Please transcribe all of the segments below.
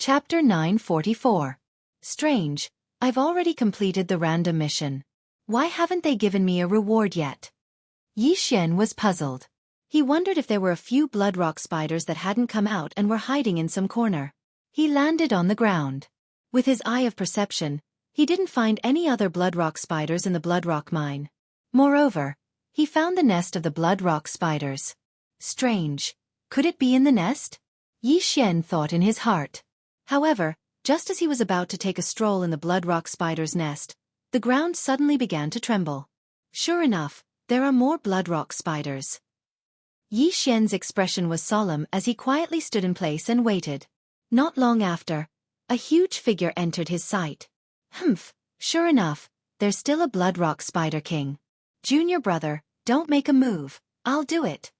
Chapter 944. Strange, I've already completed the random mission. Why haven't they given me a reward yet? Yi Xian was puzzled. He wondered if there were a few blood rock spiders that hadn't come out and were hiding in some corner. He landed on the ground. With his eye of perception, he didn't find any other blood rock spiders in the blood rock mine. Moreover, he found the nest of the blood rock spiders. Strange, could it be in the nest? Yi Xian thought in his heart. However, just as he was about to take a stroll in the blood rock spider's nest, the ground suddenly began to tremble. Sure enough, there are more blood rock spiders. Yi Xian's expression was solemn as he quietly stood in place and waited. Not long after, a huge figure entered his sight. Humph, sure enough, there's still a blood rock spider king. Junior brother, don't make a move, I'll do it,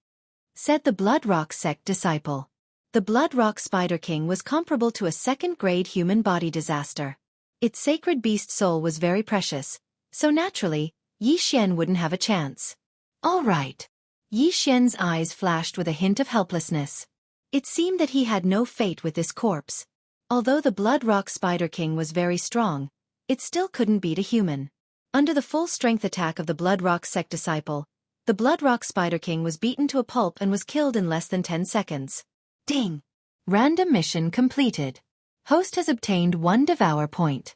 said the blood rock sect disciple. The blood rock spider king was comparable to a second-grade human body disaster. Its sacred beast soul was very precious, so naturally, Yi Xian wouldn't have a chance. All right. Yi Xian's eyes flashed with a hint of helplessness. It seemed that he had no fate with this corpse. Although the blood rock spider king was very strong, it still couldn't beat a human. Under the full-strength attack of the blood rock sect disciple, the blood rock spider king was beaten to a pulp and was killed in less than 10 seconds. Ding! Random mission completed. Host has obtained 1 devour point.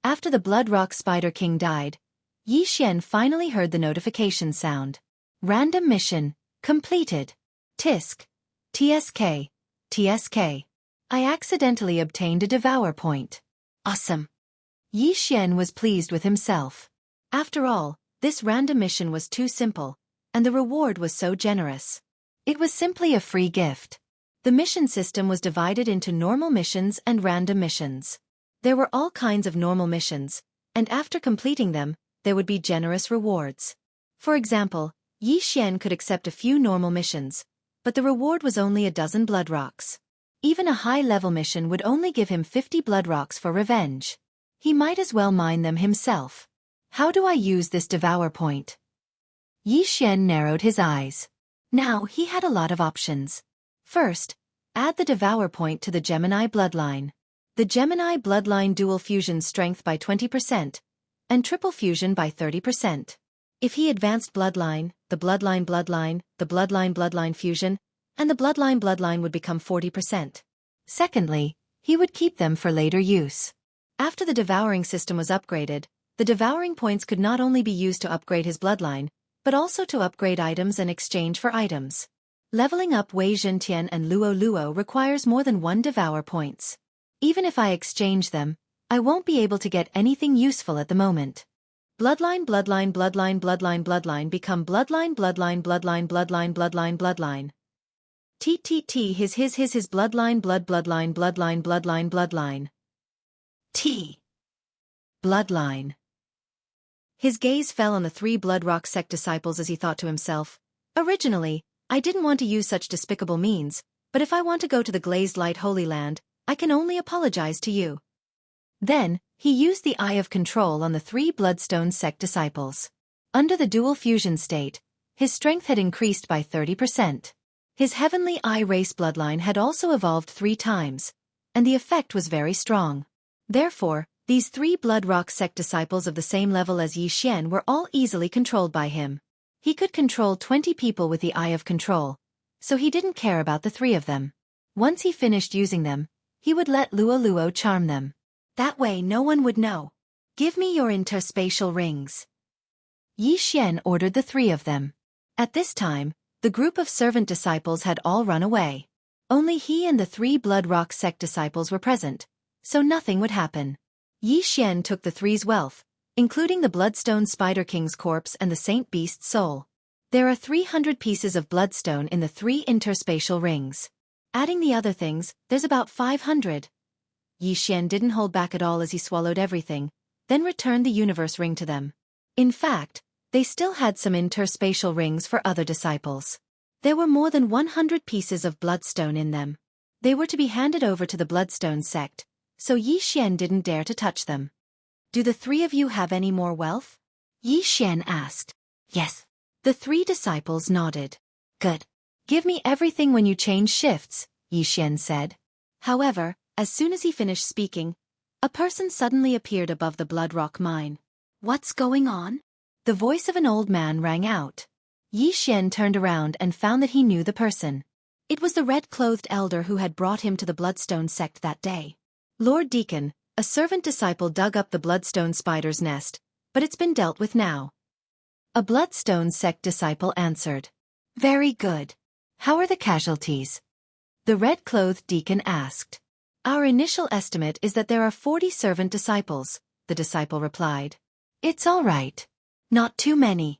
After the blood rock spider king died, Yi Xian finally heard the notification sound. Random mission completed. Tisk. TSK. TSK. I accidentally obtained a devour point. Awesome. Yi Xian was pleased with himself. After all, this random mission was too simple, and the reward was so generous. It was simply a free gift. The mission system was divided into normal missions and random missions. There were all kinds of normal missions, and after completing them, there would be generous rewards. For example, Yi Xian could accept a few normal missions, but the reward was only a dozen blood rocks. Even a high-level mission would only give him 50 blood rocks for revenge. He might as well mine them himself. How do I use this devour point? Yi Xian narrowed his eyes. Now he had a lot of options. First, add the devour point to the Gemini bloodline. The Gemini bloodline dual fusion strength by 20%, and triple fusion by 30%. If he advanced bloodline, the bloodline fusion, and the bloodline would become 40%. Secondly, he would keep them for later use. After the devouring system was upgraded, the devouring points could not only be used to upgrade his bloodline, but also to upgrade items and exchange for items. Leveling up Wei Zhentian and Luo requires more than 1 devour points. Even if I exchange them, I won't be able to get anything useful at the moment. Bloodline become bloodline. His bloodline. T. Bloodline. His gaze fell on the 3 blood rock sect disciples as he thought to himself, originally, I didn't want to use such despicable means, but if I want to go to the glazed light Holy Land, I can only apologize to you. Then, he used the Eye of Control on the 3 Bloodstone sect disciples. Under the dual fusion state, his strength had increased by 30%. His Heavenly Eye race bloodline had also evolved 3 times, and the effect was very strong. Therefore, these 3 blood rock sect disciples of the same level as Yi Xian were all easily controlled by him. He could control 20 people with the Eye of Control, so he didn't care about the 3 of them. Once he finished using them, he would let Luo charm them. That way no one would know. Give me your interspatial rings. Yi Xian ordered the 3 of them. At this time, the group of servant disciples had all run away. Only he and the 3 blood rock sect disciples were present, so nothing would happen. Yi Xian took the 3's wealth, including the Bloodstone Spider King's corpse and the Saint Beast's soul. There are 300 pieces of bloodstone in the 3 interspatial rings. Adding the other things, there's about 500. Yi Xian didn't hold back at all as he swallowed everything, then returned the universe ring to them. In fact, they still had some interspatial rings for other disciples. There were more than 100 pieces of bloodstone in them. They were to be handed over to the Bloodstone sect, so Yi Xian didn't dare to touch them. Do the 3 of you have any more wealth? Yi Xian asked. Yes. The 3 disciples nodded. Good. Give me everything when you change shifts, Yi Xian said. However, As soon as he finished speaking, a person suddenly appeared above the blood rock mine. "What's going on?" The voice of an old man rang out. Yi Xian turned around and found that he knew the person. It was the red-clothed elder who had brought him to the Bloodstone sect that day. "Lord Deacon, a servant disciple dug up the Bloodstone spider's nest, but it's been dealt with now." A Bloodstone sect disciple answered. "Very good. How are the casualties?" The red-clothed deacon asked. "Our initial estimate is that there are 40 servant disciples," the disciple replied. "It's all right. Not too many."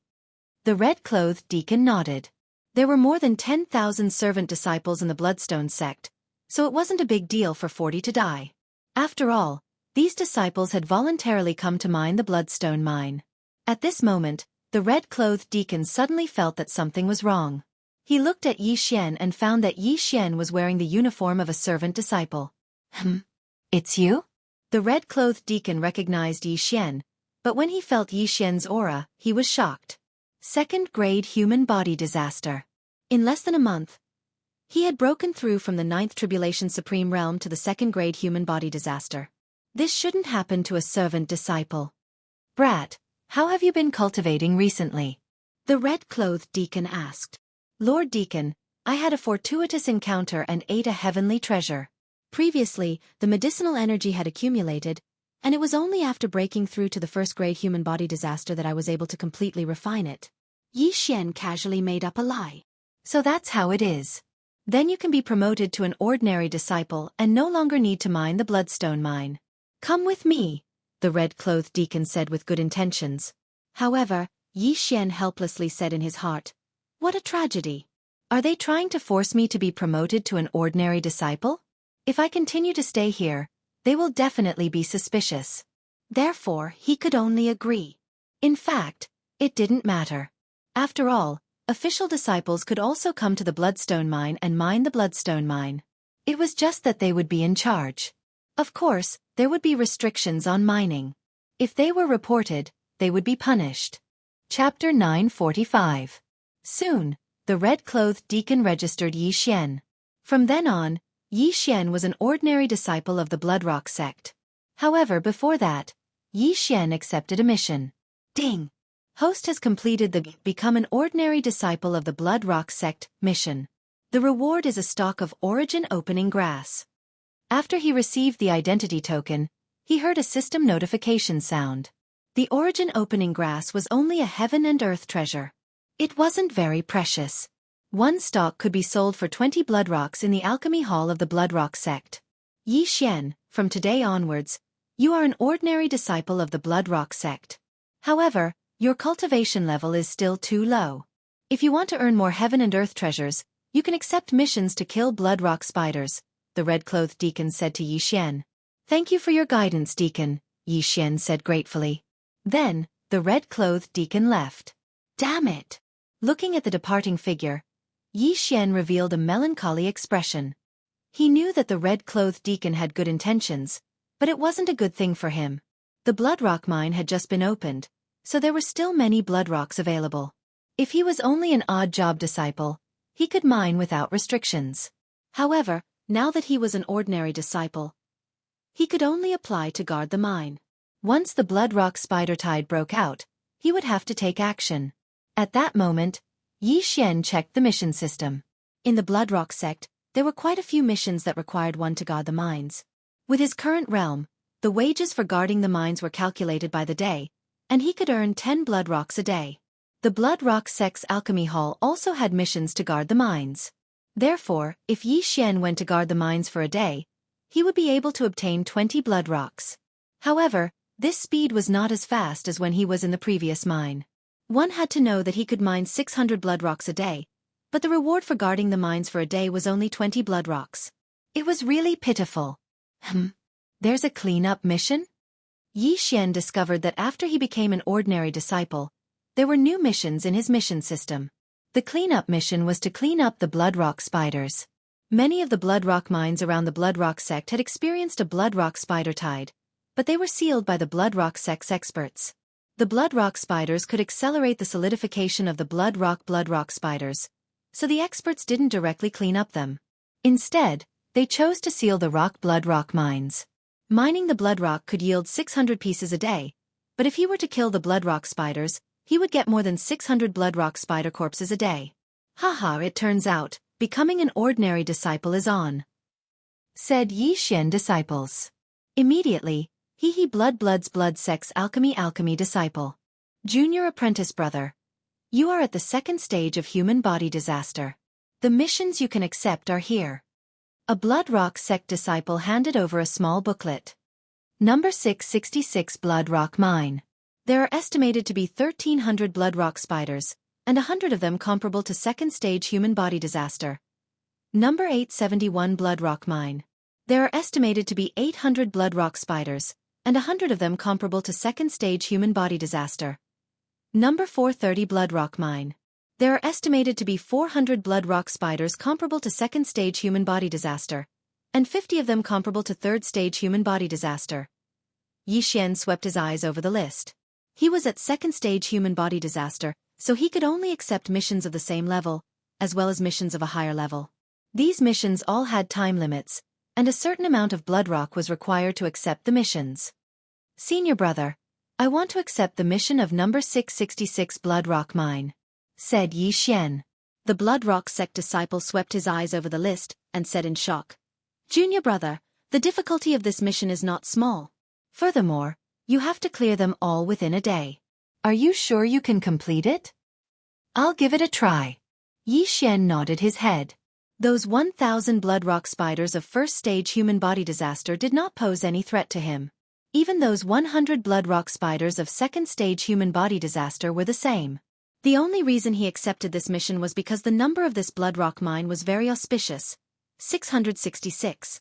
The red-clothed deacon nodded. There were more than 10,000 servant disciples in the Bloodstone sect, so it wasn't a big deal for 40 to die. After all, these disciples had voluntarily come to mine the Bloodstone mine. At this moment, the red-clothed deacon suddenly felt that something was wrong. He looked at Yi Xian and found that Yi Xian was wearing the uniform of a servant disciple. It's you?" The red-clothed deacon recognized Yi Xian, but when he felt Yi Xian's aura, he was shocked. Second-grade human body disaster. In less than a month, he had broken through from the 9th Tribulation Supreme Realm to the second-grade human body disaster. This shouldn't happen to a servant disciple. "Brat, how have you been cultivating recently?" the red-clothed deacon asked. "Lord Deacon, I had a fortuitous encounter and ate a heavenly treasure." Previously, the medicinal energy had accumulated, and it was only after breaking through to the first-grade human body disaster that I was able to completely refine it. Yi Xian casually made up a lie. "So that's how it is. Then you can be promoted to an ordinary disciple and no longer need to mine the Bloodstone mine. Come with me," the red-clothed deacon said with good intentions. However, Yi Xian helplessly said in his heart, "What a tragedy. Are they trying to force me to be promoted to an ordinary disciple? If I continue to stay here, they will definitely be suspicious." Therefore, he could only agree. In fact, it didn't matter. After all, official disciples could also come to the Bloodstone mine and mine the Bloodstone mine. It was just that they would be in charge. Of course, there would be restrictions on mining. If they were reported, they would be punished. Chapter 945. Soon, the red-clothed deacon registered Yi Xian. From then on, Yi Xian was an ordinary disciple of the Bloodrock sect. However, before that, Yi Xian accepted a mission. Ding! Host has completed the Become an Ordinary Disciple of the Bloodrock sect mission. The reward is a stalk of origin opening grass. After he received the identity token, he heard a system notification sound. The origin opening grass was only a heaven and earth treasure. It wasn't very precious. One stalk could be sold for 20 bloodrocks in the alchemy hall of the Bloodrock sect. Yi Xian, from today onwards, you are an ordinary disciple of the Bloodrock sect. However, your cultivation level is still too low. If you want to earn more heaven and earth treasures, you can accept missions to kill bloodrock spiders, the red-clothed deacon said to Yi Xian. "Thank you for your guidance, deacon," Yi Xian said gratefully. Then, the red-clothed deacon left. Damn it! Looking at the departing figure, Yi Xian revealed a melancholy expression. He knew that the red-clothed deacon had good intentions, but it wasn't a good thing for him. The bloodrock mine had just been opened, so there were still many bloodrocks available. If he was only an odd-job disciple, he could mine without restrictions. However, now that he was an ordinary disciple, he could only apply to guard the mine. Once the bloodrock spider tide broke out, he would have to take action. At that moment, Yi Xian checked the mission system. In the Bloodrock sect, there were quite a few missions that required one to guard the mines. With his current realm, the wages for guarding the mines were calculated by the day, and he could earn 10 bloodrocks a day. The Bloodrock sect's alchemy hall also had missions to guard the mines. Therefore, if Yi Xian went to guard the mines for a day, he would be able to obtain 20 bloodrocks. However, this speed was not as fast as when he was in the previous mine. One had to know that he could mine 600 bloodrocks a day, but the reward for guarding the mines for a day was only 20 bloodrocks. It was really pitiful. There's a cleanup mission? Yi Xian discovered that after he became an ordinary disciple, there were new missions in his mission system. The cleanup mission was to clean up the bloodrock spiders. Many of the bloodrock mines around the Bloodrock sect had experienced a bloodrock spider tide, but they were sealed by the Bloodrock sect's experts. The bloodrock spiders could accelerate the solidification of the bloodrock spiders, so the experts didn't directly clean up them. Instead, They chose to seal the blood rock mines. Mining the blood rock could yield 600 pieces a day, but if he were to kill the blood rock spiders, he would get more than 600 blood rock spider corpses a day. Haha, it turns out, becoming an ordinary disciple is on, said Yi Xian disciples. Immediately, he blood sex alchemy disciple. Junior apprentice brother. You are at the second stage of human body disaster. The missions you can accept are here. A blood rock sect disciple handed over a small booklet. Number 666 Blood Rock Mine. There are estimated to be 1,300 blood rock spiders, and 100 of them comparable to second stage human body disaster. Number 871 Blood Rock Mine. There are estimated to be 800 blood rock spiders, and 100 of them comparable to second stage human body disaster. Number 430 Blood Rock Mine. There are estimated to be 400 blood rock spiders comparable to second stage human body disaster, and 50 of them comparable to third stage human body disaster. Yi Xian swept his eyes over the list. He was at second stage human body disaster, so he could only accept missions of the same level, as well as missions of a higher level. These missions all had time limits, and a certain amount of blood rock was required to accept the missions. Senior brother, I want to accept the mission of number 666 Blood Rock Mine, said Yi Xian. The blood rock sect disciple swept his eyes over the list and said in shock, Junior brother, the difficulty of this mission is not small. Furthermore, you have to clear them all within a day. Are you sure you can complete it? I'll give it a try. Yi Xian nodded his head. Those 1,000 blood rock spiders of first stage human body disaster did not pose any threat to him. Even those 100 blood rock spiders of second stage human body disaster were the same. The only reason he accepted this mission was because the number of this blood rock mine was very auspicious. 666.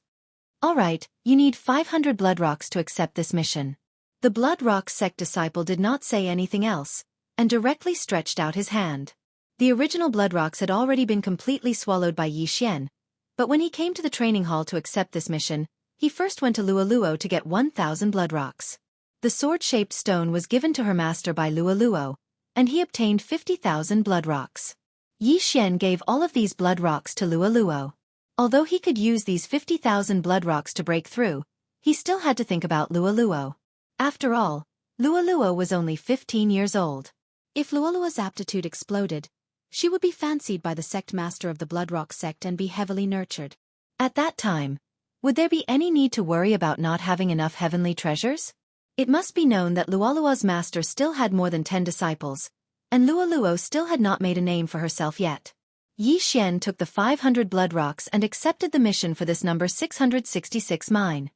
Alright, you need 500 blood rocks to accept this mission. The blood rock sect disciple did not say anything else, and directly stretched out his hand. The original blood rocks had already been completely swallowed by Yi Xian, but when he came to the training hall to accept this mission, he first went to Luoluo to get 1,000 blood rocks. The sword-shaped stone was given to her master by Luoluo, and he obtained 50,000 blood rocks. Yi Xian gave all of these blood rocks to Luoluo. Although he could use these 50,000 blood rocks to break through, he still had to think about Luoluo. After all, Luoluo was only 15 years old. If Luoluo's aptitude exploded, she would be fancied by the sect master of the blood rock sect and be heavily nurtured. At that time, would there be any need to worry about not having enough heavenly treasures? It must be known that Luoluo's master still had more than 10 disciples, and Luoluo still had not made a name for herself yet. Yi Xian took the 500 blood rocks and accepted the mission for this number 666 mine.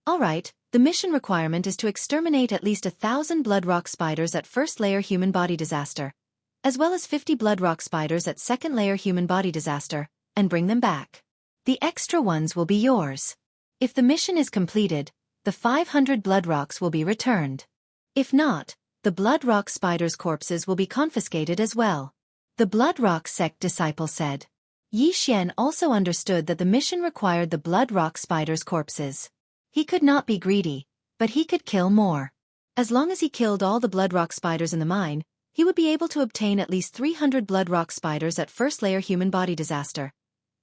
Alright, the mission requirement is to exterminate at least 1,000 blood rock spiders at first layer human body disaster, as well as 50 blood rock spiders at second layer human body disaster, and bring them back. The extra ones will be yours. If the mission is completed, the 500 blood rocks will be returned. If not, the blood rock spiders' corpses will be confiscated as well. The blood rock sect disciple said. Yi Xian also understood that the mission required the blood rock spiders' corpses. He could not be greedy, but he could kill more. As long as he killed all the blood rock spiders in the mine, he would be able to obtain at least 300 blood rock spiders at first layer human body disaster,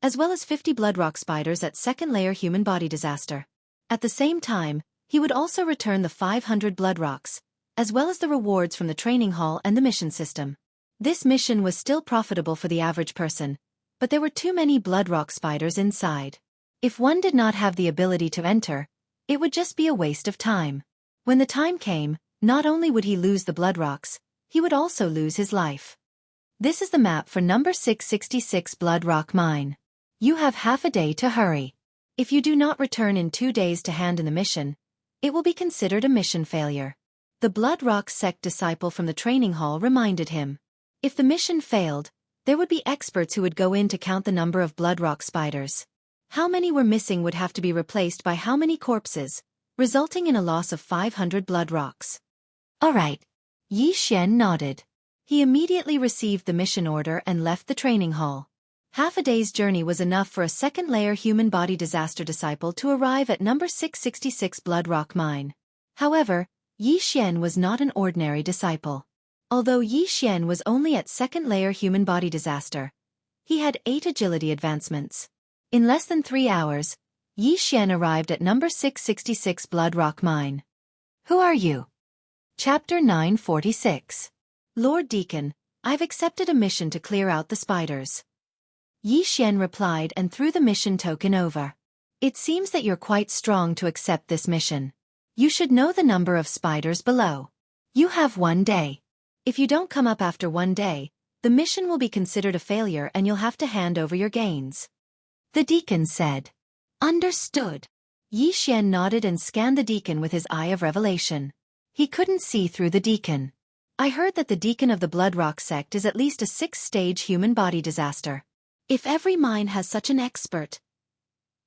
as well as 50 blood rock spiders at second layer human body disaster. At the same time, he would also return the 500 blood rocks, as well as the rewards from the training hall and the mission system. This mission was still profitable for the average person, but there were too many blood rock spiders inside. If one did not have the ability to enter, it would just be a waste of time. When the time came, not only would he lose the blood rocks, he would also lose his life. This is the map for number 666 Blood Rock Mine. You have half a day to hurry. If you do not return in 2 days to hand in the mission, it will be considered a mission failure. The Blood Rock sect disciple from the training hall reminded him. If the mission failed, there would be experts who would go in to count the number of blood rock spiders. How many were missing would have to be replaced by how many corpses, resulting in a loss of 500 blood rocks. Alright. Yi Xian nodded. He immediately received the mission order and left the training hall. Half a day's journey was enough for a second-layer human body disaster disciple to arrive at number 666 Blood Rock Mine. However, Yi Xian was not an ordinary disciple. Although Yi Xian was only at second-layer human body disaster, he had 8 agility advancements. In less than 3 hours, Yi Xian arrived at number 666 Blood Rock Mine. Who are you? Chapter 946. Lord Deacon, I've accepted a mission to clear out the spiders. Yi Xian replied and threw the mission token over. It seems that you're quite strong to accept this mission. You should know the number of spiders below. You have 1 day. If you don't come up after 1 day, the mission will be considered a failure and you'll have to hand over your gains. The deacon said. Understood. Yi Xian nodded and scanned the deacon with his eye of revelation. He couldn't see through the deacon. I heard that the deacon of the Blood Rock sect is at least a 6-stage human body disaster. If every mine has such an expert.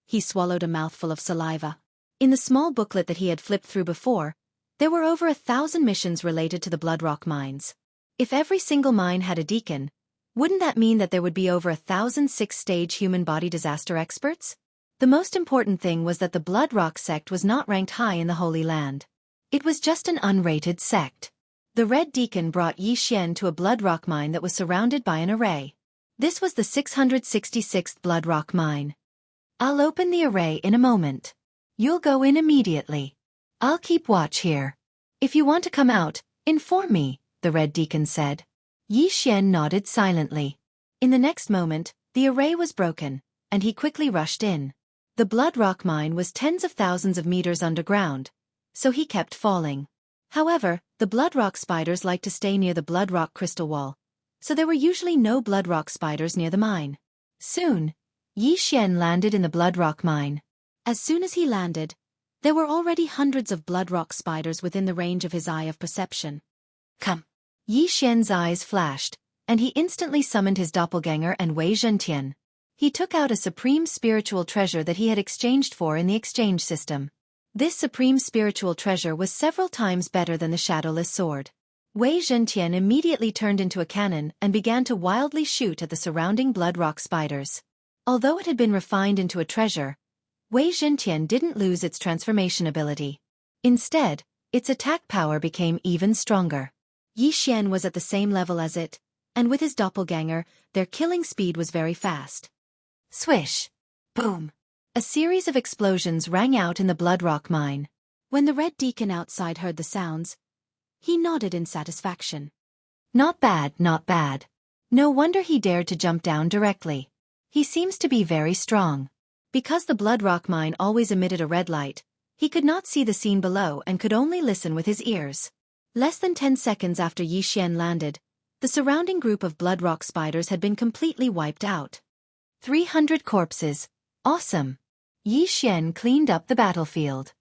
He swallowed a mouthful of saliva. In the small booklet that he had flipped through before, there were over 1,000 missions related to the Blood Rock mines. If every single mine had a deacon, wouldn't that mean that there would be over 1,000 6-stage human body disaster experts? The most important thing was that the Blood Rock sect was not ranked high in the Holy Land. It was just an unrated sect. The Red Deacon brought Yi Xian to a Blood Rock mine that was surrounded by an array. This was the 666th Blood Rock mine. I'll open the array in a moment. You'll go in immediately. I'll keep watch here. If you want to come out, inform me, the Red Deacon said. Yi Xian nodded silently. In the next moment, the array was broken, and he quickly rushed in. The Blood Rock mine was tens of thousands of meters underground, so he kept falling. However, the Blood Rock spiders liked to stay near the Blood Rock crystal wall, so there were usually no Blood Rock spiders near the mine. Soon, Yi Xian landed in the Blood Rock mine. As soon as he landed, there were already hundreds of Blood Rock spiders within the range of his eye of perception. Come. Yi Xian's eyes flashed, and he instantly summoned his doppelganger and Wei Zhentian. He took out a supreme spiritual treasure that he had exchanged for in the exchange system. This supreme spiritual treasure was several times better than the shadowless sword. Wei Zhentian immediately turned into a cannon and began to wildly shoot at the surrounding Blood Rock spiders. Although it had been refined into a treasure, Wei Zhentian didn't lose its transformation ability. Instead, its attack power became even stronger. Yi Xian was at the same level as it, and with his doppelganger, their killing speed was very fast. Swish! Boom! A series of explosions rang out in the Blood Rock mine. When the Red Deacon outside heard the sounds, he nodded in satisfaction. Not bad, not bad. No wonder he dared to jump down directly. He seems to be very strong. Because the Blood Rock mine always emitted a red light, he could not see the scene below and could only listen with his ears. Less than 10 seconds after Yi Xian landed, the surrounding group of Blood Rock spiders had been completely wiped out. 300 corpses. Awesome. Yi Xian cleaned up the battlefield.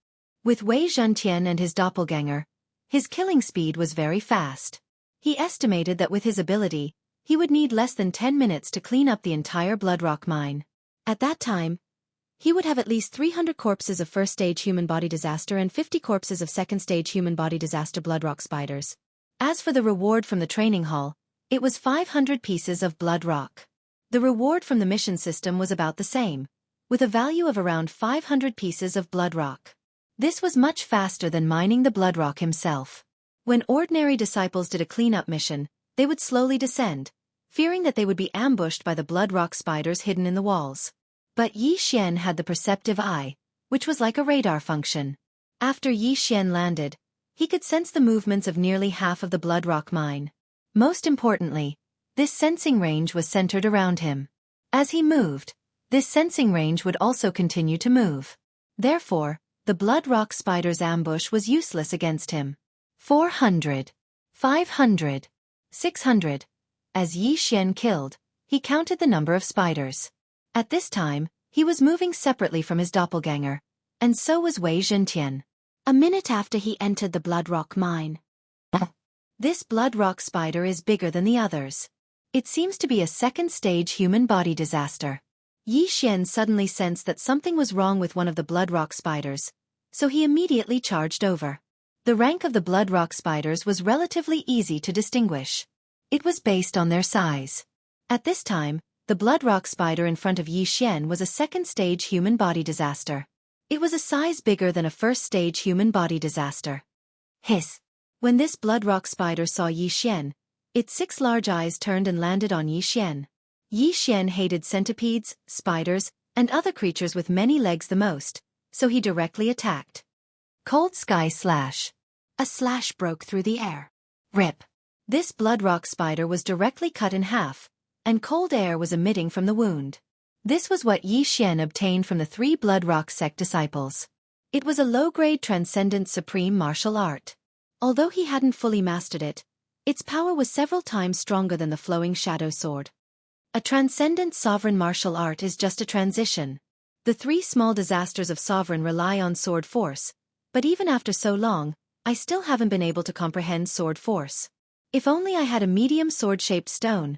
With Wei Zhentian and his doppelganger, his killing speed was very fast. He estimated that with his ability, he would need less than 10 minutes to clean up the entire Blood Rock mine. At that time, he would have at least 300 corpses of first-stage human body disaster and 50 corpses of second-stage human body disaster Blood Rock spiders. As for the reward from the training hall, it was 500 pieces of Blood Rock. The reward from the mission system was about the same, with a value of around 500 pieces of Blood Rock. This was much faster than mining the Blood Rock himself. When ordinary disciples did a cleanup mission, they would slowly descend, fearing that they would be ambushed by the Blood Rock spiders hidden in the walls. But Yi Xian had the perceptive eye, which was like a radar function. After Yi Xian landed, he could sense the movements of nearly half of the Blood Rock mine. Most importantly, this sensing range was centered around him. As he moved, this sensing range would also continue to move. Therefore, the Blood Rock spider's ambush was useless against him. 400, 500, 600. As Yi Xian killed, he counted the number of spiders. At this time, he was moving separately from his doppelganger, and so was Wei Zhentian. A minute after he entered the Blood Rock mine. This Blood Rock spider is bigger than the others. It seems to be a second-stage human body disaster. Yi Xian suddenly sensed that something was wrong with one of the Blood Rock spiders, so he immediately charged over. The rank of the Blood Rock spiders was relatively easy to distinguish. It was based on their size. At this time, the Blood Rock spider in front of Yi Xian was a second-stage human body disaster. It was a size bigger than a first-stage human body disaster. Hiss! When this Blood Rock spider saw Yi Xian, its 6 large eyes turned and landed on Yi Xian. Yi Xian hated centipedes, spiders, and other creatures with many legs the most, so he directly attacked. Cold Sky Slash. A slash broke through the air. Rip. This bloodrock spider was directly cut in half, and cold air was emitting from the wound. This was what Xianxia obtained from the 3 bloodrock sect disciples. It was a low-grade transcendent supreme martial art. Although he hadn't fully mastered it, its power was several times stronger than the flowing shadow sword. A transcendent sovereign martial art is just a transition. The 3 small disasters of sovereign rely on sword force, but even after so long, I still haven't been able to comprehend sword force. If only I had a medium sword-shaped stone.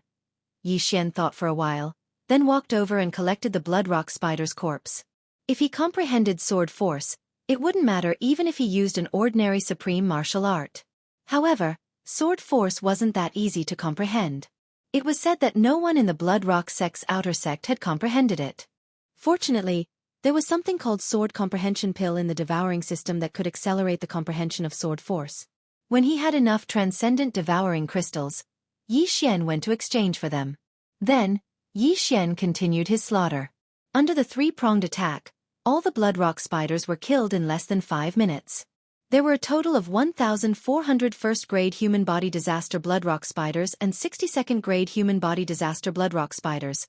Xianxia thought for a while, then walked over and collected the bloodrock spider's corpse. If he comprehended sword force, it wouldn't matter even if he used an ordinary supreme martial art. However, sword force wasn't that easy to comprehend. It was said that no one in the bloodrock sect's outer sect had comprehended it. Fortunately, there was something called sword comprehension pill in the devouring system that could accelerate the comprehension of sword force. When he had enough transcendent devouring crystals, Xianxia went to exchange for them. Then, Xianxia continued his slaughter. Under the 3-pronged attack, all the bloodrock spiders were killed in less than 5 minutes. There were a total of 1,400 first-grade human body disaster bloodrock spiders and 62nd-grade human body disaster bloodrock spiders,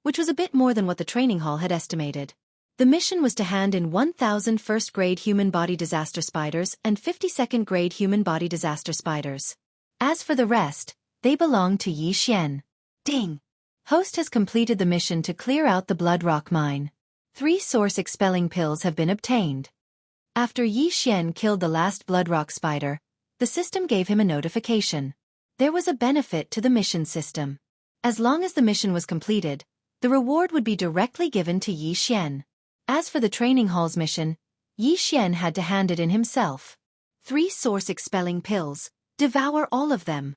which was a bit more than what the training hall had estimated. The mission was to hand in 1,000 first-grade human body disaster spiders and 52nd-grade human body disaster spiders. As for the rest, they belonged to Xianxia. Ding! Host has completed the mission to clear out the bloodrock mine. 3 source-expelling pills have been obtained. After Xianxia killed the last bloodrock spider, the system gave him a notification. There was a benefit to the mission system. As long as the mission was completed, the reward would be directly given to Xianxia. As for the training hall's mission, Xianxia had to hand it in himself. 3 source-expelling pills. Devour all of them.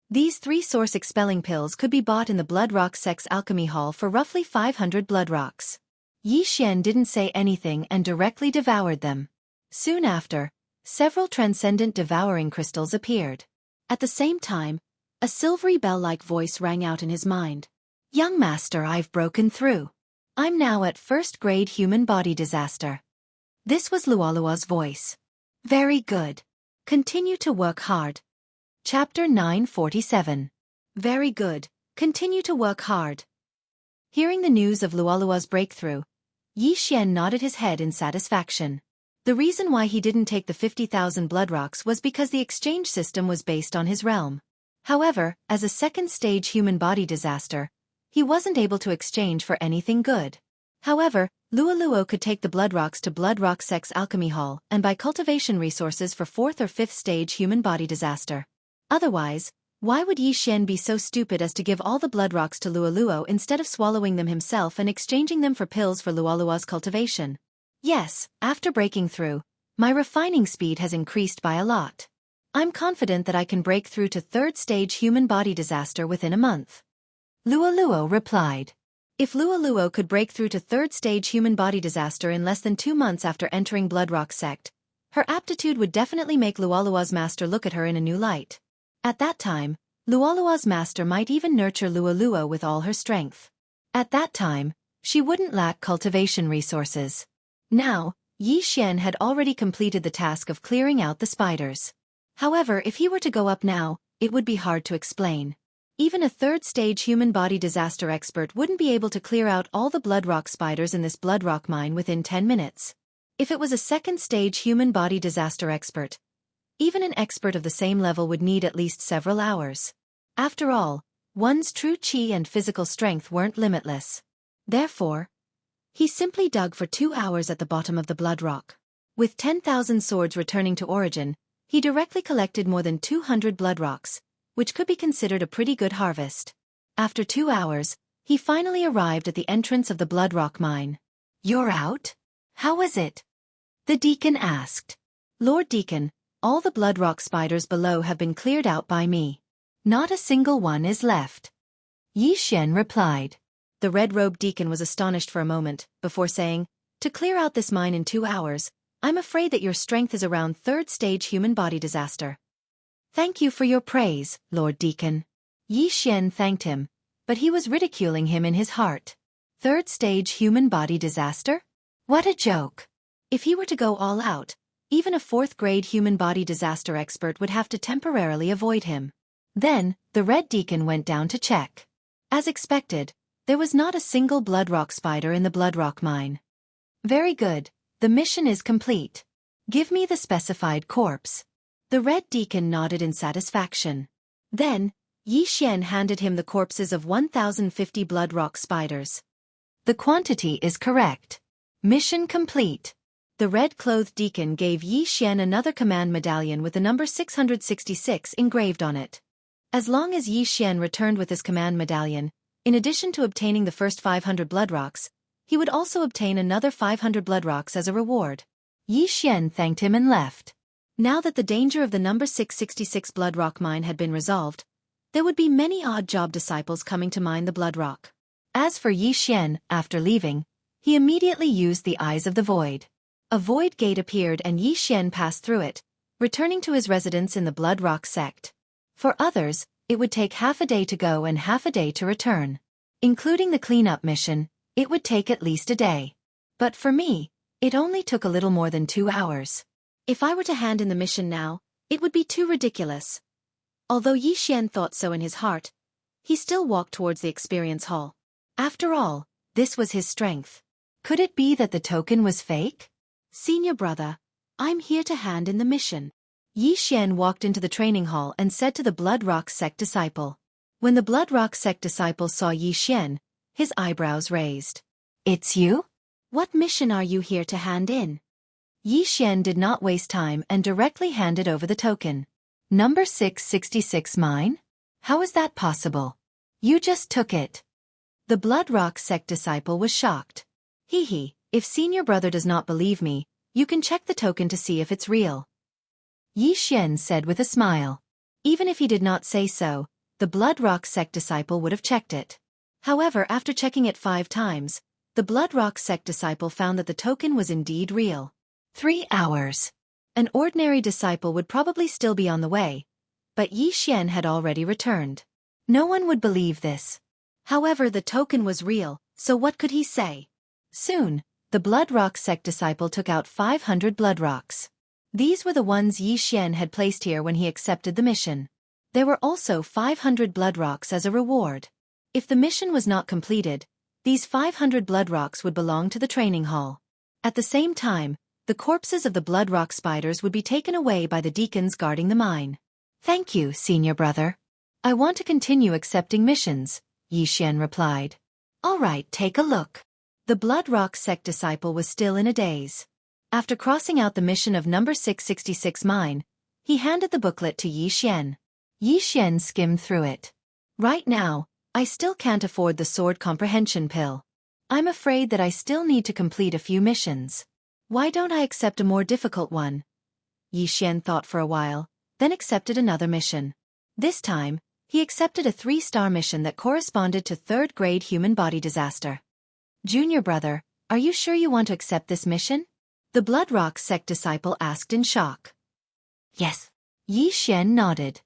These 3 source-expelling pills could be bought in the Bloodrock Sect's alchemy hall for roughly 500 bloodrocks. Xianxia didn't say anything and directly devoured them. Soon after, several transcendent devouring crystals appeared. At the same time, a silvery bell-like voice rang out in his mind. "Young master, I've broken through. I'm now at first-grade human body disaster." This was Lualua's voice. "Very good. Continue to work hard." Chapter 947. Very good. Continue to work hard. Hearing the news of Lualua's breakthrough, Xianxia nodded his head in satisfaction. The reason why he didn't take the 50,000 bloodrocks was because the exchange system was based on his realm. However, as a second-stage human body disaster, he wasn't able to exchange for anything good. However, Lualuo could take the bloodrocks to Bloodrock Sect's alchemy hall and buy cultivation resources for 4th or 5th stage human body disaster. Otherwise, why would Xianxia be so stupid as to give all the bloodrocks to Lualuo instead of swallowing them himself and exchanging them for pills for Lualuo's cultivation? Yes, after breaking through, my refining speed has increased by a lot. I'm confident that I can break through to 3rd stage human body disaster within a month. Lualuo replied. If Lualuo could break through to 3rd stage human body disaster in less than 2 months after entering Bloodrock Sect, her aptitude would definitely make Lualua's master look at her in a new light. At that time, Lualua's master might even nurture Lualuo with all her strength. At that time, she wouldn't lack cultivation resources. Now, Xianxia had already completed the task of clearing out the spiders. However, if he were to go up now, it would be hard to explain. Even a 3rd stage human body disaster expert wouldn't be able to clear out all the bloodrock spiders in this bloodrock mine within 10 minutes. If it was a 2nd stage human body disaster expert, even an expert of the same level would need at least several hours. After all, one's true chi and physical strength weren't limitless. Therefore, he simply dug for 2 hours at the bottom of the bloodrock. With 10,000 swords returning to origin, he directly collected more than 200 bloodrocks, which could be considered a pretty good harvest. After 2 hours, he finally arrived at the entrance of the bloodrock mine. "You're out? How was it?" the deacon asked. "Lord Deacon, all the bloodrock spiders below have been cleared out by me. Not a single one is left," Xianxia replied. The red-robed deacon was astonished for a moment, before saying, "To clear out this mine in 2 hours, I'm afraid that your strength is around 3rd stage human body disaster." "Thank you for your praise, Lord Deacon." Xianxia thanked him, but he was ridiculing him in his heart. Third stage human body disaster? What a joke. If he were to go all out, even a fourth-grade human body disaster expert would have to temporarily avoid him. Then, the Red Deacon went down to check. As expected, there was not a single bloodrock spider in the bloodrock mine. Very good, the mission is complete. Give me the specified corpse. The Red Deacon nodded in satisfaction. Then, Xianxia handed him the corpses of 1,050 bloodrock spiders. The quantity is correct. Mission complete. The red-clothed deacon gave Xianxia another command medallion with the number 666 engraved on it. As long as Xianxia returned with his command medallion, in addition to obtaining the first 500 bloodrocks, he would also obtain another 500 bloodrocks as a reward. Xianxia thanked him and left. Now that the danger of the number 666 bloodrock mine had been resolved, there would be many odd-job disciples coming to mine the bloodrock. As for Xianxia, after leaving, he immediately used the Eyes of the Void. A void gate appeared and Xianxia passed through it, returning to his residence in the Bloodrock sect. For others, it would take half a day to go and half a day to return. Including the cleanup mission, it would take at least a day. But for me, it only took a little more than 2 hours. If I were to hand in the mission now, it would be too ridiculous. Although Xianxia thought so in his heart, he still walked towards the experience hall. After all, this was his strength. Could it be that the token was fake? Senior brother, I'm here to hand in the mission. Xianxia walked into the training hall and said to the Bloodrock sect disciple. When the Bloodrock sect disciple saw Xianxia, his eyebrows raised. It's you? What mission are you here to hand in? Xianxia did not waste time and directly handed over the token. Number 666 mine? How is that possible? You just took it. The Bloodrock sect disciple was shocked. Hee, if senior brother does not believe me, you can check the token to see if it's real. Xianxia said with a smile. Even if he did not say so, the Bloodrock sect disciple would have checked it. However, after checking it 5 times, the Bloodrock sect disciple found that the token was indeed real. 3 hours. An ordinary disciple would probably still be on the way, but Xianxia had already returned. No one would believe this. However, the token was real, so what could he say? Soon, the Bloodrock sect disciple took out 500 bloodrocks. These were the ones Xianxia had placed here when he accepted the mission. There were also 500 bloodrocks as a reward. If the mission was not completed, these 500 bloodrocks would belong to the training hall. At the same time, the corpses of the bloodrock spiders would be taken away by the deacons guarding the mine. Thank you, senior brother. I want to continue accepting missions, Xianxia replied. All right, take a look. The Bloodrock sect disciple was still in a daze. After crossing out the mission of number 666 mine, he handed the booklet to Xianxia. Xianxia skimmed through it. Right now, I still can't afford the sword comprehension pill. I'm afraid that I still need to complete a few missions. Why don't I accept a more difficult one? Xianxia thought for a while, then accepted another mission. This time, he accepted a 3-star mission that corresponded to 3rd-grade human body disaster. Junior brother, are you sure you want to accept this mission? The Bloodrock sect disciple asked in shock. Yes. Xianxia nodded.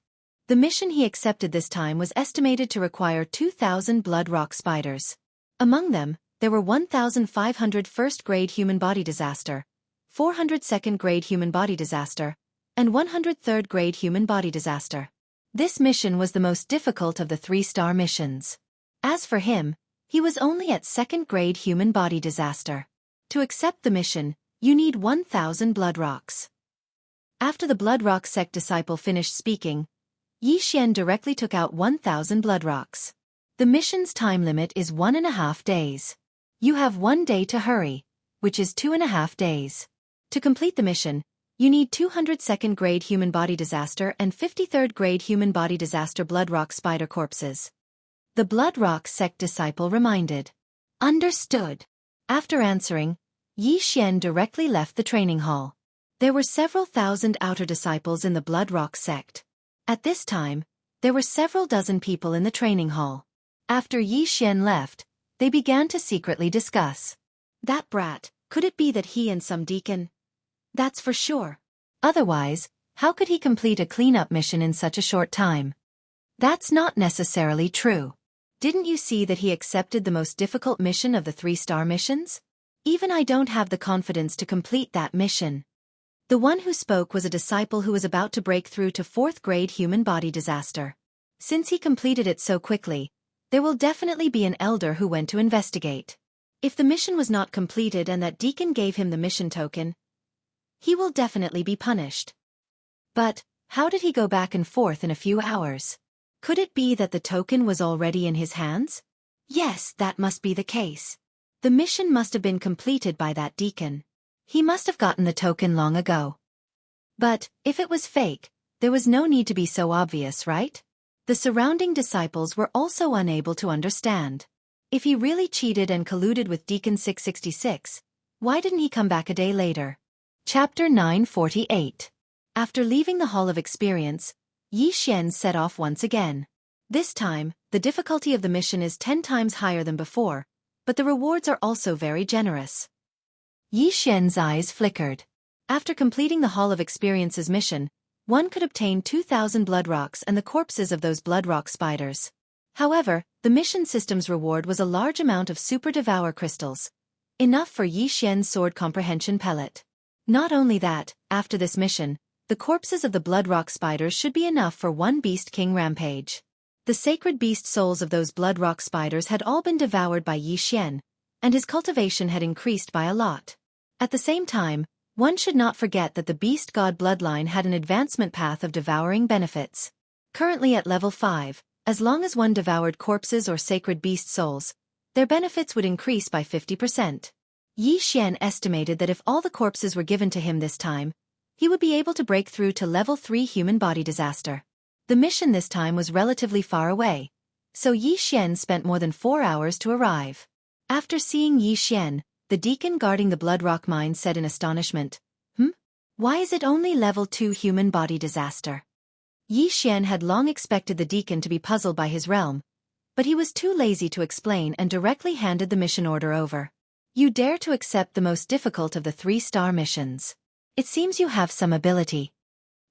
The mission he accepted this time was estimated to require 2,000 bloodrock spiders. Among them, there were 1,500 1st-grade human body disaster, 400 2nd-grade human body disaster, and 100 3rd-grade human body disaster. This mission was the most difficult of the 3-star missions. As for him, he was only at 2nd-grade human body disaster. To accept the mission, you need 1,000 bloodrocks. After the Bloodrock sect disciple finished speaking, Xianxia directly took out 1,000 bloodrocks. The mission's time limit is 1.5 days. You have 1 day to hurry, which is 2.5 days. To complete the mission, you need 200 2nd-grade human body disaster and 53rd-grade human body disaster bloodrock spider corpses. The Bloodrock sect disciple reminded. Understood. After answering, Xianxia directly left the training hall. There were several thousand outer disciples in the Bloodrock sect. At this time, there were several dozen people in the training hall. After Xianxia left, they began to secretly discuss. That brat, could it be that he and some deacon? That's for sure. Otherwise, how could he complete a cleanup mission in such a short time? That's not necessarily true. Didn't you see that he accepted the most difficult mission of the 3-star missions? Even I don't have the confidence to complete that mission. The one who spoke was a disciple who was about to break through to 4th grade human body disaster. Since he completed it so quickly, there will definitely be an elder who went to investigate. If the mission was not completed and that deacon gave him the mission token, he will definitely be punished. But, how did he go back and forth in a few hours? Could it be that the token was already in his hands? Yes, that must be the case. The mission must have been completed by that deacon. He must have gotten the token long ago. But, if it was fake, there was no need to be so obvious, right? The surrounding disciples were also unable to understand. If he really cheated and colluded with Deacon 666, why didn't he come back a day later? Chapter 948. After leaving the Hall of Experience, Xianxia set off once again. This time, the difficulty of the mission is 10 times higher than before, but the rewards are also very generous. Xianxia's eyes flickered. After completing the Hall of Experience's mission, one could obtain 2,000 blood rocks and the corpses of those blood rock spiders. However, the mission system's reward was a large amount of super devour crystals, enough for Xianxia's sword comprehension pellet. Not only that, after this mission, the corpses of the blood rock spiders should be enough for one Beast King rampage. The sacred beast souls of those blood rock spiders had all been devoured by Xianxia, and his cultivation had increased by a lot. At the same time, one should not forget that the beast god bloodline had an advancement path of devouring benefits. Currently at level 5, as long as one devoured corpses or sacred beast souls, their benefits would increase by 50%. Xianxia estimated that if all the corpses were given to him this time, he would be able to break through to level 3 human body disaster. The mission this time was relatively far away, so Xianxia spent more than 4 hours to arrive. After seeing Xianxia, the deacon guarding the blood rock mine said in astonishment, Why is it only level 2 human body disaster? Xianxia had long expected the deacon to be puzzled by his realm, but he was too lazy to explain and directly handed the mission order over. You dare to accept the most difficult of the 3-star missions. It seems you have some ability.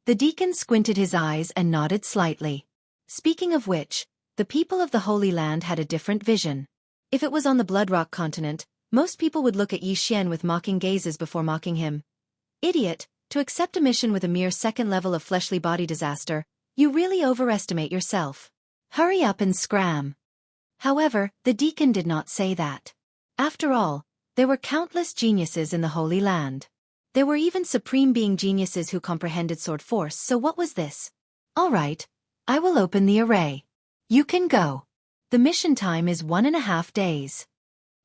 The deacon squinted his eyes and nodded slightly. Speaking of which, the people of the Holy Land had a different vision. If it was on the Blood Rock continent, most people would look at Xianxia with mocking gazes before mocking him. Idiot, to accept a mission with a mere 2nd level of fleshly body disaster, you really overestimate yourself. Hurry up and scram. However, the deacon did not say that. After all, there were countless geniuses in the Holy Land. There were even supreme being geniuses who comprehended sword force, so what was this? All right, I will open the array. You can go. The mission time is 1.5 days.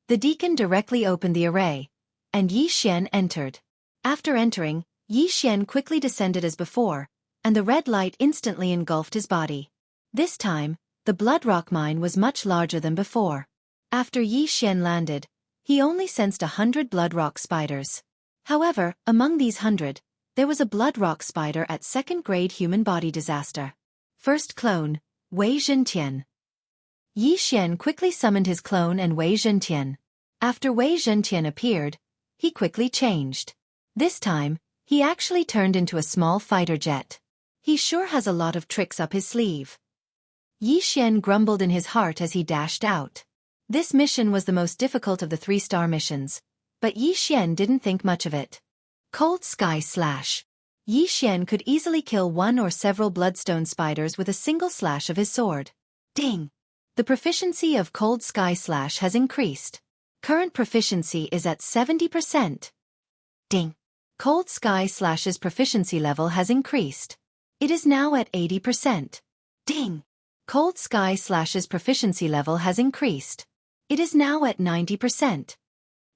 The deacon directly opened the array, and Xianxia entered. After entering, Xianxia quickly descended as before, and the red light instantly engulfed his body. This time, the blood rock mine was much larger than before. After Xianxia landed, he only sensed 100 blood rock spiders. However, among these 100, there was a blood rock spider at 2nd grade human body disaster. First clone, Wei Zhentian. Xianxia quickly summoned his clone and Wei Zhentian. After Wei Zhentian appeared, he quickly changed. This time, he actually turned into a small fighter jet. He sure has a lot of tricks up his sleeve. Xianxia grumbled in his heart as he dashed out. This mission was the most difficult of the 3-star missions, but Xianxia didn't think much of it. Cold Sky Slash. Xianxia could easily kill one or several bloodstone spiders with a single slash of his sword. Ding! The proficiency of Cold Sky Slash has increased. Current proficiency is at 70%. Ding! Cold Sky Slash's proficiency level has increased. It is now at 80%. Ding! Cold Sky Slash's proficiency level has increased. It is now at 90%.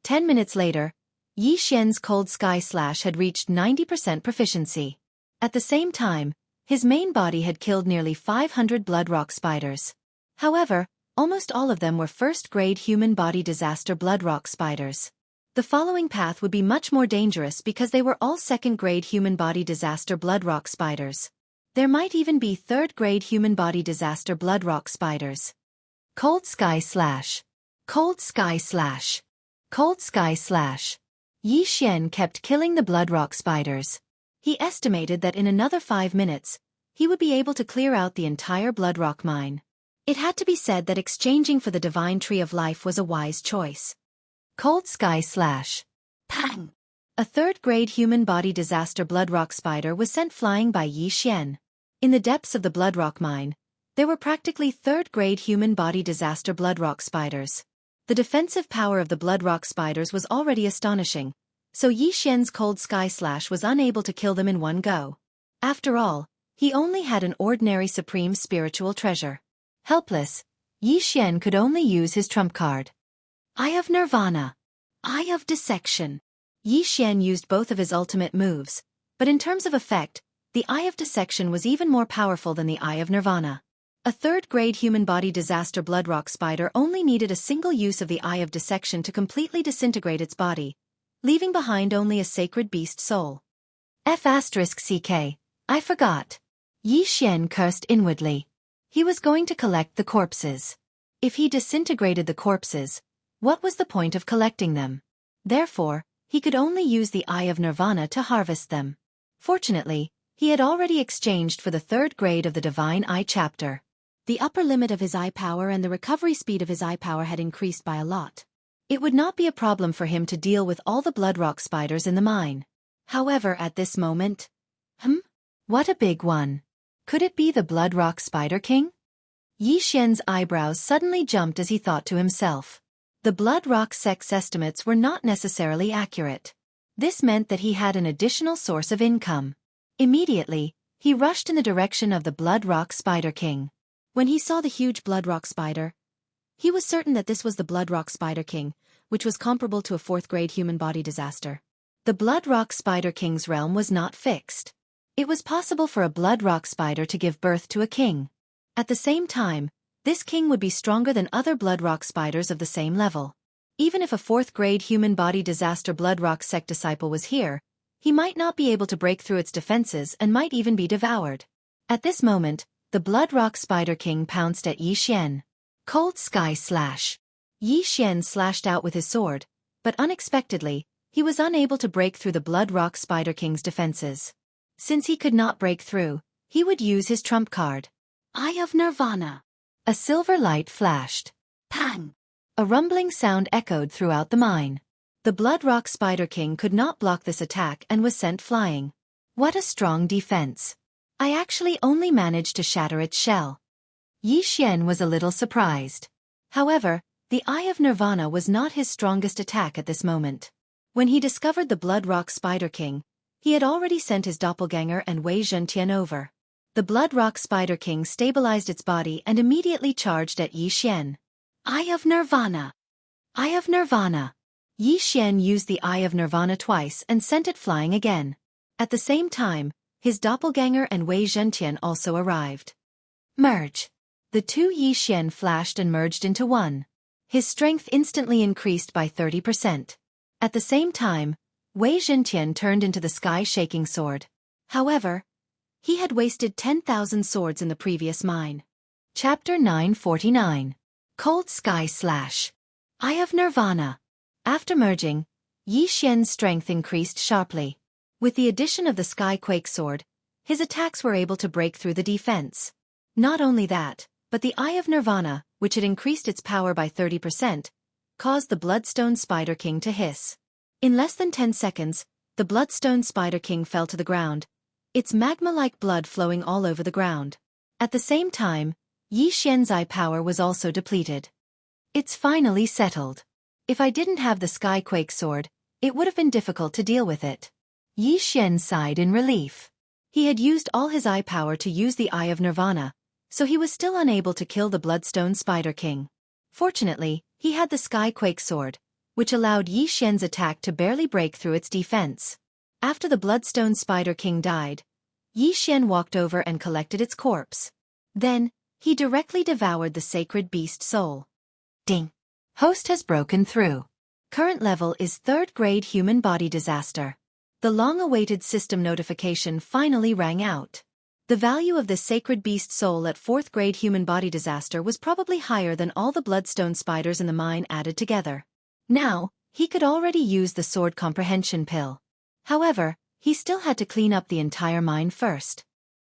10 minutes later, Xianxia's Cold Sky Slash had reached 90% proficiency. At the same time, his main body had killed nearly 500 blood rock spiders. However, almost all of them were 1st grade human body disaster blood rock spiders. The following path would be much more dangerous because they were all 2nd grade human body disaster blood rock spiders. There might even be 3rd grade human body disaster blood rock spiders. Cold Sky Slash. Cold Sky Slash. Cold Sky Slash. Xianxia kept killing the blood rock spiders. He estimated that in another 5 minutes, he would be able to clear out the entire blood rock mine. It had to be said that exchanging for the divine tree of life was a wise choice. Cold Sky Slash. Pang! A third-grade human body disaster bloodrock spider was sent flying by Yi Xian. In the depths of the bloodrock mine, there were practically third-grade human body disaster bloodrock spiders. The defensive power of the bloodrock spiders was already astonishing, so Yi Xian's Cold Sky Slash was unable to kill them in one go. After all, he only had an ordinary supreme spiritual treasure. Helpless, Yi Xian could only use his trump card. Eye of Nirvana. Eye of Dissection. Yi Xian used both of his ultimate moves, but in terms of effect, the Eye of Dissection was even more powerful than the Eye of Nirvana. A third-grade human body disaster bloodrock spider only needed a single use of the Eye of Dissection to completely disintegrate its body, leaving behind only a sacred beast soul. F***ck, I forgot. Yi Xian cursed inwardly. He was going to collect the corpses. If he disintegrated the corpses, what was the point of collecting them? Therefore, he could only use the Eye of Nirvana to harvest them. Fortunately, he had already exchanged for the third grade of the Divine Eye chapter. The upper limit of his eye power and the recovery speed of his eye power had increased by a lot. It would not be a problem for him to deal with all the bloodrock spiders in the mine. However, at this moment... What a big one. Could it be the Bloodrock Spider King? Yi Xian's eyebrows suddenly jumped as he thought to himself. The Bloodrock sex estimates were not necessarily accurate. This meant that he had an additional source of income. Immediately, he rushed in the direction of the Bloodrock Spider King. When he saw the huge Bloodrock Spider, he was certain that this was the Bloodrock Spider King, which was comparable to a fourth-grade human body disaster. The Bloodrock Spider King's realm was not fixed. It was possible for a bloodrock spider to give birth to a king. At the same time, this king would be stronger than other bloodrock spiders of the same level. Even if a fourth-grade human body disaster bloodrock sect disciple was here, he might not be able to break through its defenses and might even be devoured. At this moment, the bloodrock spider king pounced at Yi Xian. Cold Sky Slash. Yi Xian slashed out with his sword, but unexpectedly, he was unable to break through the bloodrock spider king's defenses. Since he could not break through, he would use his trump card. Eye of Nirvana. A silver light flashed. Pang! A rumbling sound echoed throughout the mine. The Bloodrock Spider King could not block this attack and was sent flying. What a strong defense. I actually only managed to shatter its shell. Yi Xian was a little surprised. However, the Eye of Nirvana was not his strongest attack at this moment. When he discovered the Bloodrock Spider King, he had already sent his doppelganger and Wei Zhentian over. The Bloodrock Spider King stabilized its body and immediately charged at Yi Xian. Eye of Nirvana. Eye of Nirvana. Yi Xian used the Eye of Nirvana twice and sent it flying again. At the same time, his doppelganger and Wei Zhentian also arrived. Merge. The two Yi Xian flashed and merged into one. His strength instantly increased by 30%. At the same time, Wei Zhentian turned into the sky-shaking sword. However, he had wasted 10,000 swords in the previous mine. Chapter 949. Cold Sky Slash. Eye of Nirvana. After merging, Yi Xian's strength increased sharply. With the addition of the Skyquake sword, his attacks were able to break through the defense. Not only that, but the Eye of Nirvana, which had increased its power by 30%, caused the Bloodstone Spider King to hiss. In less than 10 seconds, the Bloodstone Spider King fell to the ground, its magma-like blood flowing all over the ground. At the same time, Yi Xian's eye power was also depleted. It's finally settled. If I didn't have the Skyquake sword, it would have been difficult to deal with it. Yi Xian sighed in relief. He had used all his eye power to use the Eye of Nirvana, so he was still unable to kill the Bloodstone Spider King. Fortunately, he had the Skyquake sword, which allowed Yi Xian's attack to barely break through its defense. After the Bloodstone Spider King died, Yi Xian walked over and collected its corpse. Then, he directly devoured the sacred beast soul. Ding! Host has broken through. Current level is 3rd grade human body disaster. The long-awaited system notification finally rang out. The value of the sacred beast soul at 4th grade human body disaster was probably higher than all the bloodstone spiders in the mine added together. Now, he could already use the sword comprehension pill. However, he still had to clean up the entire mine first.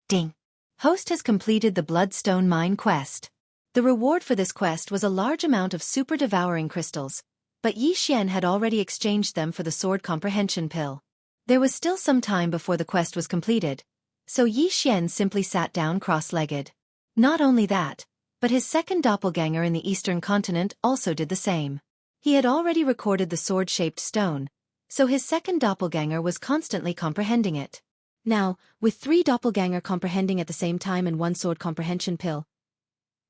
Ding! Host has completed the Bloodstone Mine quest. The reward for this quest was a large amount of super-devouring crystals, but Yi Xian had already exchanged them for the sword comprehension pill. There was still some time before the quest was completed, so Yi Xian simply sat down cross-legged. Not only that, but his second doppelganger in the eastern continent also did the same. He had already recorded the sword-shaped stone, so his second doppelganger was constantly comprehending it. Now, with 3 doppelganger comprehending at the same time and 1 sword comprehension pill,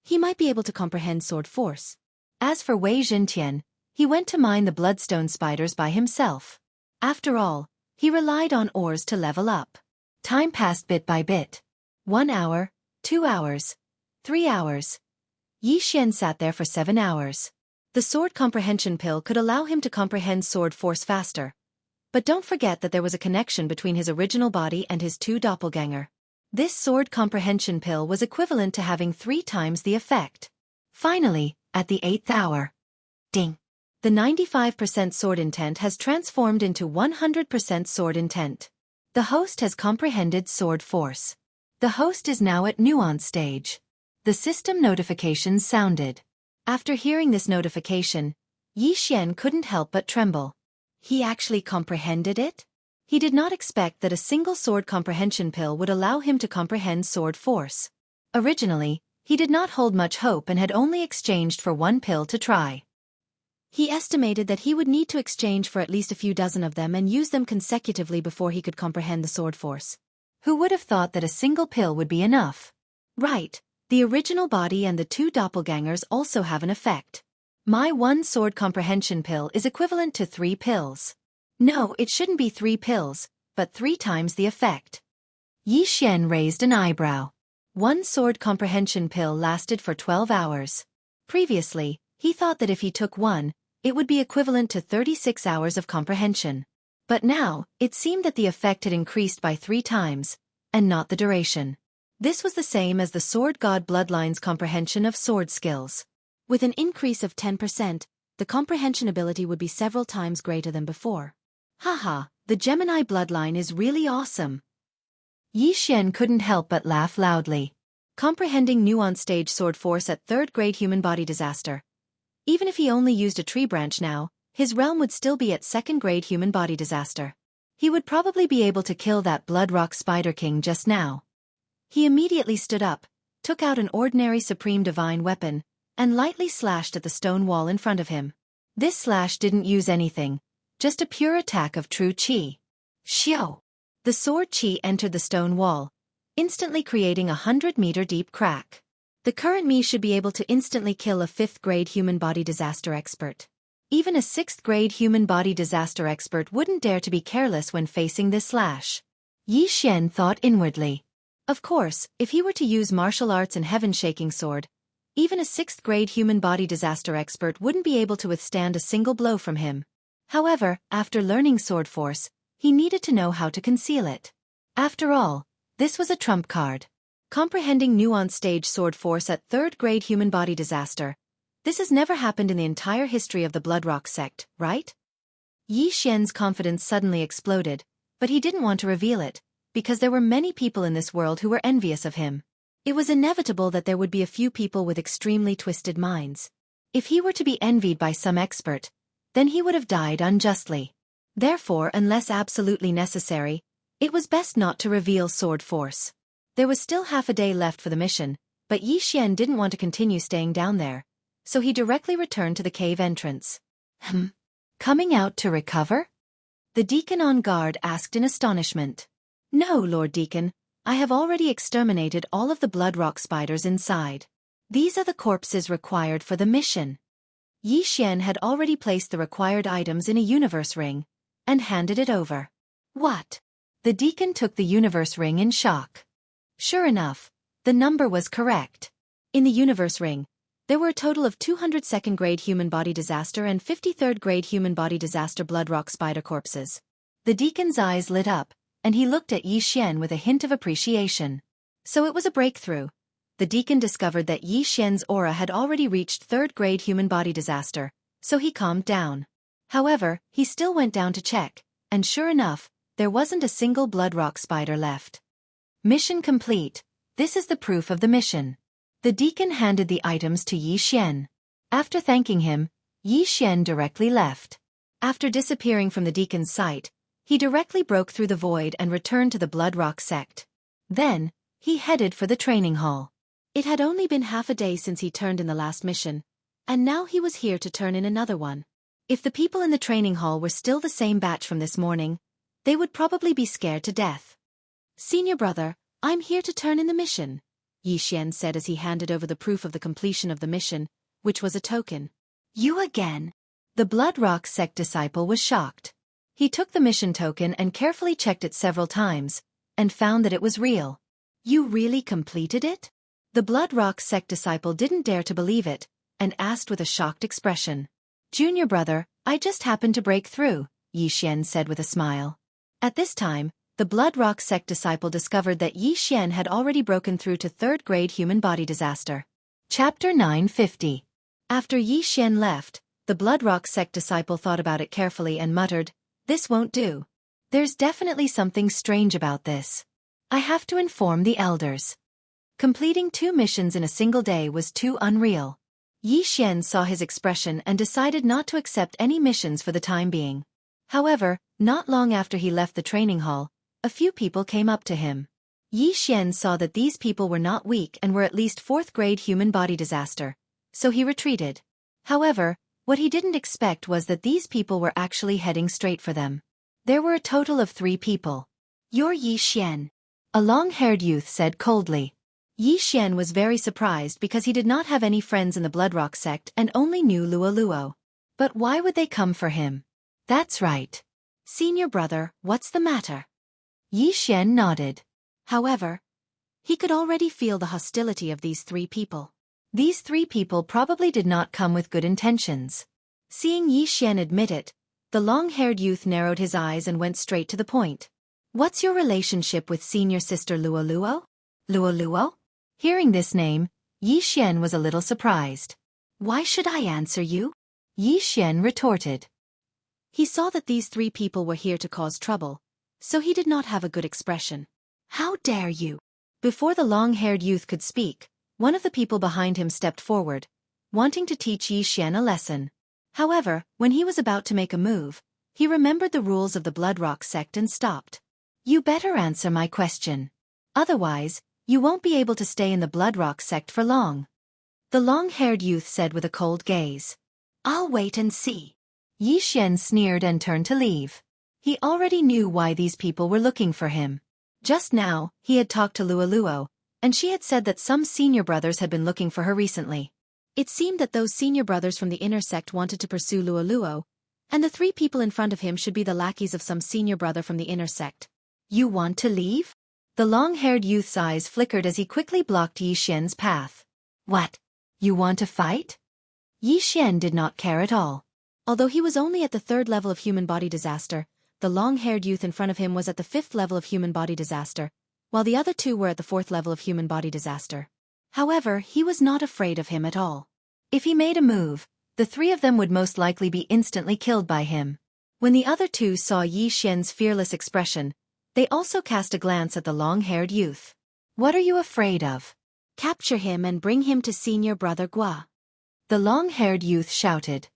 he might be able to comprehend sword force. As for Wei Zhentian, he went to mine the bloodstone spiders by himself. After all, he relied on ores to level up. Time passed bit by bit. 1 hour, 2 hours, 3 hours. Yi Xian sat there for 7 hours. The sword comprehension pill could allow him to comprehend sword force faster. But don't forget that there was a connection between his original body and his 2 doppelganger. This sword comprehension pill was equivalent to having 3 times the effect. Finally, at the 8th hour. Ding! The 95% sword intent has transformed into 100% sword intent. The host has comprehended sword force. The host is now at nuance stage. The system notification sounded. After hearing this notification, Yi Xian couldn't help but tremble. He actually comprehended it? He did not expect that a single sword comprehension pill would allow him to comprehend sword force. Originally, he did not hold much hope and had only exchanged for 1 pill to try. He estimated that he would need to exchange for at least a few dozen of them and use them consecutively before he could comprehend the sword force. Who would have thought that a single pill would be enough? Right, the original body and the 2 doppelgangers also have an effect. My 1 sword comprehension pill is equivalent to 3 pills. No, it shouldn't be 3 pills, but 3 times the effect. Yi Xian raised an eyebrow. 1 sword comprehension pill lasted for 12 hours. Previously, he thought that if he took 1, it would be equivalent to 36 hours of comprehension. But now, it seemed that the effect had increased by 3 times, and not the duration. This was the same as the sword god bloodline's comprehension of sword skills. With an increase of 10%, the comprehension ability would be several times greater than before. Haha, the Gemini bloodline is really awesome. Yi Xian couldn't help but laugh loudly. Comprehending nuance stage sword force at 3rd grade human body disaster. Even if he only used a tree branch now, his realm would still be at 2nd grade human body disaster. He would probably be able to kill that blood rock spider king just now. He immediately stood up, took out an ordinary supreme divine weapon, and lightly slashed at the stone wall in front of him. This slash didn't use anything. Just a pure attack of true qi. Xiao! The sword qi entered the stone wall, instantly creating a 100-meter deep crack. The current me should be able to instantly kill a 5th grade human body disaster expert. Even a 6th grade human body disaster expert wouldn't dare to be careless when facing this slash. Yi Xian thought inwardly. Of course, if he were to use martial arts and heaven-shaking sword, even a 6th grade human body disaster expert wouldn't be able to withstand a single blow from him. However, after learning sword force, he needed to know how to conceal it. After all, this was a trump card. Comprehending nuance stage sword force at 3rd grade human body disaster. This has never happened in the entire history of the Bloodrock sect, right? Yi Xian's confidence suddenly exploded, but he didn't want to reveal it, because there were many people in this world who were envious of him. It was inevitable that there would be a few people with extremely twisted minds. If he were to be envied by some expert, then he would have died unjustly. Therefore, unless absolutely necessary, it was best not to reveal sword force. There was still half a day left for the mission, but Yi Xian didn't want to continue staying down there, so he directly returned to the cave entrance. Coming out to recover? The deacon on guard asked in astonishment. No, Lord Deacon, I have already exterminated all of the bloodrock spiders inside. These are the corpses required for the mission. Yi Xian had already placed the required items in a universe ring, and handed it over. What? The deacon took the universe ring in shock. Sure enough, the number was correct. In the universe ring, there were a total of 202nd grade human body disaster and 53rd grade human body disaster bloodrock spider corpses. The deacon's eyes lit up, and he looked at Yi Xian with a hint of appreciation. So it was a breakthrough. The deacon discovered that Yi Xian's aura had already reached 3rd grade human body disaster, so he calmed down. However, he still went down to check, and sure enough, there wasn't a single bloodrock spider left. Mission complete. This is the proof of the mission. The deacon handed the items to Yi Xian. After thanking him, Yi Xian directly left. After disappearing from the deacon's sight, he directly broke through the void and returned to the Blood Rock sect. Then, he headed for the training hall. It had only been half a day since he turned in the last mission, and now he was here to turn in another one. If the people in the training hall were still the same batch from this morning, they would probably be scared to death. "Senior brother, I'm here to turn in the mission," Yi Xian said as he handed over the proof of the completion of the mission, which was a token. "You again?" The Blood Rock sect disciple was shocked. He took the mission token and carefully checked it several times, and found that it was real. "You really completed it?" The Blood Rock sect disciple didn't dare to believe it, and asked with a shocked expression. "Junior brother, I just happened to break through," Yi Xian said with a smile. At this time, the Blood Rock sect disciple discovered that Yi Xian had already broken through to 3rd grade human body disaster. Chapter 950. After Yi Xian left, the Blood Rock sect disciple thought about it carefully and muttered, "This won't do. There's definitely something strange about this. I have to inform the elders." Completing 2 missions in a single day was too unreal. Yi Xian saw his expression and decided not to accept any missions for the time being. However, not long after he left the training hall, a few people came up to him. Yi Xian saw that these people were not weak and were at least 4th grade human body disaster, so he retreated. However, what he didn't expect was that these people were actually heading straight for them. There were a total of 3 people. "You're Yi Xian," a long-haired youth said coldly. Yi Xian was very surprised because he did not have any friends in the Blood Rock sect and only knew Luo Luo. But why would they come for him? "That's right. Senior brother, what's the matter?" Yi Xian nodded. However, he could already feel the hostility of these 3 people. These 3 people probably did not come with good intentions. Seeing Yi Xian admit it, the long-haired youth narrowed his eyes and went straight to the point. "What's your relationship with senior sister Luo Luo?" "Luo Luo?" Hearing this name, Yi Xian was a little surprised. "Why should I answer you?" Yi Xian retorted. He saw that these 3 people were here to cause trouble, so he did not have a good expression. "How dare you?" Before the long-haired youth could speak, one of the people behind him stepped forward, wanting to teach Yi Xian a lesson. However, when he was about to make a move, he remembered the rules of the Blood Rock sect and stopped. "You better answer my question. Otherwise, you won't be able to stay in the Blood Rock sect for long," the long-haired youth said with a cold gaze. "I'll wait and see." Yi Xian sneered and turned to leave. He already knew why these people were looking for him. Just now, he had talked to Luo Luo, and she had said that some senior brothers had been looking for her recently. It seemed that those senior brothers from the inner sect wanted to pursue Luo Luo, and the 3 people in front of him should be the lackeys of some senior brother from the inner sect. "You want to leave?" The long-haired youth's eyes flickered as he quickly blocked Yi Xian's path. "What? You want to fight?" Yi Xian did not care at all. Although he was only at the 3rd level of human body disaster, the long-haired youth in front of him was at the 5th level of human body disaster, while the other 2 were at the 4th level of human body disaster. However, he was not afraid of him at all. If he made a move, the 3 of them would most likely be instantly killed by him. When the other 2 saw Yi Xian's fearless expression, they also cast a glance at the long-haired youth. "What are you afraid of?" "Capture him and bring him to senior brother Gua," the long-haired youth shouted.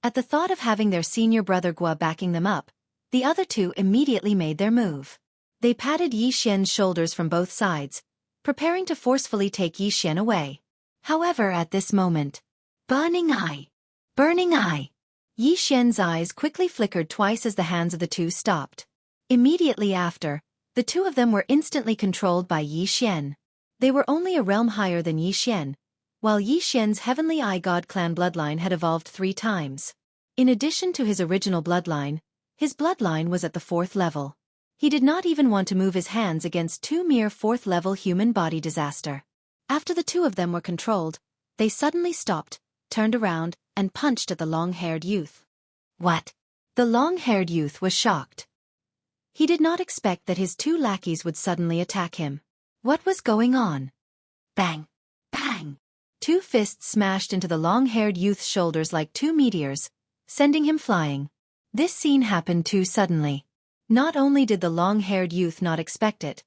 At the thought of having their senior brother Gua backing them up, the other 2 immediately made their move. They patted Yi Xian's shoulders from both sides, preparing to forcefully take Yi Xian away. However, at this moment, "Burning eye! Burning eye!" Yi Xian's eyes quickly flickered twice as the hands of the 2 stopped. Immediately after, the 2 of them were instantly controlled by Yi Xian. They were only a realm higher than Yi Xian, while Yi Xian's Heavenly Eye God clan bloodline had evolved 3 times. In addition to his original bloodline, his bloodline was at the 4th level. He did not even want to move his hands against 2 mere 4th-level human body disaster. After the 2 of them were controlled, they suddenly stopped, turned around, and punched at the long-haired youth. "What?" The long-haired youth was shocked. He did not expect that his 2 lackeys would suddenly attack him. What was going on? Bang! Bang! 2 fists smashed into the long-haired youth's shoulders like 2 meteors, sending him flying. This scene happened too suddenly. Not only did the long-haired youth not expect it,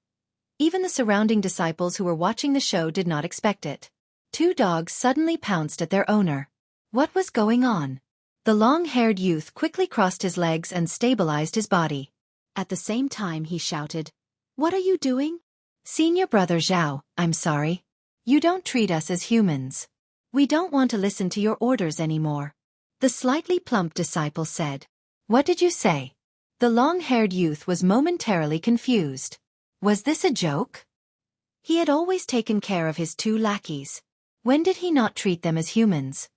even the surrounding disciples who were watching the show did not expect it. two dogs suddenly pounced at their owner. What was going on? The long-haired youth quickly crossed his legs and stabilized his body. At the same time he shouted, "What are you doing?" "Senior Brother Zhao, I'm sorry. You don't treat us as humans. We don't want to listen to your orders anymore," the slightly plump disciple said. "What did you say?" The long-haired youth was momentarily confused. Was this a joke? He had always taken care of his two lackeys. When did he not treat them as humans?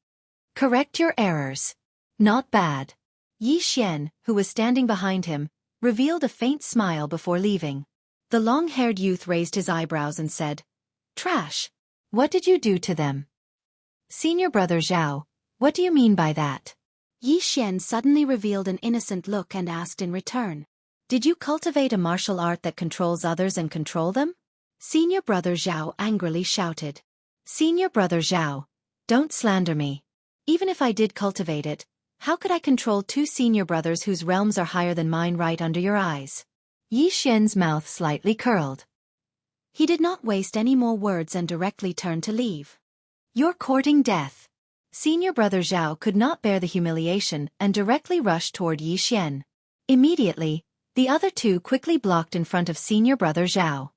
"Correct your errors." "Not bad." Yi Xian, who was standing behind him, revealed a faint smile before leaving. The long-haired youth raised his eyebrows and said, "Trash. What did you do to them?" "Senior Brother Zhao, what do you mean by that?" Yi Xian suddenly revealed an innocent look and asked in return, "Did you cultivate a martial art that controls others and control them?" Senior Brother Zhao angrily shouted. "Senior Brother Zhao, don't slander me. Even if I did cultivate it, how could I control two senior brothers whose realms are higher than mine right under your eyes?" Yi Xian's mouth slightly curled. He did not waste any more words and directly turned to leave. "You're courting death." Senior Brother Zhao could not bear the humiliation and directly rushed toward Yi Xian. Immediately, the other two quickly blocked in front of Senior Brother Zhao.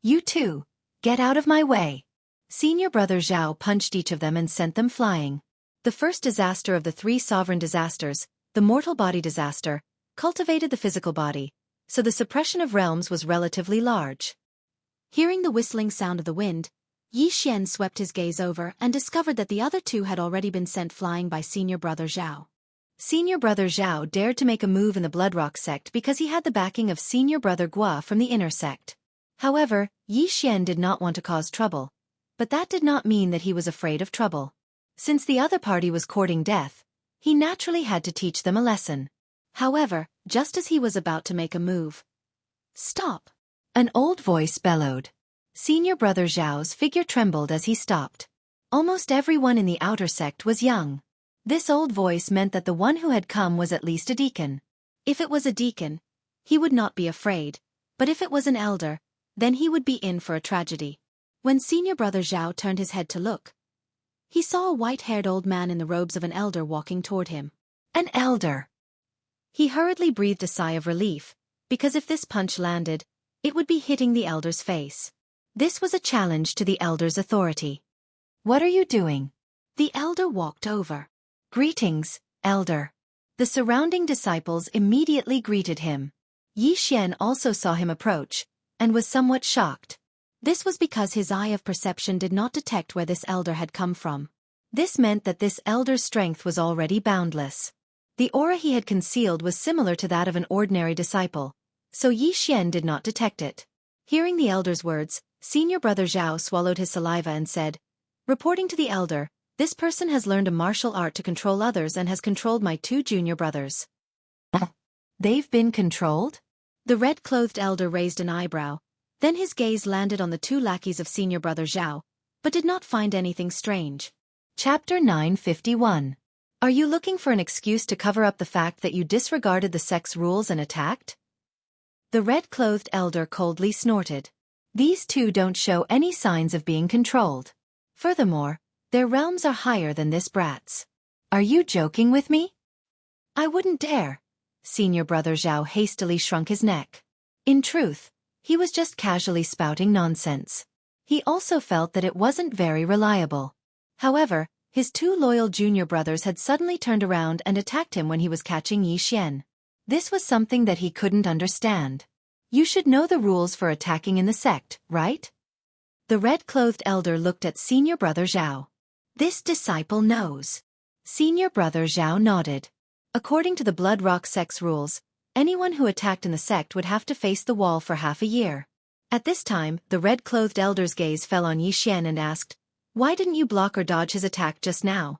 "You two, get out of my way." Senior Brother Zhao punched each of them and sent them flying. The first disaster of the three sovereign disasters, the mortal body disaster, cultivated the physical body, so the suppression of realms was relatively large. Hearing the whistling sound of the wind, Yi Xian swept his gaze over and discovered that the other two had already been sent flying by Senior Brother Zhao. Senior Brother Zhao dared to make a move in the Bloodrock sect because he had the backing of Senior Brother Gua from the inner sect. However, Yi Xian did not want to cause trouble, but that did not mean that he was afraid of trouble. Since the other party was courting death, he naturally had to teach them a lesson. However, just as he was about to make a move, "Stop!" an old voice bellowed. Senior Brother Zhao's figure trembled as he stopped. Almost everyone in the outer sect was young. This old voice meant that the one who had come was at least a deacon. If it was a deacon, he would not be afraid, but if it was an elder, then he would be in for a tragedy. When Senior Brother Zhao turned his head to look, he saw a white-haired old man in the robes of an elder walking toward him. An elder! He hurriedly breathed a sigh of relief, because if this punch landed, it would be hitting the elder's face. This was a challenge to the elder's authority. "What are you doing?" The elder walked over. "Greetings, elder." The surrounding disciples immediately greeted him. Yi Xian also saw him approach, and was somewhat shocked. This was because his eye of perception did not detect where this elder had come from. This meant that this elder's strength was already boundless. The aura he had concealed was similar to that of an ordinary disciple, so Yi Xian did not detect it. Hearing the elder's words, Senior Brother Zhao swallowed his saliva and said, "Reporting to the elder, this person has learned a martial art to control others and has controlled my two junior brothers." They've been controlled? The red-clothed elder raised an eyebrow, then his gaze landed on the two lackeys of Senior Brother Zhao, but did not find anything strange. Chapter 951. Are you looking for an excuse to cover up the fact that you disregarded the sect's rules and attacked? The red-clothed elder coldly snorted. These two don't show any signs of being controlled. Furthermore, their realms are higher than this brat's. Are you joking with me? I wouldn't dare. Senior Brother Zhao hastily shrunk his neck. In truth, he was just casually spouting nonsense. He also felt that it wasn't very reliable. However, his two loyal junior brothers had suddenly turned around and attacked him when he was catching Yi Xian. This was something that he couldn't understand. You should know the rules for attacking in the sect, right? The red-clothed elder looked at Senior Brother Zhao. This disciple knows. Senior Brother Zhao nodded. According to the Blood Rock sect's rules, anyone who attacked in the sect would have to face the wall for half a year. At this time, the red-clothed elder's gaze fell on Yi Xian and asked, "Why didn't you block or dodge his attack just now?"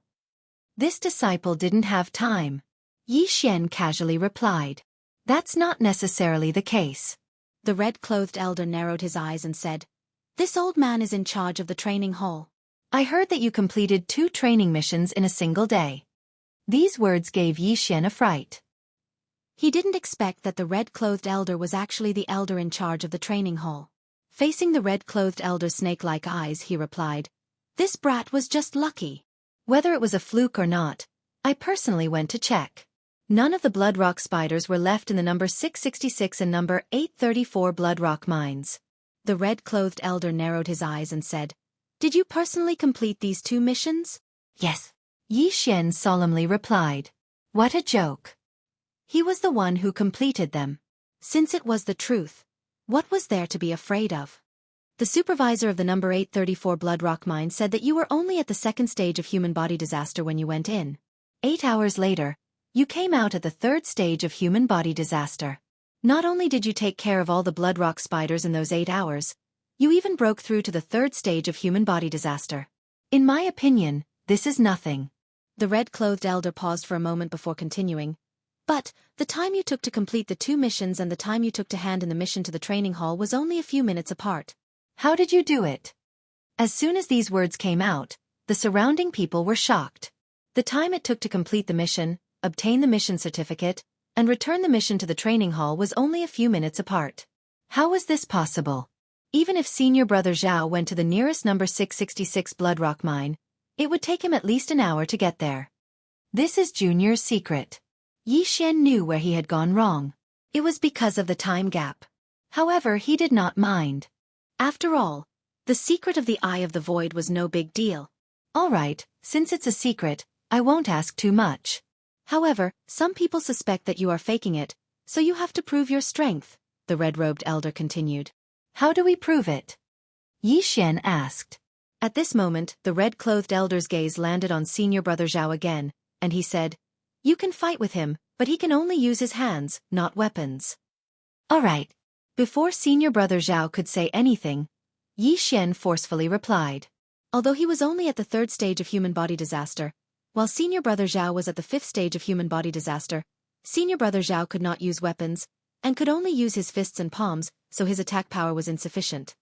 This disciple didn't have time. Yi Xian casually replied, "That's not necessarily the case." The red-clothed elder narrowed his eyes and said, "This old man is in charge of the training hall. I heard that you completed 2 training missions in a single day." These words gave Yi Xian a fright. He didn't expect that the red-clothed elder was actually the elder in charge of the training hall. Facing the red-clothed elder's snake-like eyes, he replied, This brat was just lucky. Whether it was a fluke or not, I personally went to check. None of the blood rock spiders were left in the number 666 and number 834 blood rock mines. The red-clothed elder narrowed his eyes and said, "Did you personally complete these 2 missions?" "Yes," Yi Xian solemnly replied. What a joke. He was the one who completed them. Since it was the truth, what was there to be afraid of? The supervisor of the number 834 blood rock mine said that you were only at the 2nd stage of human body disaster when you went in. 8 hours later, you came out at the 3rd stage of human body disaster. Not only did you take care of all the blood rock spiders in those 8 hours, you even broke through to the 3rd stage of human body disaster. In my opinion, this is nothing. The red-clothed elder paused for a moment before continuing. But, the time you took to complete the 2 missions and the time you took to hand in the mission to the training hall was only a few minutes apart. How did you do it? As soon as these words came out, the surrounding people were shocked. The time it took to complete the mission, obtain the mission certificate, and return the mission to the training hall was only a few minutes apart. How was this possible? Even if senior brother Zhao went to the nearest number 666 blood rock mine, it would take him at least an hour to get there. This is Junior's secret. Yi Xian knew where he had gone wrong. It was because of the time gap. However, he did not mind. After all, the secret of the Eye of the Void was no big deal. All right, since it's a secret, I won't ask too much. However, some people suspect that you are faking it, so you have to prove your strength, the red-robed elder continued. How do we prove it? Yi Xian asked. At this moment, the red-clothed elder's gaze landed on senior brother Zhao again, and he said, "You can fight with him, but he can only use his hands, not weapons." All right. Before senior brother Zhao could say anything, Yi Xian forcefully replied. Although he was only at the 3rd stage of human body disaster, while senior brother Zhao was at the 5th stage of human body disaster, senior brother Zhao could not use weapons, and could only use his fists and palms, so his attack power was insufficient.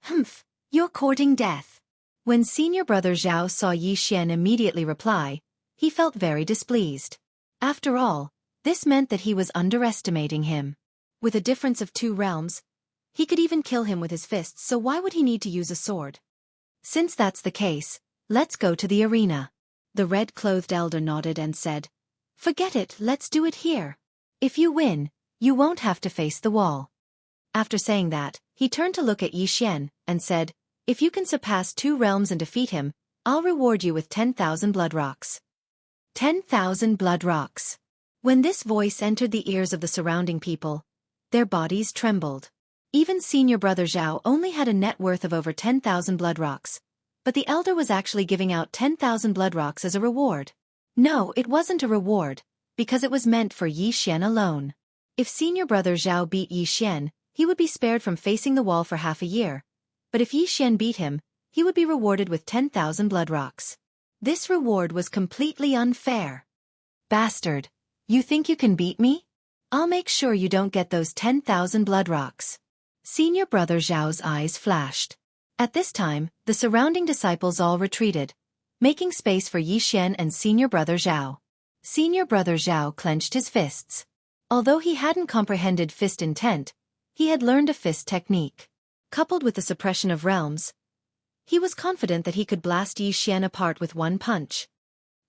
Humph, you're courting death. When senior brother Zhao saw Yi Xian immediately reply, he felt very displeased. After all, this meant that he was underestimating him. With a difference of 2 realms, he could even kill him with his fists, so why would he need to use a sword? Since that's the case, let's go to the arena. The red-clothed elder nodded and said, "Forget it, let's do it here. If you win, you won't have to face the wall." After saying that, he turned to look at Yi Xian, and said, "If you can surpass 2 realms and defeat him, I'll reward you with 10,000 blood rocks." 10,000 blood rocks. When this voice entered the ears of the surrounding people, their bodies trembled. Even senior brother Zhao only had a net worth of over 10,000 blood rocks, but the elder was actually giving out 10,000 blood rocks as a reward. No, it wasn't a reward, because it was meant for Yi Xian alone. If senior brother Zhao beat Yi Xian, he would be spared from facing the wall for half a year, but if Yi Xian beat him, he would be rewarded with 10,000 blood rocks. This reward was completely unfair. Bastard, you think you can beat me? I'll make sure you don't get those 10,000 blood rocks. Senior brother Zhao's eyes flashed. At this time, the surrounding disciples all retreated, making space for Yi Xian and senior brother Zhao. Senior brother Zhao clenched his fists. Although he hadn't comprehended fist intent, he had learned a fist technique. Coupled with the suppression of realms, he was confident that he could blast Yi Xian apart with one punch.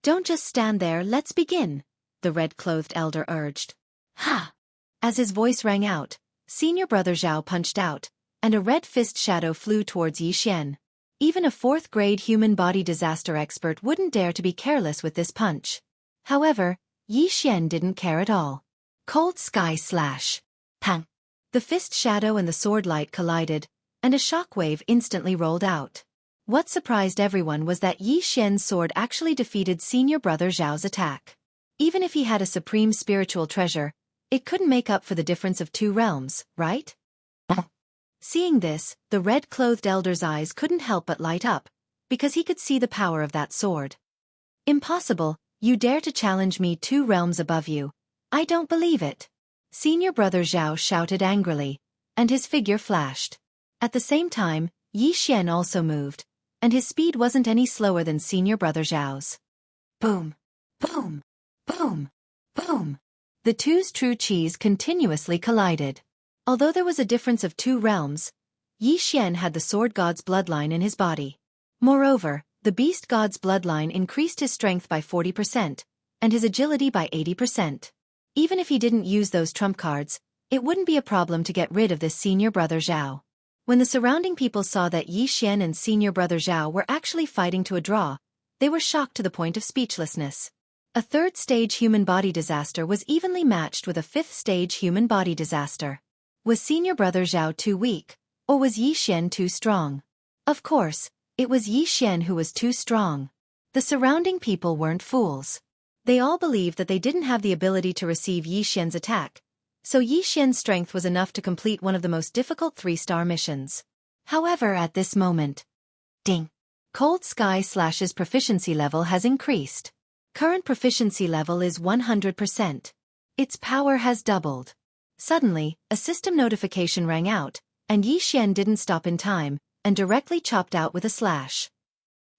"Don't just stand there, let's begin," the red-clothed elder urged. Ha! As his voice rang out, senior brother Zhao punched out, and a red fist shadow flew towards Yi Xian. Even a 4th-grade human body disaster expert wouldn't dare to be careless with this punch. However, Yi Xian didn't care at all. Cold sky slash. Pang! The fist shadow and the sword light collided, and a shockwave instantly rolled out. What surprised everyone was that Yi Xian's sword actually defeated senior brother Zhao's attack. Even if he had a supreme spiritual treasure, it couldn't make up for the difference of 2 realms, right? Seeing this, the red-clothed elder's eyes couldn't help but light up, because he could see the power of that sword. "Impossible, you dare to challenge me 2 realms above you. I don't believe it." Senior brother Zhao shouted angrily, and his figure flashed. At the same time, Yi Xian also moved, and his speed wasn't any slower than senior brother Zhao's. Boom! Boom! Boom! Boom! The two's true qis continuously collided. Although there was a difference of 2 realms, Yi Xian had the sword god's bloodline in his body. Moreover, the beast god's bloodline increased his strength by 40%, and his agility by 80%. Even if he didn't use those trump cards, it wouldn't be a problem to get rid of this senior brother Zhao. When the surrounding people saw that Yi Xian and senior brother Zhao were actually fighting to a draw, they were shocked to the point of speechlessness. A third-stage human body disaster was evenly matched with a fifth-stage human body disaster. Was senior brother Zhao too weak, or was Yi Xian too strong? Of course, it was Yi Xian who was too strong. The surrounding people weren't fools. They all believed that they didn't have the ability to receive Yi Xian's attack, so Yi Xian's strength was enough to complete one of the most difficult 3-star missions. However, at this moment, ding! Cold Sky/'s proficiency level has increased. Current proficiency level is 100%. Its power has doubled. Suddenly, a system notification rang out, and Yi Xian didn't stop in time, and directly chopped out with a slash.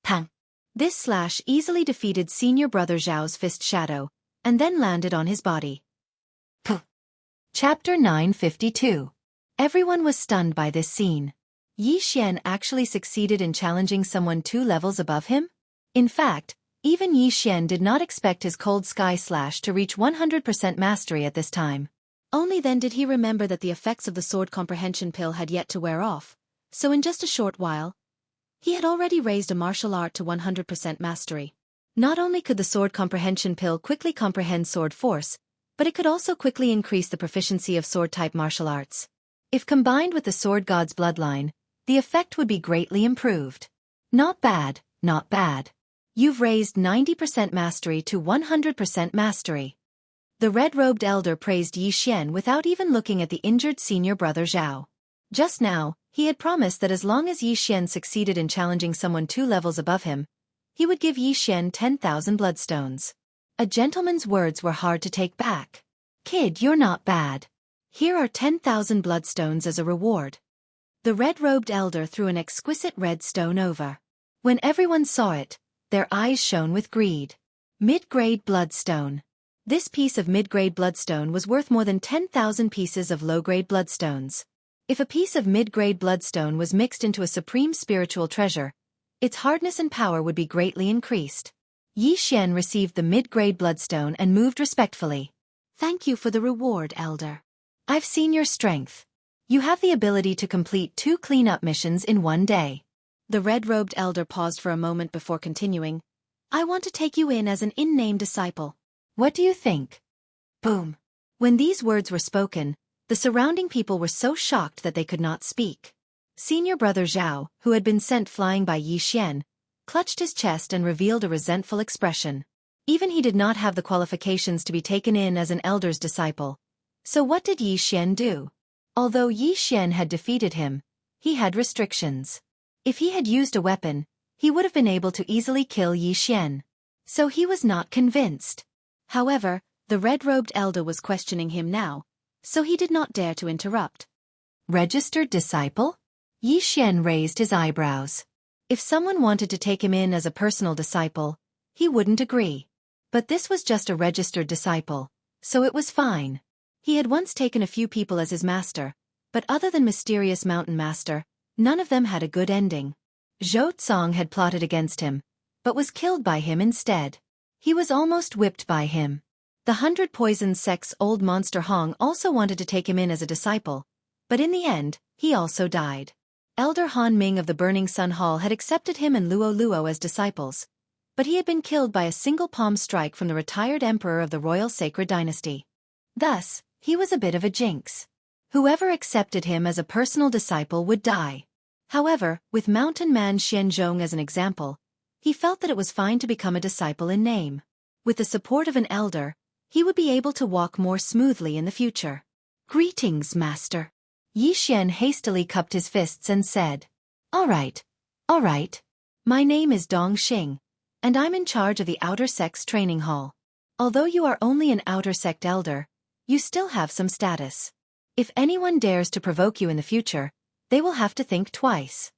Pang! This slash easily defeated senior brother Zhao's fist shadow, and then landed on his body. Puh! Chapter 952. Everyone was stunned by this scene. Yi Xian actually succeeded in challenging someone 2 levels above him? In fact, even Yi Xian did not expect his Cold Sky slash to reach 100% mastery at this time. Only then did he remember that the effects of the sword comprehension pill had yet to wear off, so in just a short while, he had already raised a martial art to 100% mastery. Not only could the sword comprehension pill quickly comprehend sword force, but it could also quickly increase the proficiency of sword-type martial arts. If combined with the sword god's bloodline, the effect would be greatly improved. Not bad, not bad. You've raised 90% mastery to 100% mastery. The red-robed elder praised Yi Xian without even looking at the injured senior brother Zhao. Just now, he had promised that as long as Yi Xian succeeded in challenging someone 2 levels above him, he would give Yi Xian 10,000 bloodstones. A gentleman's words were hard to take back. Kid, you're not bad. Here are 10,000 bloodstones as a reward. The red-robed elder threw an exquisite red stone over. When everyone saw it, their eyes shone with greed. Mid-grade bloodstone. This piece of mid-grade bloodstone was worth more than 10,000 pieces of low-grade bloodstones. If a piece of mid-grade bloodstone was mixed into a supreme spiritual treasure, its hardness and power would be greatly increased. Yi Xian received the mid-grade bloodstone and moved respectfully. Thank you for the reward, elder. I've seen your strength. You have the ability to complete 2 cleanup missions in one day. The red-robed elder paused for a moment before continuing. I want to take you in as an in-name disciple. What do you think? Boom. When these words were spoken, the surrounding people were so shocked that they could not speak. Senior brother Zhao, who had been sent flying by Yi Xian, clutched his chest and revealed a resentful expression. Even he did not have the qualifications to be taken in as an elder's disciple. So what did Yi Xian do? Although Yi Xian had defeated him, he had restrictions. If he had used a weapon, he would have been able to easily kill Yi Xian. So he was not convinced. However, the red-robed elder was questioning him now, so he did not dare to interrupt. Registered disciple? Yi Xian raised his eyebrows. If someone wanted to take him in as a personal disciple, he wouldn't agree. But this was just a registered disciple, so it was fine. He had once taken a few people as his master, but other than mysterious mountain master, none of them had a good ending. Zhou Tsong had plotted against him, but was killed by him instead. He was almost whipped by him. The 100 Poison Sect's old monster Hong also wanted to take him in as a disciple, but in the end, he also died. Elder Han Ming of the Burning Sun Hall had accepted him and Luo Luo as disciples, but he had been killed by a single palm strike from the retired emperor of the Royal Sacred Dynasty. Thus, he was a bit of a jinx. Whoever accepted him as a personal disciple would die. However, with Mountain Man Xianzhong as an example, he felt that it was fine to become a disciple in name. With the support of an elder, he would be able to walk more smoothly in the future. Greetings, master. Yi Xian hastily cupped his fists and said, All right. My name is Dong Xing, and I'm in charge of the Outer Sect's training hall. Although you are only an Outer Sect elder, you still have some status. If anyone dares to provoke you in the future, they will have to think twice.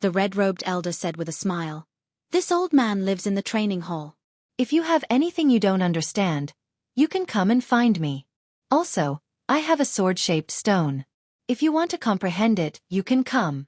The red-robed elder said with a smile. This old man lives in the training hall. If you have anything you don't understand, you can come and find me. Also, I have a sword-shaped stone. If you want to comprehend it, you can come.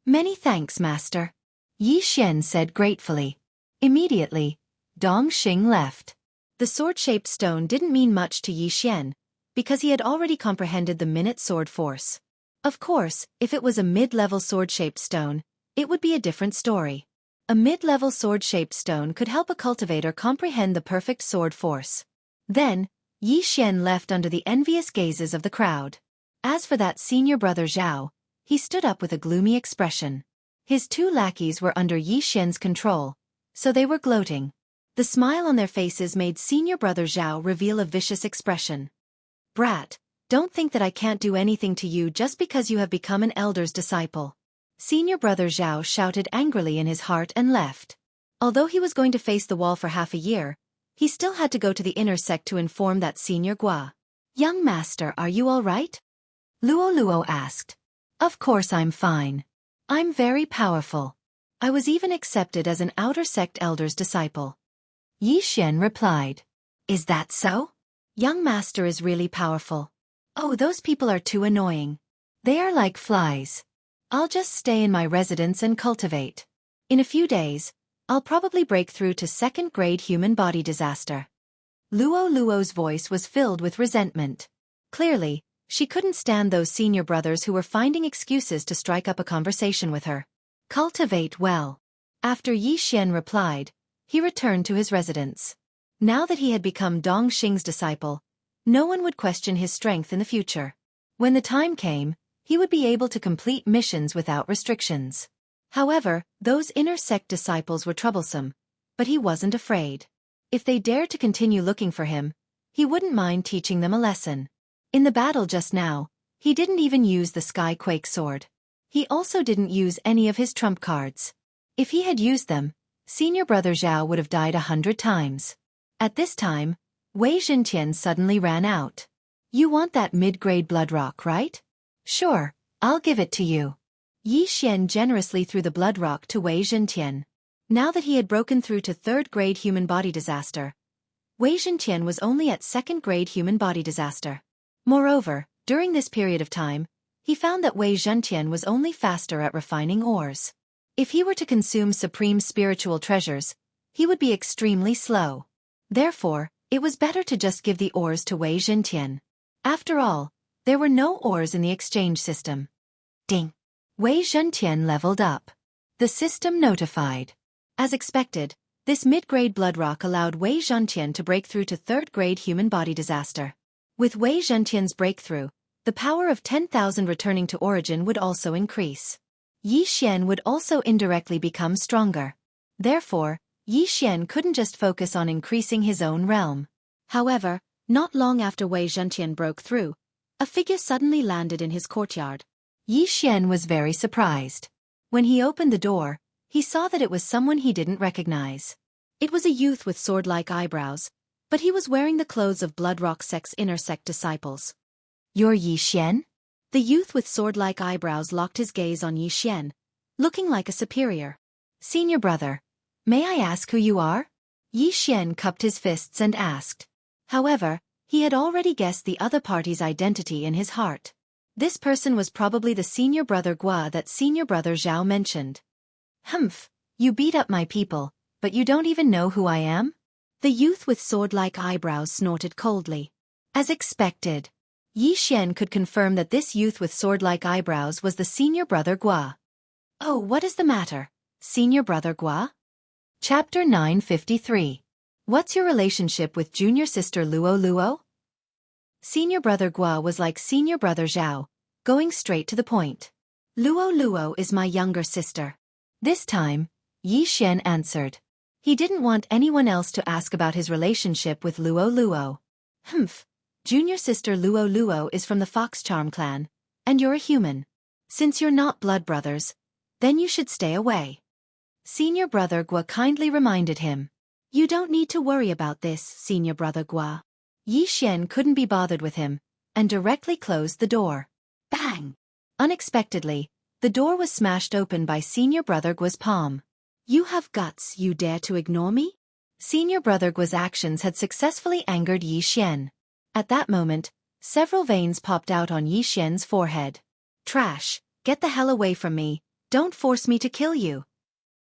Many thanks, master. Yi Xian said gratefully. Immediately, Dong Xing left. The sword-shaped stone didn't mean much to Yi Xian, because he had already comprehended the minute sword force. Of course, if it was a mid-level sword-shaped stone, it would be a different story. A mid-level sword-shaped stone could help a cultivator comprehend the perfect sword force. Then, Yi Xian left under the envious gazes of the crowd. As for that senior brother Zhao, he stood up with a gloomy expression. His two lackeys were under Yi Xian's control, so they were gloating. The smile on their faces made senior brother Zhao reveal a vicious expression. Brat, don't think that I can't do anything to you just because you have become an elder's disciple. Senior brother Zhao shouted angrily in his heart and left. Although he was going to face the wall for half a year, he still had to go to the inner sect to inform that senior Gua. Young master, are you all right? Luo asked. Of course I'm fine. I'm very powerful. I was even accepted as an outer sect elder's disciple. Yi Xian replied. Is that so? Young master is really powerful. Oh, those people are too annoying. They are like flies. I'll just stay in my residence and cultivate. In a few days, I'll probably break through to second-grade human body disaster. Luo's voice was filled with resentment. Clearly, she couldn't stand those senior brothers who were finding excuses to strike up a conversation with her. Cultivate well. After Yi Xian replied, he returned to his residence. Now that he had become Dong Xing's disciple, no one would question his strength in the future. When the time came, he would be able to complete missions without restrictions. However, those inner sect disciples were troublesome, but he wasn't afraid. If they dared to continue looking for him, he wouldn't mind teaching them a lesson. In the battle just now, he didn't even use the Skyquake sword. He also didn't use any of his trump cards. If he had used them, senior brother Zhao would have died 100 times. At this time, Wei Zhentian suddenly ran out. You want that mid-grade blood rock, right? Sure, I'll give it to you. Yi Xian generously threw the blood rock to Wei Zhentian. Now that he had broken through to third-grade human body disaster, Wei Zhentian was only at second-grade human body disaster. Moreover, during this period of time, he found that Wei Zhentian was only faster at refining ores. If he were to consume supreme spiritual treasures, he would be extremely slow. Therefore, it was better to just give the ores to Wei Zhentian. After all, there were no ores in the exchange system. Ding! Wei Zhentian leveled up. The system notified. As expected, this mid-grade blood rock allowed Wei Zhentian to break through to third-grade human body disaster. With Wei Zhentian's breakthrough, the power of 10,000 returning to origin would also increase. Yi Xian would also indirectly become stronger. Therefore, Yi Xian couldn't just focus on increasing his own realm. However, not long after Wei Zhentian broke through, a figure suddenly landed in his courtyard. Yi Xian was very surprised. When he opened the door, he saw that it was someone he didn't recognize. It was a youth with sword-like eyebrows, but he was wearing the clothes of Bloodrock Sect's inner sect disciples. You're Yi Xian? The youth with sword-like eyebrows locked his gaze on Yi Xian, looking like a superior. Senior brother, may I ask who you are? Yi Xian cupped his fists and asked. However, he had already guessed the other party's identity in his heart. This person was probably the senior brother Gua that senior brother Zhao mentioned. Humph, you beat up my people, but you don't even know who I am? The youth with sword-like eyebrows snorted coldly. As expected, Yi Xian could confirm that this youth with sword-like eyebrows was the senior brother Gua. Oh, what is the matter, senior brother Gua? Chapter 953. What's your relationship with junior sister Luo? Senior brother Gua was like senior brother Zhao, going straight to the point. Luo is my younger sister. This time, Yi Xian answered. He didn't want anyone else to ask about his relationship with Luo. Humph, junior sister Luo is from the Fox Charm clan, and you're a human. Since you're not blood brothers, then you should stay away. Senior brother Gua kindly reminded him. You don't need to worry about this, senior brother Gua. Yi Xian couldn't be bothered with him, and directly closed the door. Bang! Unexpectedly, the door was smashed open by senior brother Gua's palm. You have guts, you dare to ignore me? Senior brother Gua's actions had successfully angered Yi Xian. At that moment, several veins popped out on Yi Xian's forehead. Trash, get the hell away from me, don't force me to kill you.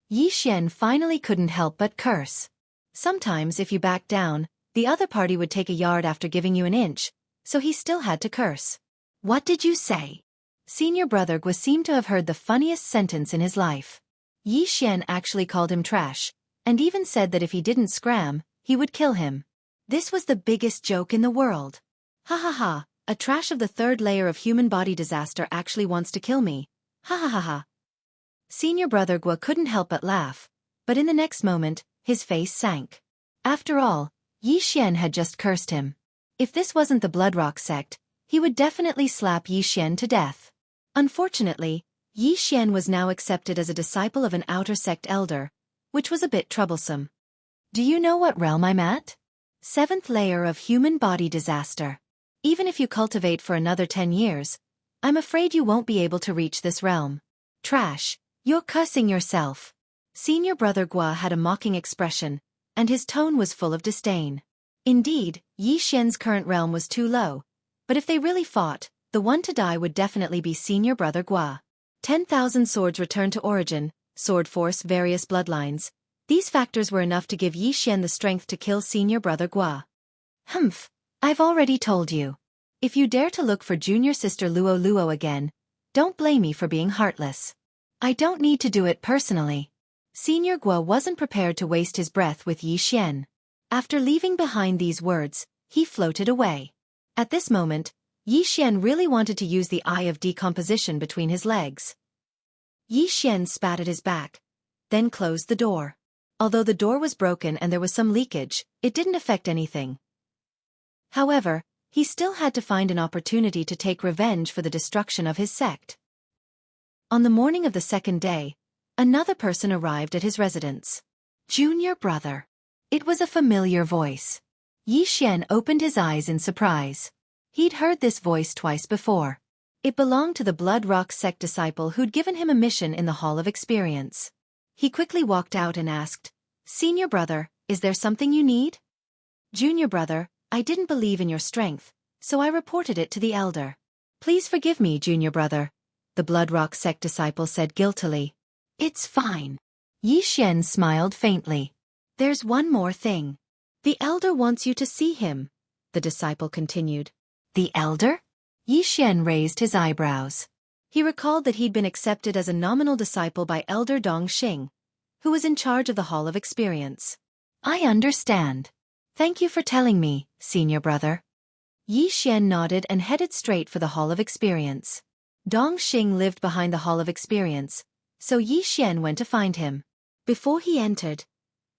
Yi Xian finally couldn't help but curse. Sometimes if you back down, the other party would take a yard after giving you an inch, so he still had to curse. What did you say? Senior brother Gua seemed to have heard the funniest sentence in his life. Yi Xian actually called him trash, and even said that if he didn't scram, he would kill him. This was the biggest joke in the world. Ha ha ha, a trash of the third layer of human body disaster actually wants to kill me. Ha ha ha ha. Senior brother Gua couldn't help but laugh, but in the next moment, his face sank. After all, Yi Xian had just cursed him. If this wasn't the Bloodrock sect, he would definitely slap Yi Xian to death. Unfortunately, Yi Xian was now accepted as a disciple of an outer sect elder, which was a bit troublesome. Do you know what realm I'm at? 7th layer of human body disaster. Even if you cultivate for another 10 years, I'm afraid you won't be able to reach this realm. Trash, you're cursing yourself. Senior brother Gua had a mocking expression, and his tone was full of disdain. Indeed, Yi Xian's current realm was too low, but if they really fought, the one to die would definitely be senior brother Gua. 10,000 swords returned to origin, sword force, various bloodlines. These factors were enough to give Yi Xian the strength to kill senior brother Gua. Humph, I've already told you. If you dare to look for junior sister Luo Luo again, don't blame me for being heartless. I don't need to do it personally. Senior Gua wasn't prepared to waste his breath with Yi Xian. After leaving behind these words, he floated away. At this moment, Yi Xian really wanted to use the eye of decomposition between his legs. Yi Xian spat at his back, then closed the door. Although the door was broken and there was some leakage, it didn't affect anything. However, he still had to find an opportunity to take revenge for the destruction of his sect. On the morning of the second day, another person arrived at his residence. Junior brother. It was a familiar voice. Yi Xian opened his eyes in surprise. He'd heard this voice twice before. It belonged to the Bloodrock sect disciple who'd given him a mission in the Hall of Experience. He quickly walked out and asked, "Senior brother, is there something you need?" "Junior brother, I didn't believe in your strength, so I reported it to the elder." "Please forgive me, junior brother," the Bloodrock sect disciple said guiltily. "It's fine." Yi Xian smiled faintly. "There's one more thing. The elder wants you to see him," the disciple continued. "The elder?" Yi Xian raised his eyebrows. He recalled that he'd been accepted as a nominal disciple by Elder Dongxing, who was in charge of the Hall of Experience. "I understand. Thank you for telling me, senior brother." Yi Xian nodded and headed straight for the Hall of Experience. Dongxing lived behind the Hall of Experience, so Yi Xian went to find him. Before he entered,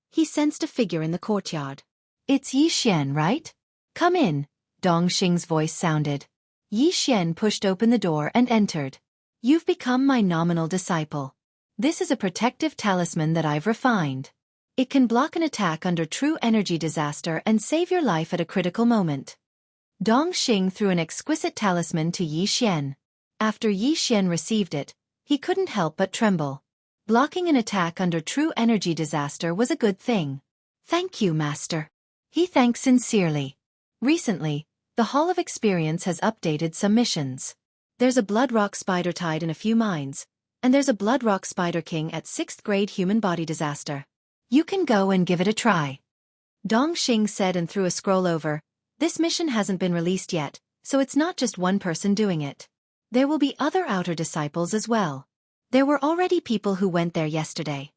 he sensed a figure in the courtyard. "It's Yi Xian, right? Come in," Dongxing's voice sounded. Yi Xian pushed open the door and entered. "You've become my nominal disciple. This is a protective talisman that I've refined. It can block an attack under true energy disaster and save your life at a critical moment." Dongxing threw an exquisite talisman to Yi Xian. After Yi Xian received it, he couldn't help but tremble. Blocking an attack under true energy disaster was a good thing. "Thank you, master." He thanked sincerely. Recently, the Hall of Experience has updated some missions. There's a Bloodrock Spider tied in a few mines, and there's a Bloodrock Spider King at 6th grade human body disaster. You can go and give it a try." Dongxing said and threw a scroll over. "This mission hasn't been released yet, so it's not just one person doing it. There will be other outer disciples as well. There were already people who went there yesterday."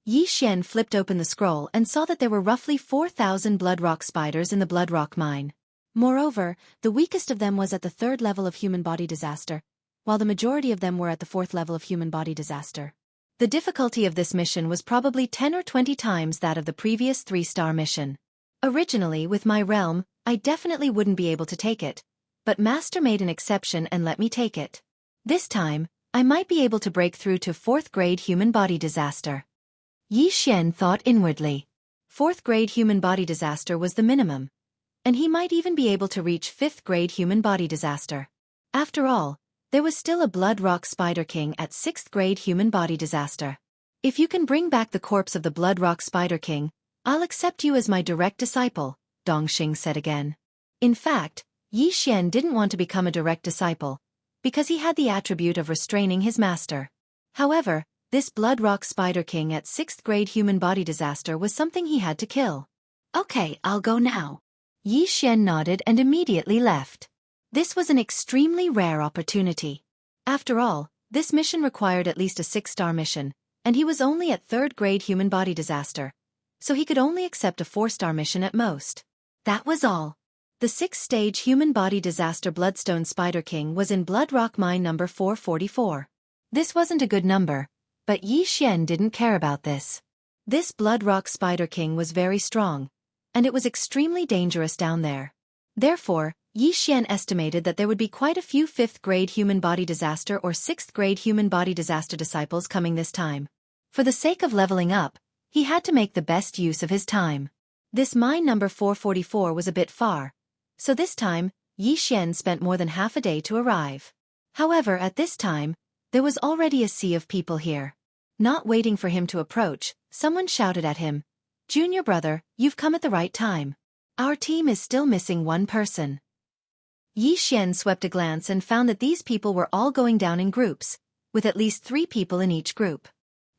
Yi Xian flipped open the scroll and saw that there were roughly 4,000 Bloodrock spiders in the Bloodrock mine. Moreover, the weakest of them was at the 3rd level of human body disaster, while the majority of them were at the 4th level of human body disaster. The difficulty of this mission was probably 10 or 20 times that of the previous 3-star mission. Originally, with my realm, I definitely wouldn't be able to take it, but Master made an exception and let me take it. This time, I might be able to break through to 4th grade human body disaster. Yi Xian thought inwardly. 4th grade human body disaster was the minimum, and he might even be able to reach 5th grade human body disaster. After all, there was still a Bloodrock Spider King at 6th grade human body disaster. "If you can bring back the corpse of the Bloodrock Spider King, I'll accept you as my direct disciple," Dongxing said again. In fact, Yi Xian didn't want to become a direct disciple, because he had the attribute of restraining his master. However, This Blood Rock Spider King at 6th grade human body disaster was something he had to kill. Okay, I'll go now. Yi Xian nodded and immediately left. This was an extremely rare opportunity. After all, this mission required at least a 6-star mission, and he was only at 3rd grade human body disaster, so he could only accept a 4-star mission at most. That was all. The 6th-stage human body disaster Bloodstone Spider King was in Blood Rock Mine number 444. This wasn't a good number, but Yi Xian didn't care about this. This Blood Rock Spider King was very strong, and it was extremely dangerous down there. Therefore, Yi Xian estimated that there would be quite a few 5th grade human body disaster or 6th grade human body disaster disciples coming this time. For the sake of leveling up, he had to make the best use of his time. This mine number 444 was a bit far, so this time, Yi Xian spent more than half a day to arrive. However, at this time, there was already a sea of people here. Not waiting for him to approach, someone shouted at him, "Junior brother, you've come at the right time. Our team is still missing one person." Yi Xian swept a glance and found that these people were all going down in groups, with at least 3 people in each group.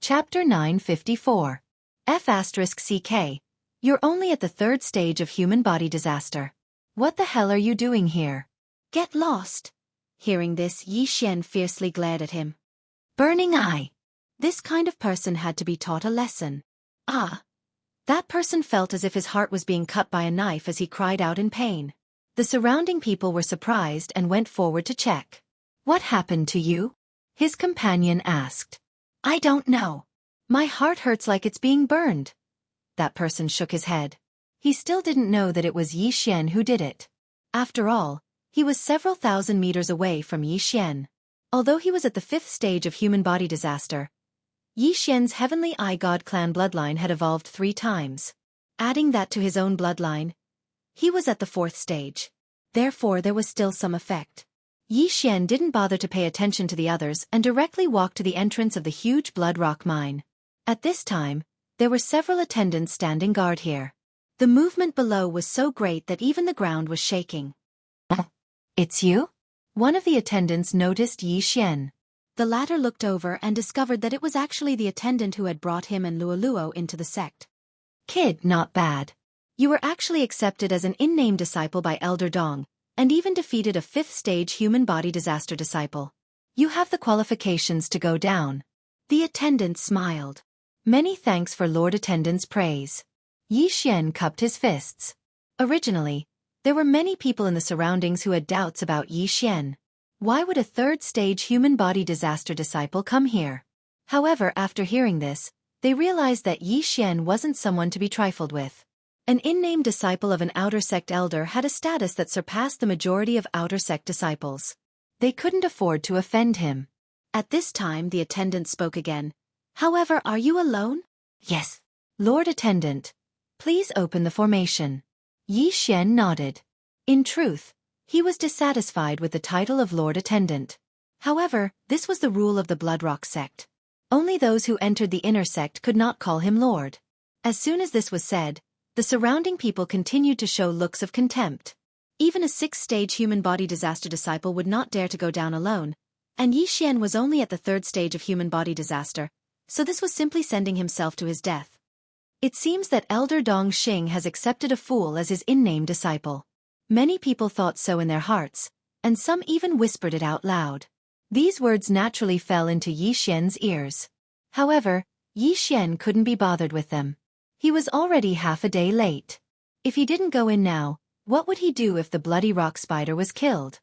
Chapter 954. F***CK. You're only at the 3rd stage of human body disaster. What the hell are you doing here? Get lost. Hearing this, Yi Xian fiercely glared at him. Burning eye. This kind of person had to be taught a lesson. Ah. That person felt as if his heart was being cut by a knife as he cried out in pain. The surrounding people were surprised and went forward to check. What happened to you? His companion asked. I don't know. My heart hurts like it's being burned. That person shook his head. He still didn't know that it was Yi Xian who did it. After all, he was several thousand meters away from Yi Xian. Although he was at the 5th stage of human body disaster, Yi Xian's Heavenly Eye God clan bloodline had evolved 3 times. Adding that to his own bloodline, he was at the 4th stage. Therefore there was still some effect. Yi Xian didn't bother to pay attention to the others and directly walked to the entrance of the huge Blood Rock mine. At this time, there were several attendants standing guard here. The movement below was so great that even the ground was shaking. It's you? One of the attendants noticed Yi Xian. The latter looked over and discovered that it was actually the attendant who had brought him and Luoluo into the sect. Kid, not bad. You were actually accepted as an in-name disciple by Elder Dong, and even defeated a 5th-stage human body disaster disciple. You have the qualifications to go down. The attendant smiled. Many thanks for Lord Attendant's praise. Yi Xian cupped his fists. Originally, there were many people in the surroundings who had doubts about Yi Xian. Why would a 3rd-stage human body disaster disciple come here? However, after hearing this, they realized that Yi Xian wasn't someone to be trifled with. An in-name disciple of an outer sect elder had a status that surpassed the majority of outer sect disciples. They couldn't afford to offend him. At this time the attendant spoke again. However, are you alone? Yes. Lord Attendant, please open the formation. Yi Xian nodded. In truth, he was dissatisfied with the title of Lord Attendant. However, this was the rule of the Blood Rock sect. Only those who entered the inner sect could not call him Lord. As soon as this was said, the surrounding people continued to show looks of contempt. Even a 6th-stage human body disaster disciple would not dare to go down alone, and Yi Xian was only at the 3rd stage of human body disaster, so this was simply sending himself to his death. It seems that Elder Dong Xing has accepted a fool as his in-name disciple. Many people thought so in their hearts, and some even whispered it out loud. These words naturally fell into Yi Xian's ears. However, Yi Xian couldn't be bothered with them. He was already half a day late. If he didn't go in now, what would he do if the bloody rock spider was killed?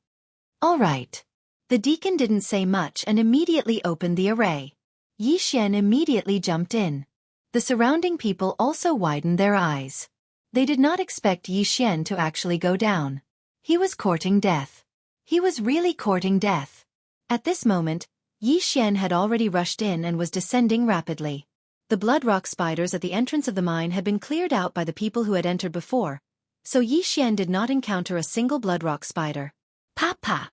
All right. The deacon didn't say much and immediately opened the array. Yi Xian immediately jumped in. The surrounding people also widened their eyes. They did not expect Yi Xian to actually go down. He was courting death. He was really courting death. At this moment, Yi Xian had already rushed in and was descending rapidly. The blood rock spiders at the entrance of the mine had been cleared out by the people who had entered before, so Yi Xian did not encounter a single blood rock spider. Papa!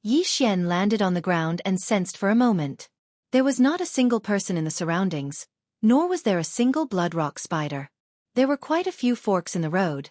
Yi Xian landed on the ground and sensed for a moment. There was not a single person in the surroundings, nor was there a single blood rock spider. There were quite a few forks in the road,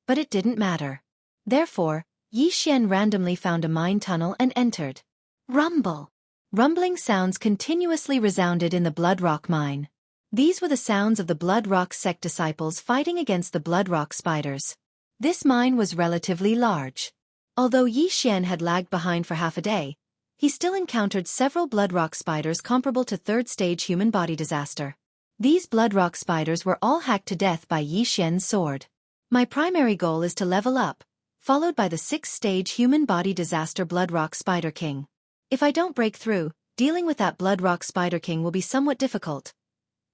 but it didn't matter. Therefore, Yi Xian randomly found a mine tunnel and entered. Rumble! Rumbling sounds continuously resounded in the Blood Rock mine. These were the sounds of the Blood Rock sect disciples fighting against the Blood Rock spiders. This mine was relatively large. Although Xian had lagged behind for half a day, he still encountered several Blood Rock spiders comparable to third-stage human body disaster. These Blood Rock spiders were all hacked to death by Xian's sword. My primary goal is to level up, followed by the 6th-stage human body disaster Blood Rock Spider King. If I don't break through, dealing with that Blood Rock Spider King will be somewhat difficult.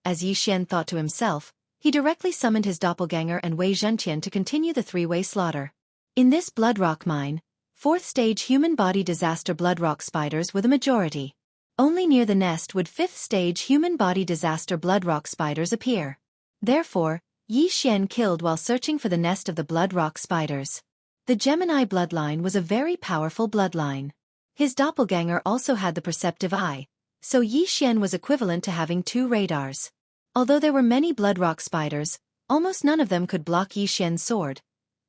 As Xian thought to himself, he directly summoned his doppelganger and Wei Zhentian to continue the three-way slaughter. In this Blood Rock mine, 4th-stage human body disaster Blood Rock spiders were the majority. Only near the nest would 5th-stage human body disaster Blood Rock spiders appear. Therefore, Xian killed while searching for the nest of the Blood Rock spiders. The Gemini bloodline was a very powerful bloodline. His doppelganger also had the perceptive eye, so Xian was equivalent to having 2 radars. Although there were many Blood Rock spiders, almost none of them could block Xian's sword.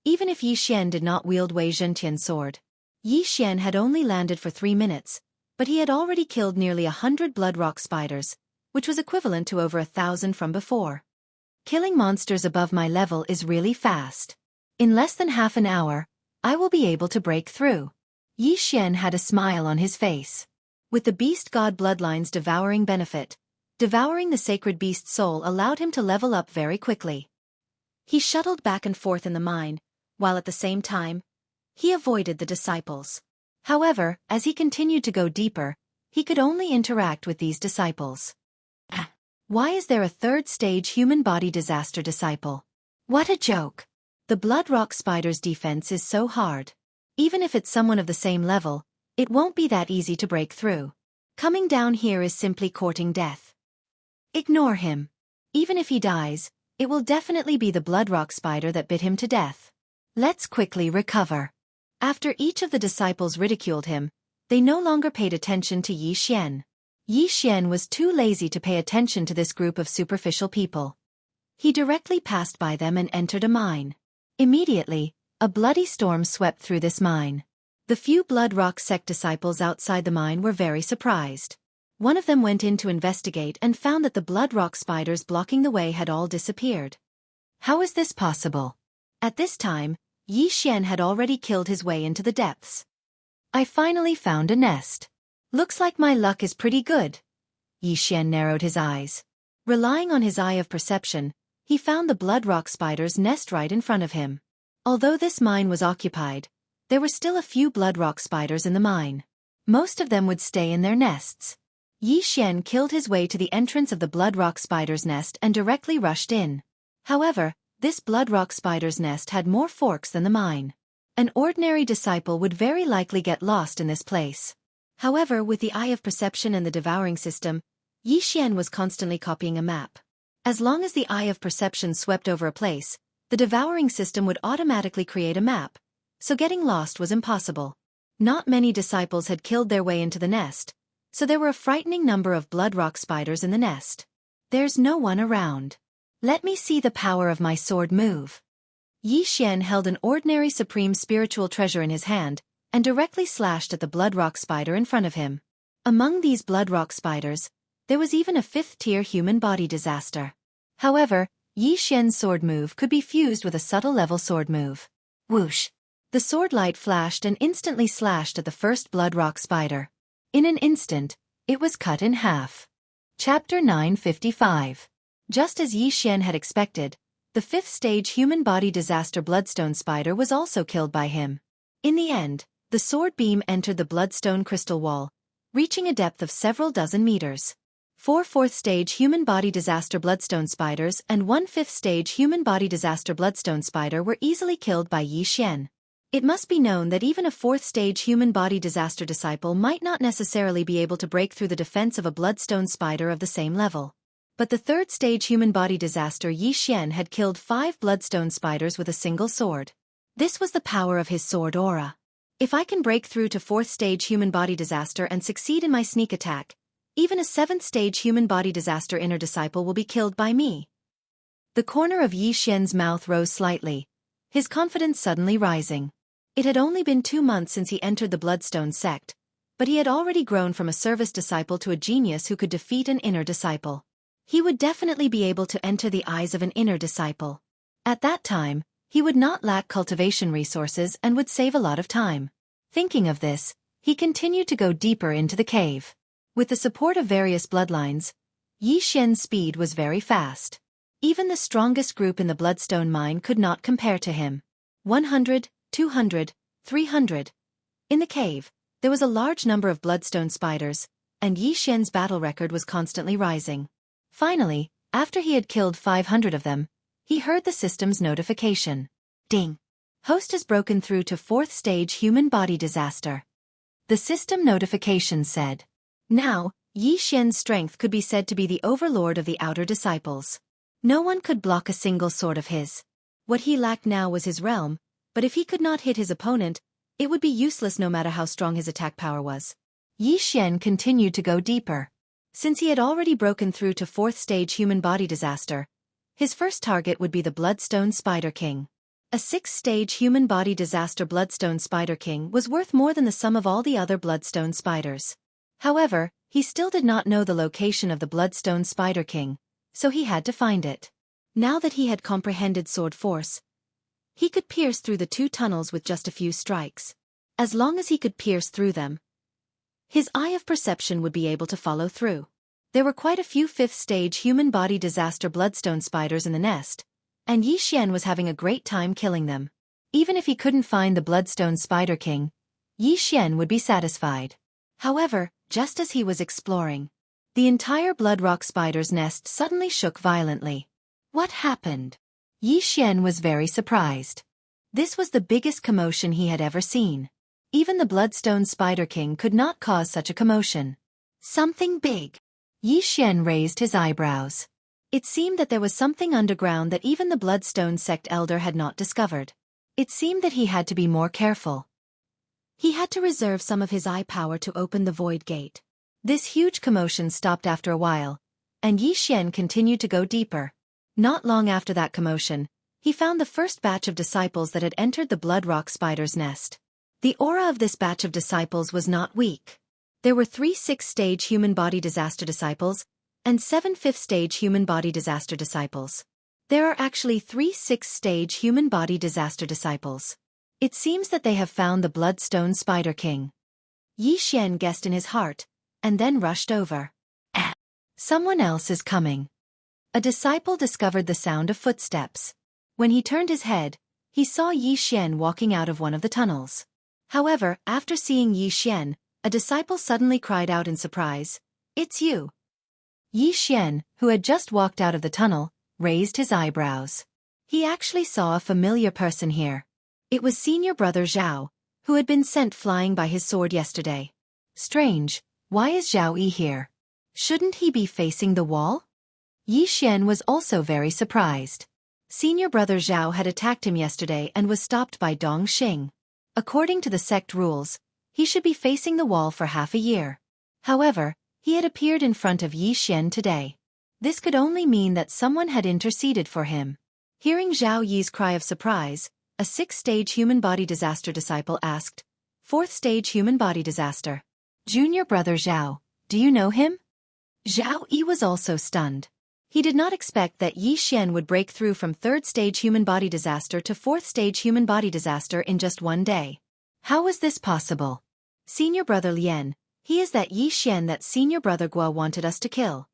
Even if Xian did not wield Wei Zhentian's sword. Xian had only landed for 3 minutes, but he had already killed nearly 100 Blood Rock spiders, which was equivalent to over 1,000 from before. Killing monsters above my level is really fast. In less than half an hour, I will be able to break through. Xian had a smile on his face. With the Beast God bloodline's devouring benefit, devouring the sacred beast soul allowed him to level up very quickly. He shuttled back and forth in the mine, while at the same time, he avoided the disciples. However, as he continued to go deeper, he could only interact with these disciples. Why is there a 3rd-stage human body disaster disciple? What a joke! The Blood Rock spider's defense is so hard. Even if it's someone of the same level, it won't be that easy to break through. Coming down here is simply courting death. Ignore him. Even if he dies, it will definitely be the Blood Rock spider that bit him to death. Let's quickly recover. After each of the disciples ridiculed him, they no longer paid attention to Xian. Xian was too lazy to pay attention to this group of superficial people. He directly passed by them and entered a mine. Immediately, a bloody storm swept through this mine. The few Blood Rock sect disciples outside the mine were very surprised. One of them went in to investigate and found that the Blood Rock spiders blocking the way had all disappeared. How is this possible? At this time, Xian had already killed his way into the depths. I finally found a nest. Looks like my luck is pretty good. Xian narrowed his eyes. Relying on his eye of perception, he found the Blood Rock spider's nest right in front of him. Although this mine was occupied, there were still a few Blood Rock spiders in the mine. Most of them would stay in their nests. Xian killed his way to the entrance of the Blood Rock spider's nest and directly rushed in. However, this Blood Rock spider's nest had more forks than the mine. An ordinary disciple would very likely get lost in this place. However, with the eye of perception and the devouring system, Xian was constantly copying a map. As long as the eye of perception swept over a place, the devouring system would automatically create a map, so getting lost was impossible. Not many disciples had killed their way into the nest, so there were a frightening number of Blood Rock spiders in the nest. There's no one around. Let me see the power of my sword move. Xian held an ordinary supreme spiritual treasure in his hand, and directly slashed at the Blood Rock spider in front of him. Among these Blood Rock spiders, there was even a 5th-tier human body disaster. However, Xian's sword move could be fused with a subtle level sword move. Whoosh! The sword light flashed and instantly slashed at the first Blood Rock spider. In an instant, it was cut in half. Chapter 955. Just as Xian had expected, the 5th-stage human body disaster Bloodstone spider was also killed by him. In the end, the sword beam entered the Bloodstone crystal wall, reaching a depth of several dozen meters. 4 4th-stage human body disaster Bloodstone spiders and 1 5th-stage human body disaster Bloodstone spider were easily killed by Xian. It must be known that even a 4th-stage human body disaster disciple might not necessarily be able to break through the defense of a Bloodstone spider of the same level. But the 3rd-stage human body disaster Xian had killed 5 Bloodstone spiders with a single sword. This was the power of his sword aura. If I can break through to 4th-stage human body disaster and succeed in my sneak attack, even a 7th-stage human body disaster inner disciple will be killed by me. The corner of Xian's mouth rose slightly, his confidence suddenly rising. It had only been 2 months since he entered the Bloodstone sect, but he had already grown from a service disciple to a genius who could defeat an inner disciple. He would definitely be able to enter the eyes of an inner disciple. At that time, he would not lack cultivation resources and would save a lot of time. Thinking of this, he continued to go deeper into the cave. With the support of various bloodlines, Yi Xian's speed was very fast. Even the strongest group in the Bloodstone mine could not compare to him. 100, 200, 300. In the cave, there was a large number of bloodstone spiders, and Yi Xian's battle record was constantly rising. Finally, after he had killed 500 of them, he heard the system's notification. Ding! Host has broken through to 4th stage human body disaster. The system notification said. Now, Yi Xian's strength could be said to be the overlord of the outer disciples. No one could block a single sword of his. What he lacked now was his realm, but if he could not hit his opponent, it would be useless no matter how strong his attack power was. Yi Xian continued to go deeper. Since he had already broken through to 4th stage human body disaster, his first target would be the Bloodstone Spider King. A 6th stage human body disaster Bloodstone Spider King was worth more than the sum of all the other Bloodstone spiders. However, he still did not know the location of the Bloodstone Spider King, so he had to find it. Now that he had comprehended sword force, he could pierce through the 2 tunnels with just a few strikes. As long as he could pierce through them, his eye of perception would be able to follow through. There were quite a few 5th stage human body disaster bloodstone spiders in the nest, and Yi Xian was having a great time killing them. Even if he couldn't find the Bloodstone Spider King, Yi Xian would be satisfied. However, just as he was exploring, the entire Blood Rock Spider's nest suddenly shook violently. What happened? Yi Xian was very surprised. This was the biggest commotion he had ever seen. Even the Bloodstone Spider King could not cause such a commotion. Something big. Yi Xian raised his eyebrows. It seemed that there was something underground that even the Bloodstone sect elder had not discovered. It seemed that he had to be more careful. He had to reserve some of his eye power to open the void gate. This huge commotion stopped after a while, and Yi Xian continued to go deeper. Not long after that commotion, he found the first batch of disciples that had entered the Blood Rock Spider's nest. The aura of this batch of disciples was not weak. There were 3 6th stage human body disaster disciples, and 7 5th stage human body disaster disciples. There are actually 3 6th stage human body disaster disciples. It seems that they have found the Bloodstone Spider King. Yi Xian guessed in his heart, and then rushed over. Someone else is coming. A disciple discovered the sound of footsteps. When he turned his head, he saw Yi Xian walking out of one of the tunnels. However, after seeing Yi Xian, a disciple suddenly cried out in surprise, "It's you!" Yi Xian, who had just walked out of the tunnel, raised his eyebrows. He actually saw a familiar person here. It was senior brother Zhao, who had been sent flying by his sword yesterday. Strange, why is Zhao Yi here? Shouldn't he be facing the wall? Yi Xian was also very surprised. Senior brother Zhao had attacked him yesterday and was stopped by Dong Xing. According to the sect rules, he should be facing the wall for half a year. However, he had appeared in front of Yi Xian today. This could only mean that someone had interceded for him. Hearing Zhao Yi's cry of surprise, a 6th stage human body disaster disciple asked, "4th stage human body disaster. Junior brother Zhao, do you know him?" Zhao Yi was also stunned. He did not expect that Yi Xian would break through from 3rd stage human body disaster to 4th stage human body disaster in just one day. How was this possible? Senior brother Lian, he is that Yi Xian that senior brother Guo wanted us to kill.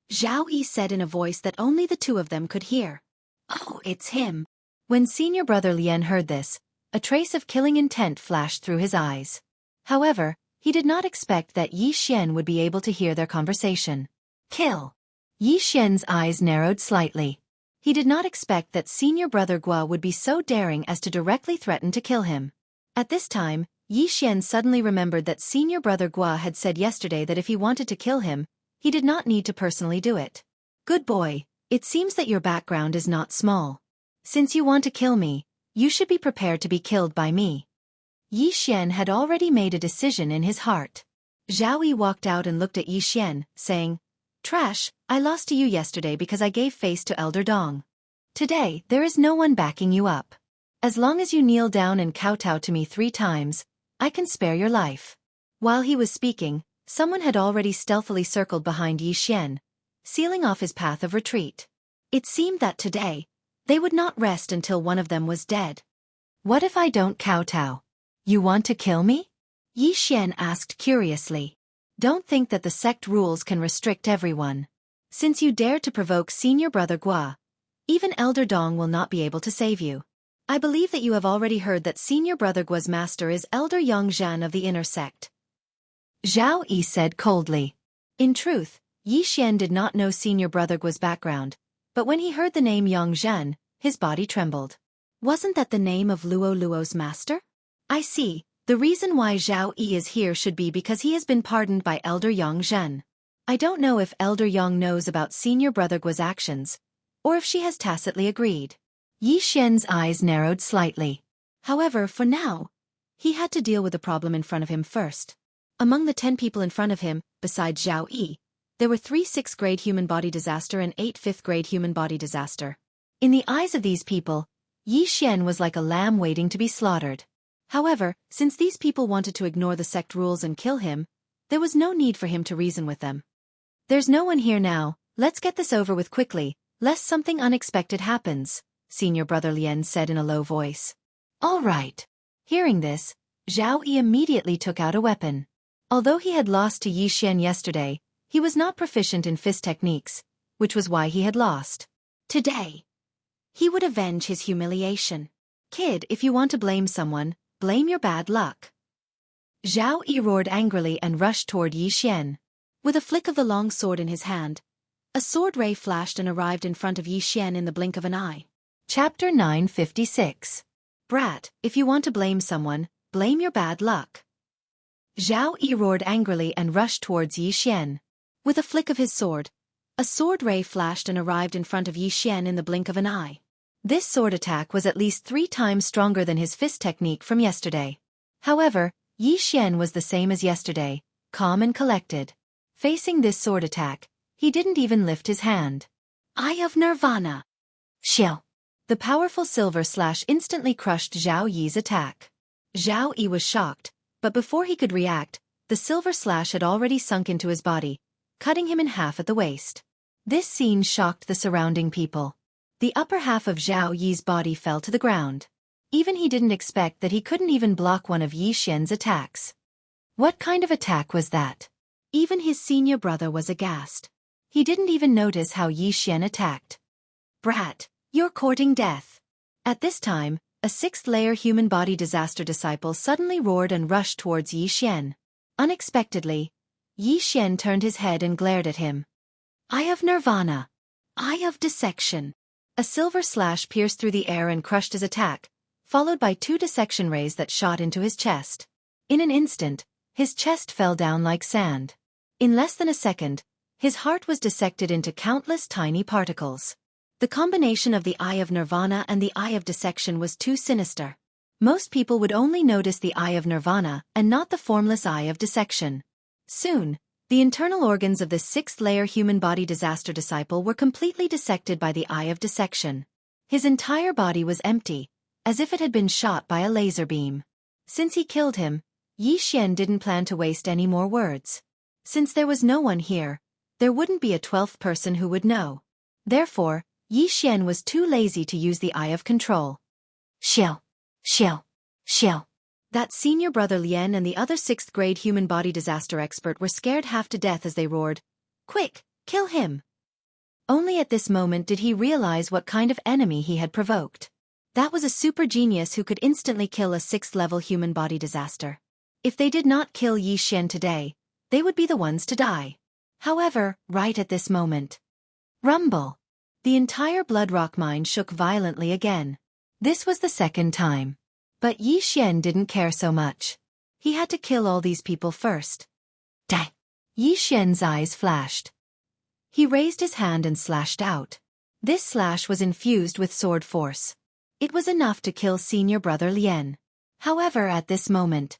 Zhao Yi said in a voice that only the 2 of them could hear. Oh, it's him. When senior brother Lian heard this, a trace of killing intent flashed through his eyes. However, he did not expect that Yi Xian would be able to hear their conversation. Kill. Yi Xian's eyes narrowed slightly. He did not expect that senior brother Guo would be so daring as to directly threaten to kill him. At this time, Yi Xian suddenly remembered that senior brother Guo had said yesterday that if he wanted to kill him, he did not need to personally do it. Good boy, it seems that your background is not small. Since you want to kill me, you should be prepared to be killed by me. Yi Xian had already made a decision in his heart. Zhao Yi walked out and looked at Yi Xian, saying, "Trash, I lost to you yesterday because I gave face to Elder Dong. Today, there is no one backing you up. As long as you kneel down and kowtow to me 3 times, I can spare your life." While he was speaking, someone had already stealthily circled behind Yi Xian, sealing off his path of retreat. It seemed that today, they would not rest until one of them was dead. What if I don't kowtow? You want to kill me? Yi Xian asked curiously. Don't think that the sect rules can restrict everyone. Since you dared to provoke senior brother Gua, even Elder Dong will not be able to save you. I believe that you have already heard that senior brother Gua's master is Elder Yang of the inner sect. Zhao Yi said coldly. In truth, Yi Xian did not know senior brother Gua's background, but when he heard the name Yang, his body trembled. Wasn't that the name of Luo's master? I see, the reason why Zhao Yi is here should be because he has been pardoned by Elder Yang. I don't know if Elder Yang knows about senior brother Gua's actions, or if she has tacitly agreed. Yi Xian's eyes narrowed slightly. However, for now, he had to deal with the problem in front of him first. Among the 10 people in front of him, besides Zhao Yi, there were 3 6th-grade human body disaster and 8 5th-grade human body disaster. In the eyes of these people, Yi Xian was like a lamb waiting to be slaughtered. However, since these people wanted to ignore the sect rules and kill him, there was no need for him to reason with them. There's no one here now, let's get this over with quickly, lest something unexpected happens, senior brother Lien said in a low voice. All right. Hearing this, Zhao Yi immediately took out a weapon. Although he had lost to Yi Xian yesterday, he was not proficient in fist techniques, which was why he had lost. Today, he would avenge his humiliation. Kid, if you want to blame someone, blame your bad luck. Zhao Yi roared angrily and rushed toward Yi Xian. With a flick of the long sword in his hand, a sword ray flashed and arrived in front of Yi Xian in the blink of an eye. Chapter 956. Brat, if you want to blame someone, blame your bad luck. Zhao Yi roared angrily and rushed towards Yi Xian. With a flick of his sword, a sword ray flashed and arrived in front of Yi Xian in the blink of an eye. This sword attack was at least 3 times stronger than his fist technique from yesterday. However, Yi Xian was the same as yesterday, calm and collected. Facing this sword attack, he didn't even lift his hand. Eye of Nirvana. Xiao. The powerful silver slash instantly crushed Zhao Yi's attack. Zhao Yi was shocked, but before he could react, the silver slash had already sunk into his body, cutting him in half at the waist. This scene shocked the surrounding people. The upper half of Zhao Yi's body fell to the ground. Even he didn't expect that he couldn't even block one of Yi Xian's attacks. What kind of attack was that? Even his senior brother was aghast. He didn't even notice how Yi Xian attacked. Brat, you're courting death. At this time, a 6th-layer human body disaster disciple suddenly roared and rushed towards Yi Xian. Unexpectedly, Yi Xian turned his head and glared at him. Eye of Nirvana. Eye of Dissection. A silver slash pierced through the air and crushed his attack, followed by 2 dissection rays that shot into his chest. In an instant, his chest fell down like sand. In less than a second, his heart was dissected into countless tiny particles. The combination of the Eye of Nirvana and the Eye of Dissection was too sinister. Most people would only notice the Eye of Nirvana and not the formless Eye of Dissection. Soon, the internal organs of the 6th-layer human body disaster disciple were completely dissected by the Eye of Dissection. His entire body was empty, as if it had been shot by a laser beam. Since he killed him, Yi Xian didn't plan to waste any more words. Since there was no one here, there wouldn't be a 12th person who would know. Therefore, Yi Xian was too lazy to use the Eye of Control. Xiao, xiao, xiao. That senior brother Lien and the other 6th-grade human body disaster expert were scared half to death as they roared, "Quick, kill him!" Only at this moment did he realize what kind of enemy he had provoked. That was a super genius who could instantly kill a 6th-level human body disaster. If they did not kill Yi Xian today, they would be the ones to die. However, right at this moment. Rumble. The entire Blood Rock mine shook violently again. This was the 2nd time. But Yi Xian didn't care so much. He had to kill all these people first. Die! Yi Xian's eyes flashed. He raised his hand and slashed out. This slash was infused with sword force. It was enough to kill senior brother Lien. However, at this moment,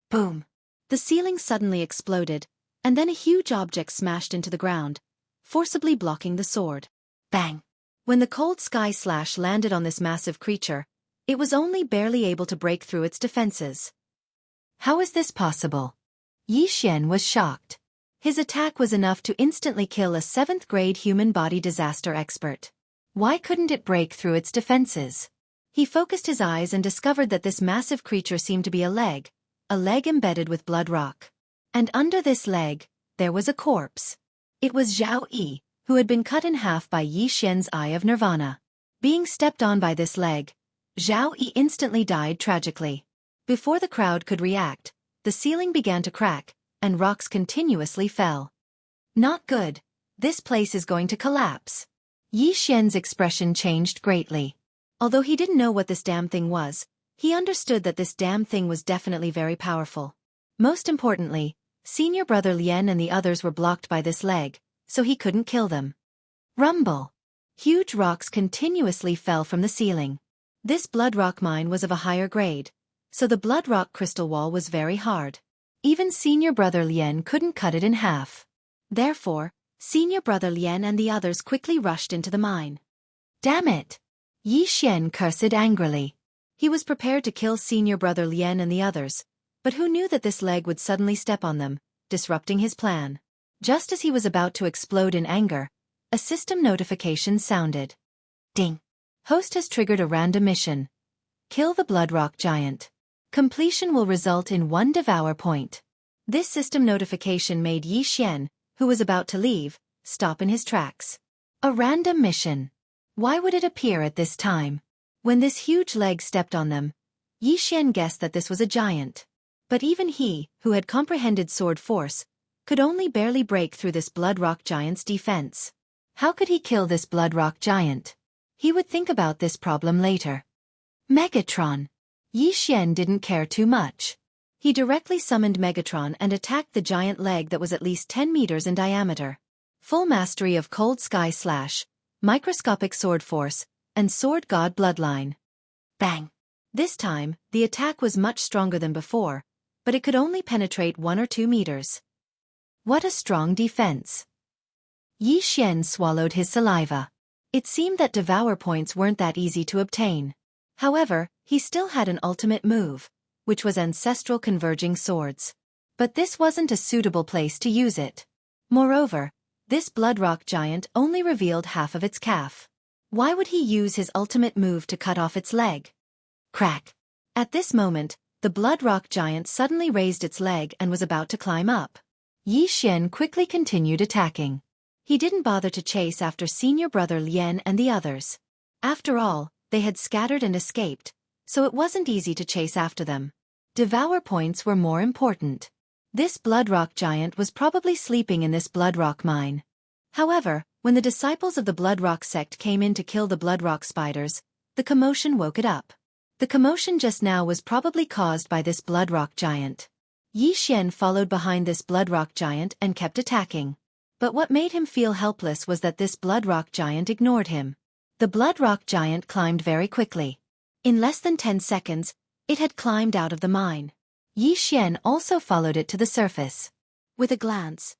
boom! The ceiling suddenly exploded, and then a huge object smashed into the ground, forcibly blocking the sword. Bang! When the cold sky slash landed on this massive creature, it was only barely able to break through its defenses. How is this possible? Yi Xian was shocked. His attack was enough to instantly kill a 7th-grade human body disaster expert. Why couldn't it break through its defenses? He focused his eyes and discovered that this massive creature seemed to be a leg embedded with blood rock. And under this leg, there was a corpse. It was Zhao Yi, who had been cut in half by Yi Xian's Eye of Nirvana. Being stepped on by this leg, Zhao Yi instantly died tragically. Before the crowd could react, the ceiling began to crack, and rocks continuously fell. Not good. This place is going to collapse. Yi Xian's expression changed greatly. Although he didn't know what this damn thing was, he understood that this damn thing was definitely very powerful. Most importantly, senior brother Lian and the others were blocked by this leg, so he couldn't kill them. Rumble. Huge rocks continuously fell from the ceiling. This blood rock mine was of a higher grade, so the blood rock crystal wall was very hard. Even senior brother Lian couldn't cut it in half. Therefore, senior brother Lian and the others quickly rushed into the mine. Damn it! Yi Xian cursed angrily. He was prepared to kill senior brother Lian and the others, but who knew that this leg would suddenly step on them, disrupting his plan. Just as he was about to explode in anger, a system notification sounded. Ding! Host has triggered a random mission. Kill the blood rock giant. Completion will result in 1 devour point. This system notification made Yi Xian, who was about to leave, stop in his tracks. A random mission. Why would it appear at this time? When this huge leg stepped on them, Yi Xian guessed that this was a giant. But even he, who had comprehended sword force, could only barely break through this blood rock giant's defense. How could he kill this blood rock giant? He would think about this problem later. Megatron. Yi Xian didn't care too much. He directly summoned Megatron and attacked the giant leg that was at least 10 meters in diameter. Full mastery of Cold Sky Slash, Microscopic Sword Force, and Sword God Bloodline. Bang! This time, the attack was much stronger than before, but it could only penetrate 1 or 2 meters. What a strong defense! Yi Xian swallowed his saliva. It seemed that devour points weren't that easy to obtain. However, he still had an ultimate move, which was Ancestral Converging Swords. But this wasn't a suitable place to use it. Moreover, this blood rock giant only revealed half of its calf. Why would he use his ultimate move to cut off its leg? Crack! At this moment, the blood rock giant suddenly raised its leg and was about to climb up. Yi Xian quickly continued attacking. He didn't bother to chase after senior brother Lian and the others. After all, they had scattered and escaped, so it wasn't easy to chase after them. Devour points were more important. This blood rock giant was probably sleeping in this blood rock mine. However, when the disciples of the blood rock sect came in to kill the blood rock spiders, the commotion woke it up. The commotion just now was probably caused by this blood rock giant. Yi Xian followed behind this blood rock giant and kept attacking. But what made him feel helpless was that this blood rock giant ignored him. The blood rock giant climbed very quickly. In less than 10 seconds, it had climbed out of the mine. Yi Xian also followed it to the surface. With a glance,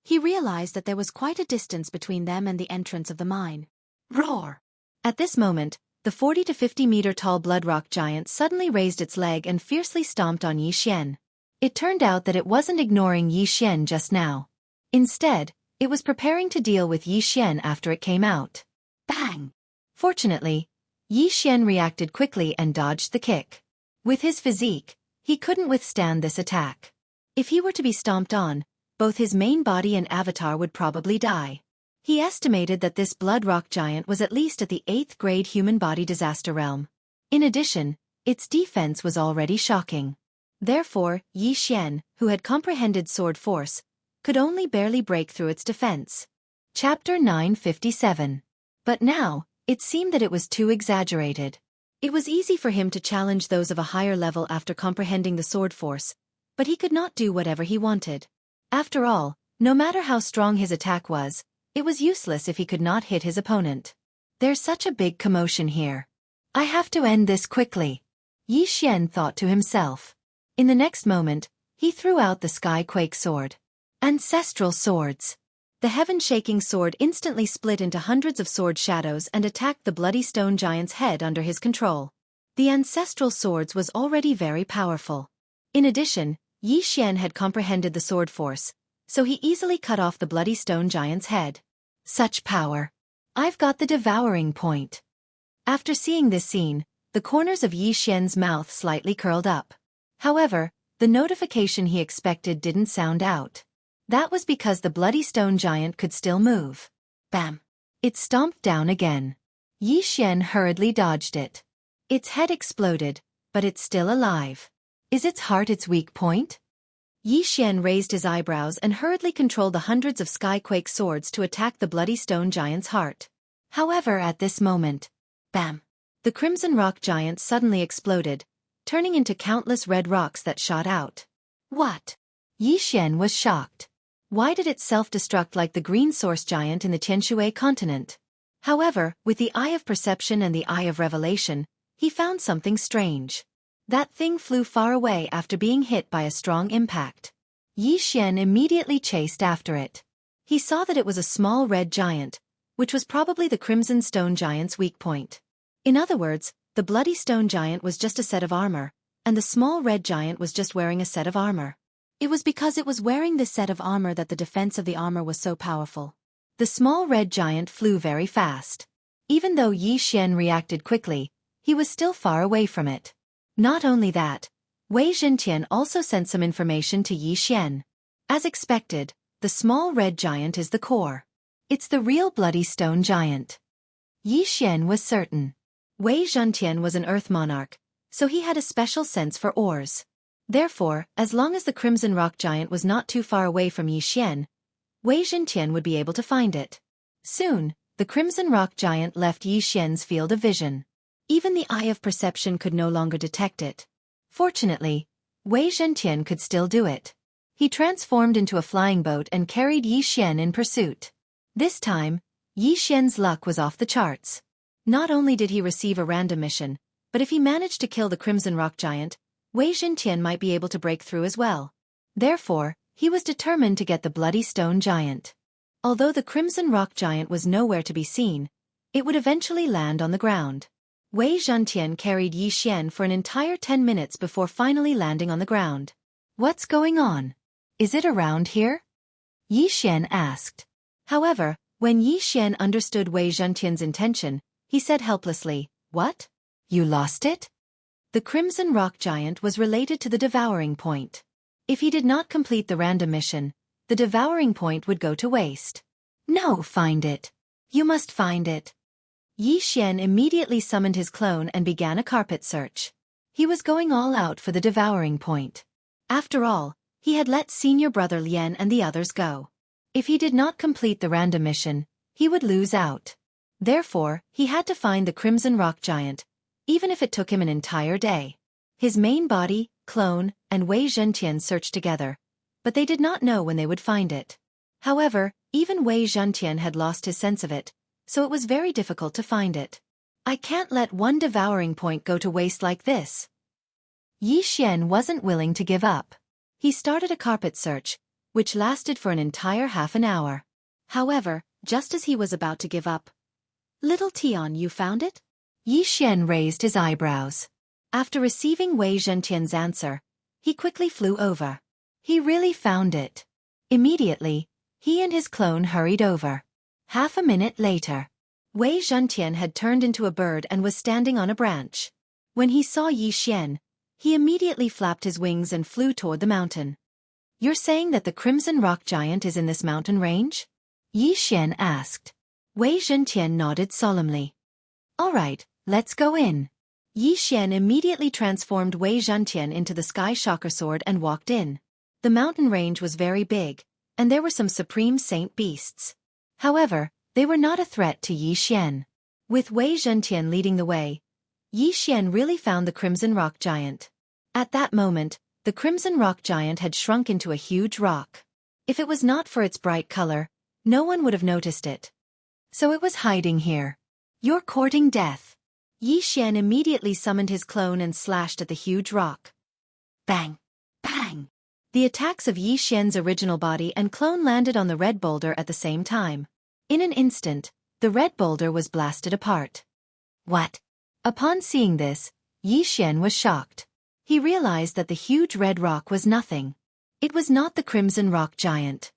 he realized that there was quite a distance between them and the entrance of the mine. Roar! At this moment, the 40 to 50 meter tall blood rock giant suddenly raised its leg and fiercely stomped on Yi Xian. It turned out that it wasn't ignoring Yi Xian just now. Instead, it was preparing to deal with Yi Xian after it came out. Bang! Fortunately, Yi Xian reacted quickly and dodged the kick. With his physique, he couldn't withstand this attack. If he were to be stomped on, both his main body and avatar would probably die. He estimated that this blood rock giant was at least at the 8th grade human body disaster realm. In addition, its defense was already shocking. Therefore, Yi Xian, who had comprehended sword force, could only barely break through its defense. Chapter 957. But now, it seemed that it was too exaggerated. It was easy for him to challenge those of a higher level after comprehending the sword force, but he could not do whatever he wanted. After all, no matter how strong his attack was, it was useless if he could not hit his opponent. There's such a big commotion here. I have to end this quickly, Yi Xian thought to himself. In the next moment, he threw out the Sky-Quake sword. Ancestral swords. The heaven-shaking sword instantly split into hundreds of sword shadows and attacked the bloody stone giant's head under his control. The ancestral swords was already very powerful. In addition, Yi Xian had comprehended the sword force, so he easily cut off the bloody stone giant's head. Such power! I've got the devouring point. After seeing this scene, the corners of Yi Xian's mouth slightly curled up. However, the notification he expected didn't sound out. That was because the bloody stone giant could still move. Bam! It stomped down again. Yi Xian hurriedly dodged it. Its head exploded, but it's still alive. Is its heart its weak point? Yi Xian raised his eyebrows and hurriedly controlled the hundreds of skyquake swords to attack the bloody stone giant's heart. However, at this moment, bam! The crimson rock giant suddenly exploded, turning into countless red rocks that shot out. What? Yi Xian was shocked. Why did it self-destruct like the green source giant in the Xianxia continent? However, with the eye of perception and the eye of revelation, he found something strange. That thing flew far away after being hit by a strong impact. Yi Xian immediately chased after it. He saw that it was a small red giant, which was probably the crimson stone giant's weak point. In other words, the bloody stone giant was just a set of armor, and the small red giant was just wearing a set of armor. It was because it was wearing this set of armor that the defense of the armor was so powerful. The small red giant flew very fast. Even though Yi Xian reacted quickly, he was still far away from it. Not only that, Wei Zhentian also sent some information to Yi Xian. As expected, the small red giant is the core. It's the real bloody stone giant. Yi Xian was certain. Wei Zhentian was an earth monarch, so he had a special sense for ores. Therefore, as long as the crimson rock giant was not too far away from Yi Xian, Wei Zhentian would be able to find it. Soon, the crimson rock giant left Yi Xian's field of vision. Even the eye of perception could no longer detect it. Fortunately, Wei Zhentian could still do it. He transformed into a flying boat and carried Yi Xian in pursuit. This time, Yi Xian's luck was off the charts. Not only did he receive a random mission, but if he managed to kill the crimson rock giant, Wei Zhentian might be able to break through as well. Therefore, he was determined to get the bloody stone giant. Although the crimson rock giant was nowhere to be seen, it would eventually land on the ground. Wei Zhentian carried Yi Xian for an entire 10 minutes before finally landing on the ground. What's going on? Is it around here? Yi Xian asked. However, when Yi Xian understood Wei Zhentian's intention, he said helplessly, "What? You lost it?" The crimson rock giant was related to the devouring point. If he did not complete the random mission, the devouring point would go to waste. No, find it. You must find it. Yi Xian immediately summoned his clone and began a carpet search. He was going all out for the devouring point. After all, he had let senior brother Lian and the others go. If he did not complete the random mission, he would lose out. Therefore, he had to find the crimson rock giant, even if it took him an entire day. His main body, clone, and Wei Zhentian searched together, but they did not know when they would find it. However, even Wei Zhentian had lost his sense of it, so it was very difficult to find it. I can't let one devouring point go to waste like this. Yi Xian wasn't willing to give up. He started a carpet search, which lasted for an entire half an hour. However, just as he was about to give up, "Little Tian, you found it?" Yi Xian raised his eyebrows. After receiving Wei Zhentian's answer, he quickly flew over. He really found it. Immediately, he and his clone hurried over. Half a minute later, Wei Zhentian had turned into a bird and was standing on a branch. When he saw Yi Xian, he immediately flapped his wings and flew toward the mountain. "You're saying that the crimson rock giant is in this mountain range?" Yi Xian asked. Wei Zhentian nodded solemnly. "All right, let's go in." Yi Xian immediately transformed Wei Zhentian into the Sky Shocker Sword and walked in. The mountain range was very big, and there were some supreme saint beasts. However, they were not a threat to Yi Xian. With Wei Zhentian leading the way, Yi Xian really found the crimson rock giant. At that moment, the crimson rock giant had shrunk into a huge rock. If it was not for its bright color, no one would have noticed it. So it was hiding here. "You're courting death." Yi Xian immediately summoned his clone and slashed at the huge rock. Bang! Bang! The attacks of Yi Xian's original body and clone landed on the red boulder at the same time. In an instant, the red boulder was blasted apart. What? Upon seeing this, Yi Xian was shocked. He realized that the huge red rock was nothing. It was not the crimson rock giant.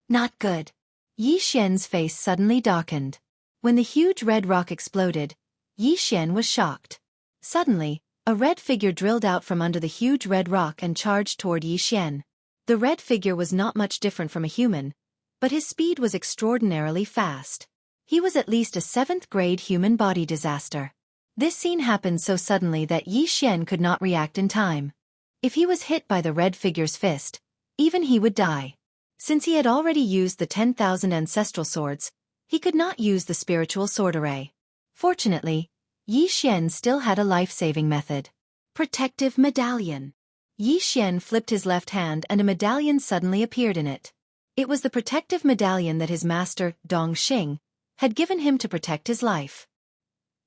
Not good. Yi Xian's face suddenly darkened. When the huge red rock exploded, Yi Xian was shocked. Suddenly, a red figure drilled out from under the huge red rock and charged toward Yi Xian. The red figure was not much different from a human, but his speed was extraordinarily fast. He was at least a 7th-grade human body disaster. This scene happened so suddenly that Yi Xian could not react in time. If he was hit by the red figure's fist, even he would die. Since he had already used the 10,000 ancestral swords, he could not use the spiritual sword array. Fortunately, Yi Xian still had a life-saving method. Protective medallion. Yi Xian flipped his left hand and a medallion suddenly appeared in it. It was the protective medallion that his master, Dong Xing, had given him to protect his life.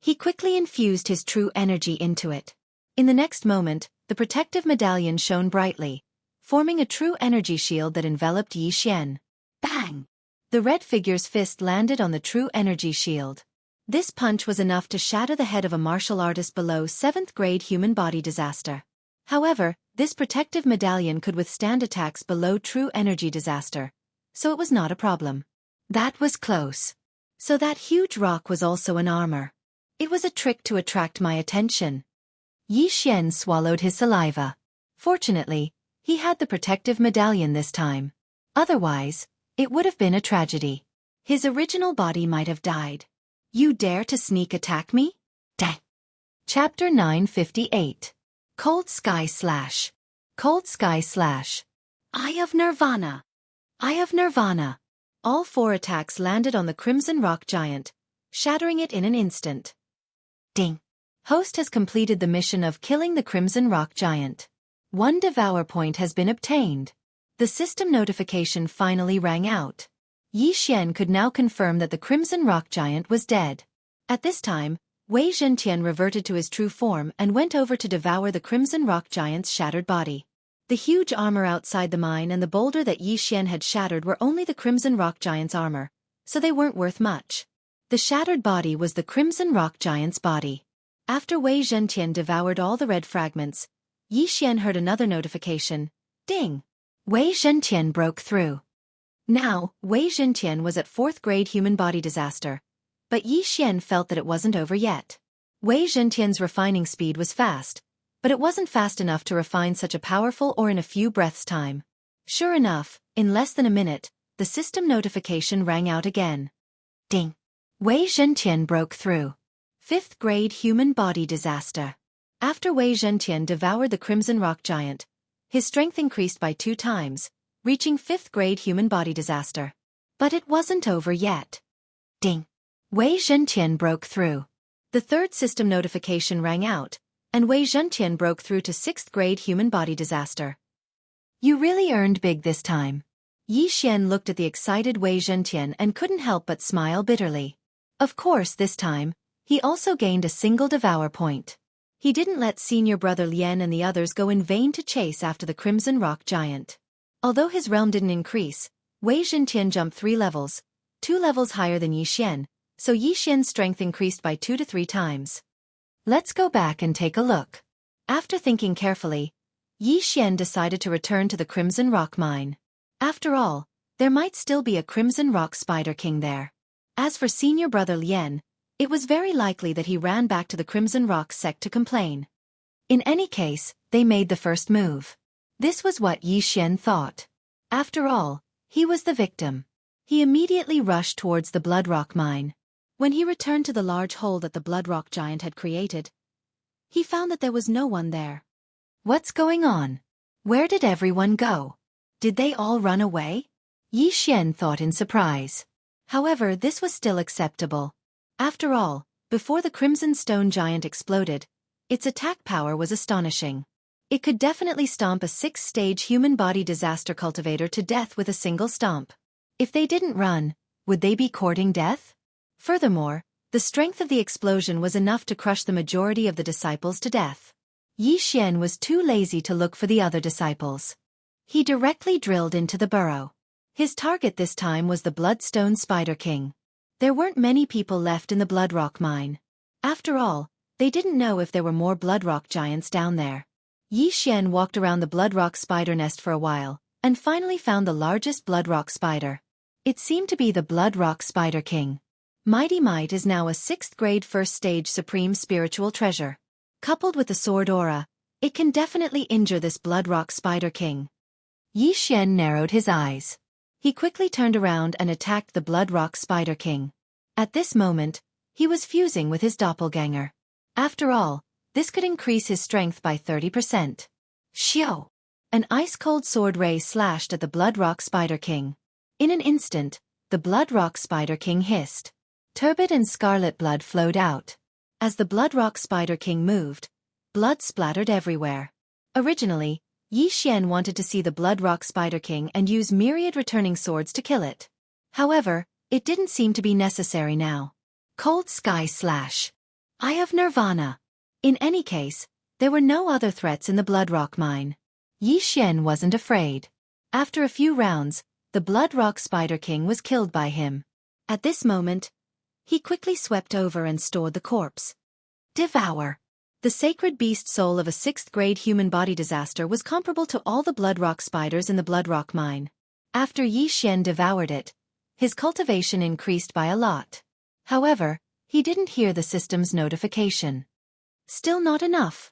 He quickly infused his true energy into it. In the next moment, the protective medallion shone brightly, forming a true energy shield that enveloped Yi Xian. Bang! The red figure's fist landed on the true energy shield. This punch was enough to shatter the head of a martial artist below 7th-grade human body disaster. However, this protective medallion could withstand attacks below true energy disaster, so it was not a problem. That was close. So that huge rock was also an armor. It was a trick to attract my attention. Yi Xian swallowed his saliva. Fortunately, he had the protective medallion this time. Otherwise, it would have been a tragedy. His original body might have died. You dare to sneak attack me? Dang. Chapter 958. Cold Sky Slash. Cold Sky Slash. Eye of Nirvana. Eye of Nirvana. All 4 attacks landed on the Crimson Rock Giant, shattering it in an instant. Ding. Host has completed the mission of killing the Crimson Rock Giant. 1 Devour Point has been obtained. The system notification finally rang out. Yi Xian could now confirm that the Crimson Rock Giant was dead. At this time, Wei Zhentian reverted to his true form and went over to devour the Crimson Rock Giant's shattered body. The huge armor outside the mine and the boulder that Yi Xian had shattered were only the Crimson Rock Giant's armor, so they weren't worth much. The shattered body was the Crimson Rock Giant's body. After Wei Zhentian devoured all the red fragments, Yi Xian heard another notification. Ding! Wei Zhentian broke through. Now, Wei Zhentian was at 4th-grade human body disaster, but Yi Xian felt that it wasn't over yet. Wei Zhentian's refining speed was fast, but it wasn't fast enough to refine such a powerful ore in a few breaths' time. Sure enough, in less than a minute, the system notification rang out again. Ding! Wei Zhentian broke through. 5th-grade human body disaster. After Wei Zhentian devoured the Crimson Rock Giant, his strength increased by 2 times, reaching 5th-grade human body disaster. But it wasn't over yet. Ding! Wei Zhentian broke through. The 3rd system notification rang out, and Wei Zhentian broke through to 6th-grade human body disaster. You really earned big this time. Yi Xian looked at the excited Wei Zhentian and couldn't help but smile bitterly. Of course, this time, he also gained a single devour point. He didn't let senior brother Lien and the others go in vain to chase after the Crimson Rock Giant. Although his realm didn't increase, Wei Zhentian jumped 3 levels, 2 levels higher than Yi Xian, so Yi Xian's strength increased by 2 to 3 times. Let's go back and take a look. After thinking carefully, Yi Xian decided to return to the Crimson Rock Mine. After all, there might still be a Crimson Rock Spider King there. As for senior brother Lien, it was very likely that he ran back to the Crimson Rock sect to complain. In any case, they made the first move. This was what Yi Xian thought. After all, he was the victim. He immediately rushed towards the Blood Rock Mine. When he returned to the large hole that the Blood Rock Giant had created, he found that there was no one there. What's going on? Where did everyone go? Did they all run away? Yi Xian thought in surprise. However, this was still acceptable. After all, before the Crimson Stone Giant exploded, its attack power was astonishing. It could definitely stomp a 6th-stage human body disaster cultivator to death with a single stomp. If they didn't run, would they be courting death? Furthermore, the strength of the explosion was enough to crush the majority of the disciples to death. Yi Xian was too lazy to look for the other disciples. He directly drilled into the burrow. His target this time was the Bloodstone Spider King. There weren't many people left in the Blood Rock Mine. After all, they didn't know if there were more Blood Rock Giants down there. Yi Xian walked around the blood rock spider nest for a while, and finally found the largest blood rock spider. It seemed to be the blood rock spider king. Mighty Might is now a 6th grade first stage supreme spiritual treasure. Coupled with the sword aura, it can definitely injure this blood rock spider king. Yi Xian narrowed his eyes. He quickly turned around and attacked the blood rock spider king. At this moment, he was fusing with his doppelganger. After all, this could increase his strength by 30%. Xiao! An ice-cold sword ray slashed at the blood rock spider king. In an instant, the blood rock spider king hissed. Turbid and scarlet blood flowed out. As the blood rock spider king moved, blood splattered everywhere. Originally, Yi Xian wanted to see the blood rock spider king and use myriad returning swords to kill it. However, it didn't seem to be necessary now. Cold Sky Slash. Eye of Nirvana. In any case, there were no other threats in the blood rock mine. Yi Xian wasn't afraid. After a few rounds, the blood rock spider king was killed by him. At this moment, he quickly swept over and stored the corpse. Devour. The sacred beast soul of a 6th grade human body disaster was comparable to all the blood rock spiders in the blood rock mine. After Yi Xian devoured it, his cultivation increased by a lot. However, he didn't hear the system's notification. Still not enough.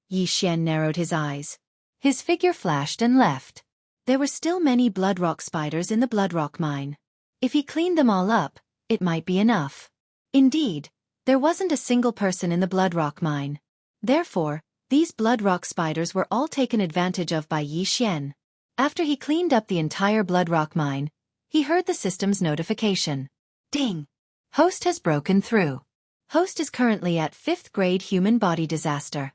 Yi Xian narrowed his eyes. His figure flashed and left. There were still many blood rock spiders in the blood rock mine. If he cleaned them all up, it might be enough. Indeed, there wasn't a single person in the blood rock mine. Therefore, these blood rock spiders were all taken advantage of by Yi Xian. After he cleaned up the entire blood rock mine, he heard the system's notification. Ding! Host has broken through. Host is currently at 5th grade human body disaster.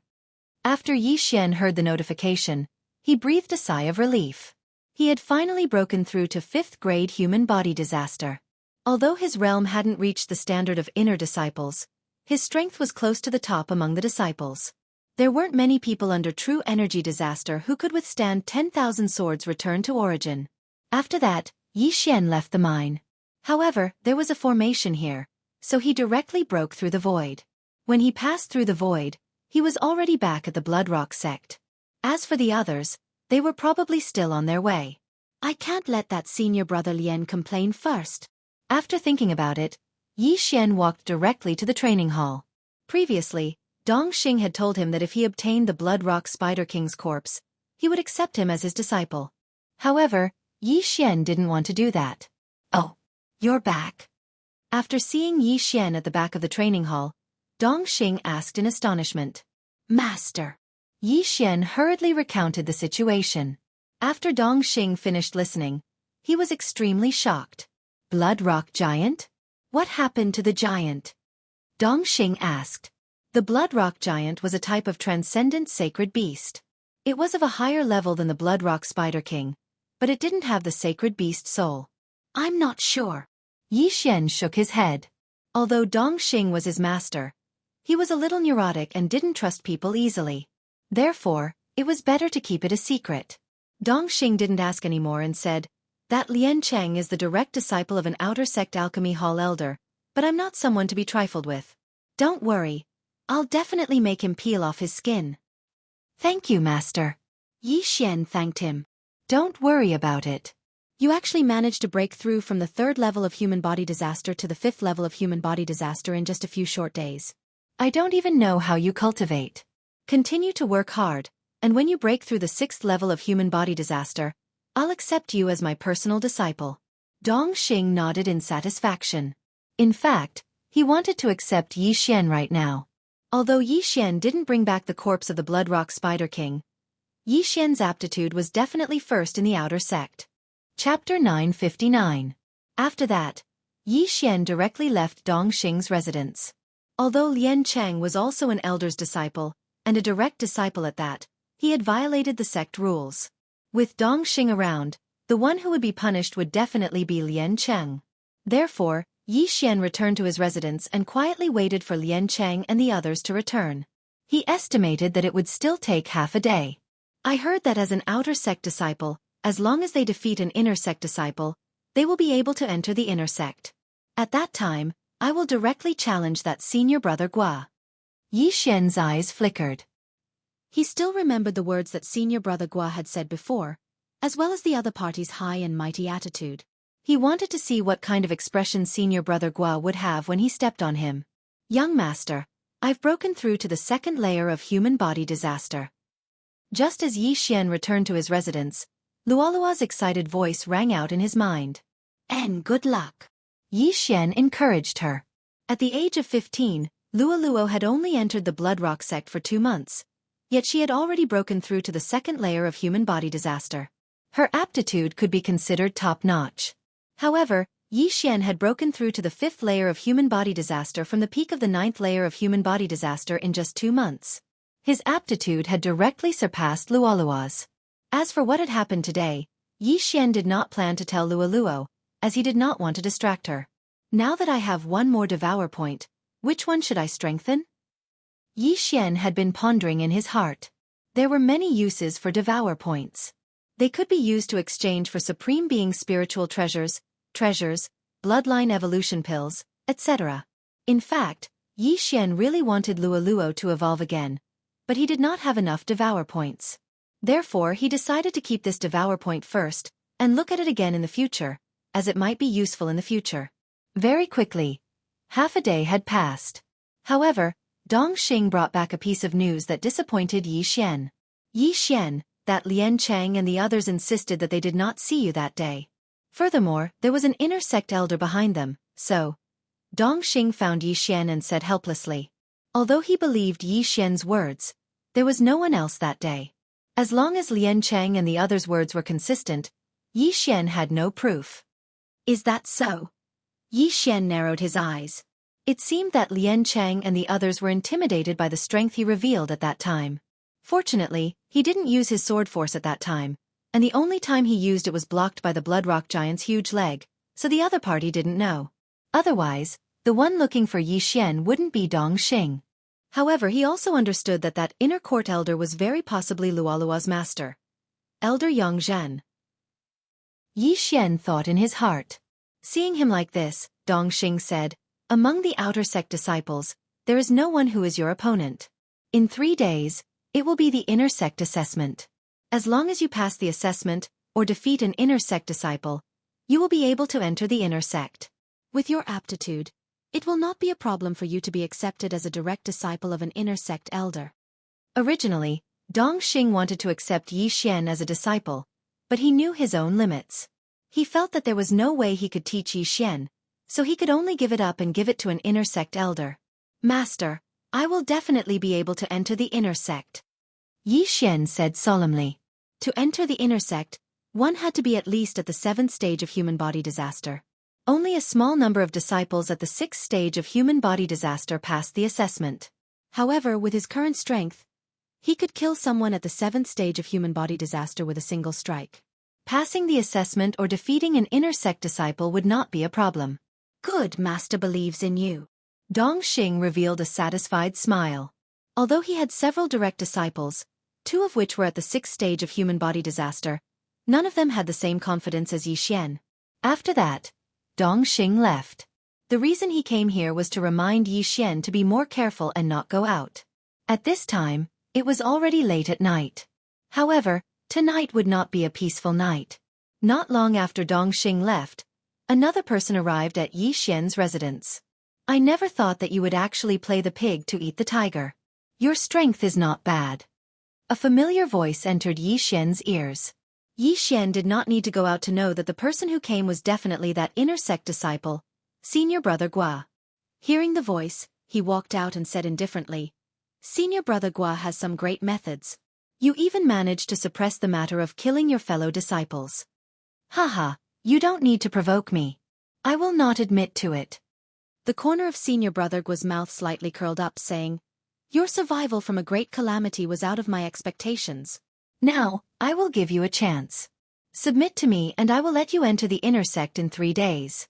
After Yi Xian heard the notification, he breathed a sigh of relief. He had finally broken through to 5th grade human body disaster. Although his realm hadn't reached the standard of inner disciples, his strength was close to the top among the disciples. There weren't many people under true energy disaster who could withstand 10,000 swords return to origin. After that, Yi Xian left the mine. However, there was a formation here, so he directly broke through the void. When he passed through the void, he was already back at the Blood Rock sect. As for the others, they were probably still on their way. I can't let that senior brother Lien complain first. After thinking about it, Yi Xian walked directly to the training hall. Previously, Dong Xing had told him that if he obtained the Blood Rock Spider King's corpse, he would accept him as his disciple. However, Yi Xian didn't want to do that. Oh, you're back. After seeing Yi Xian at the back of the training hall, Dong Xing asked in astonishment. Master. Yi Xian hurriedly recounted the situation. After Dong Xing finished listening, he was extremely shocked. Blood Rock Giant? What happened to the giant? Dong Xing asked. The Blood Rock Giant was a type of transcendent sacred beast. It was of a higher level than the Blood Rock Spider King, but it didn't have the sacred beast soul. I'm not sure. Yi Xian shook his head. Although Dong Xing was his master, he was a little neurotic and didn't trust people easily. Therefore, it was better to keep it a secret. Dong Xing didn't ask anymore and said, that Lian Cheng is the direct disciple of an outer sect alchemy hall elder, but I'm not someone to be trifled with. Don't worry, I'll definitely make him peel off his skin. Thank you, Master. Yi Xian thanked him. Don't worry about it. You actually managed to break through from the 3rd level of human body disaster to the 5th level of human body disaster in just a few short days. I don't even know how you cultivate. Continue to work hard, and when you break through the 6th level of human body disaster, I'll accept you as my personal disciple. Dong Xing nodded in satisfaction. In fact, he wanted to accept Yi Xian right now. Although Yi Xian didn't bring back the corpse of the Blood Rock Spider King, Yi Xian's aptitude was definitely first in the outer sect. Chapter 959. After that, Yi Xian directly left Dong Xing's residence. Although Lian Cheng was also an elder's disciple, and a direct disciple at that, he had violated the sect rules. With Dong Xing around, the one who would be punished would definitely be Lian Cheng. Therefore, Yi Xian returned to his residence and quietly waited for Lian Cheng and the others to return. He estimated that it would still take half a day. I heard that as an outer sect disciple, as long as they defeat an inner sect disciple, they will be able to enter the inner sect. At that time, I will directly challenge that senior brother Gua. Yi Xian's eyes flickered. He still remembered the words that senior brother Gua had said before, as well as the other party's high and mighty attitude. He wanted to see what kind of expression senior brother Gua would have when he stepped on him. Young master, I've broken through to the second layer of human body disaster. Just as Yi Xian returned to his residence, Luoluo's excited voice rang out in his mind. And good luck. Yi Xian encouraged her. At the age of 15, Luoluo had only entered the Blood Rock sect for 2 months, yet she had already broken through to the second layer of human body disaster. Her aptitude could be considered top-notch. However, Yi Xian had broken through to the 5th layer of human body disaster from the peak of the 9th layer of human body disaster in just 2 months. His aptitude had directly surpassed Luoluo's. As for what had happened today, Yi Xian did not plan to tell Luoluo, as he did not want to distract her. Now that I have one more devour point, which one should I strengthen? Yi Xian had been pondering in his heart. There were many uses for devour points. They could be used to exchange for Supreme Being spiritual treasures, bloodline evolution pills, etc. In fact, Yi Xian really wanted Luoluo to evolve again, but he did not have enough devour points. Therefore he decided to keep this devour point first, and look at it again in the future, as it might be useful in the future. Very quickly, half a day had passed. However, Dong Xing brought back a piece of news that disappointed Yi Xian. Yi Xian, that Lian Chang and the others insisted that they did not see you that day. Furthermore, there was an inner sect elder behind them, so Dong Xing found Yi Xian and said helplessly. Although he believed Yi Xian's words, there was no one else that day. As long as Lian Chang and the others' words were consistent, Yi Xian had no proof. Is that so? Yi Xian narrowed his eyes. It seemed that Lian Chang and the others were intimidated by the strength he revealed at that time. Fortunately, he didn't use his sword force at that time, and the only time he used it was blocked by the Blood Rock Giant's huge leg, so the other party didn't know. Otherwise, the one looking for Yi Xian wouldn't be Dong Xing. However, he also understood that inner court elder was very possibly Luoluo's master, Elder Yang Zhen. Yi Xian thought in his heart. Seeing him like this, Dong Xing said, among the outer sect disciples, there is no one who is your opponent. In 3 days, it will be the inner sect assessment. As long as you pass the assessment, or defeat an inner sect disciple, you will be able to enter the inner sect. With your aptitude, it will not be a problem for you to be accepted as a direct disciple of an inner sect elder. Originally, Dong Xing wanted to accept Yi Xian as a disciple, but he knew his own limits. He felt that there was no way he could teach Yi Xian, so he could only give it up and give it to an inner sect elder. Master, I will definitely be able to enter the inner sect. Yi Xian said solemnly. To enter the inner sect, one had to be at least at the 7th stage of human body disaster. Only a small number of disciples at the 6th stage of human body disaster passed the assessment. However, with his current strength, he could kill someone at the 7th stage of human body disaster with a single strike. Passing the assessment or defeating an inner sect disciple would not be a problem. Good, master believes in you. Dong Xing revealed a satisfied smile. Although he had several direct disciples, 2 of which were at the 6th stage of human body disaster, none of them had the same confidence as Yi Xian. After that, Dong Xing left. The reason he came here was to remind Yi Xian to be more careful and not go out. At this time, it was already late at night. However, tonight would not be a peaceful night. Not long after Dong Xing left, another person arrived at Yi Xian's residence. I never thought that you would actually play the pig to eat the tiger. Your strength is not bad. A familiar voice entered Yi Xian's ears. Yi Xian did not need to go out to know that the person who came was definitely that inner sect disciple, Senior Brother Gua. Hearing the voice, he walked out and said indifferently, Senior Brother Gua has some great methods. You even managed to suppress the matter of killing your fellow disciples. Haha, you don't need to provoke me. I will not admit to it. The corner of Senior Brother Gua's mouth slightly curled up, saying, Your survival from a great calamity was out of my expectations. Now, I will give you a chance. Submit to me and I will let you enter the inner sect in 3 days.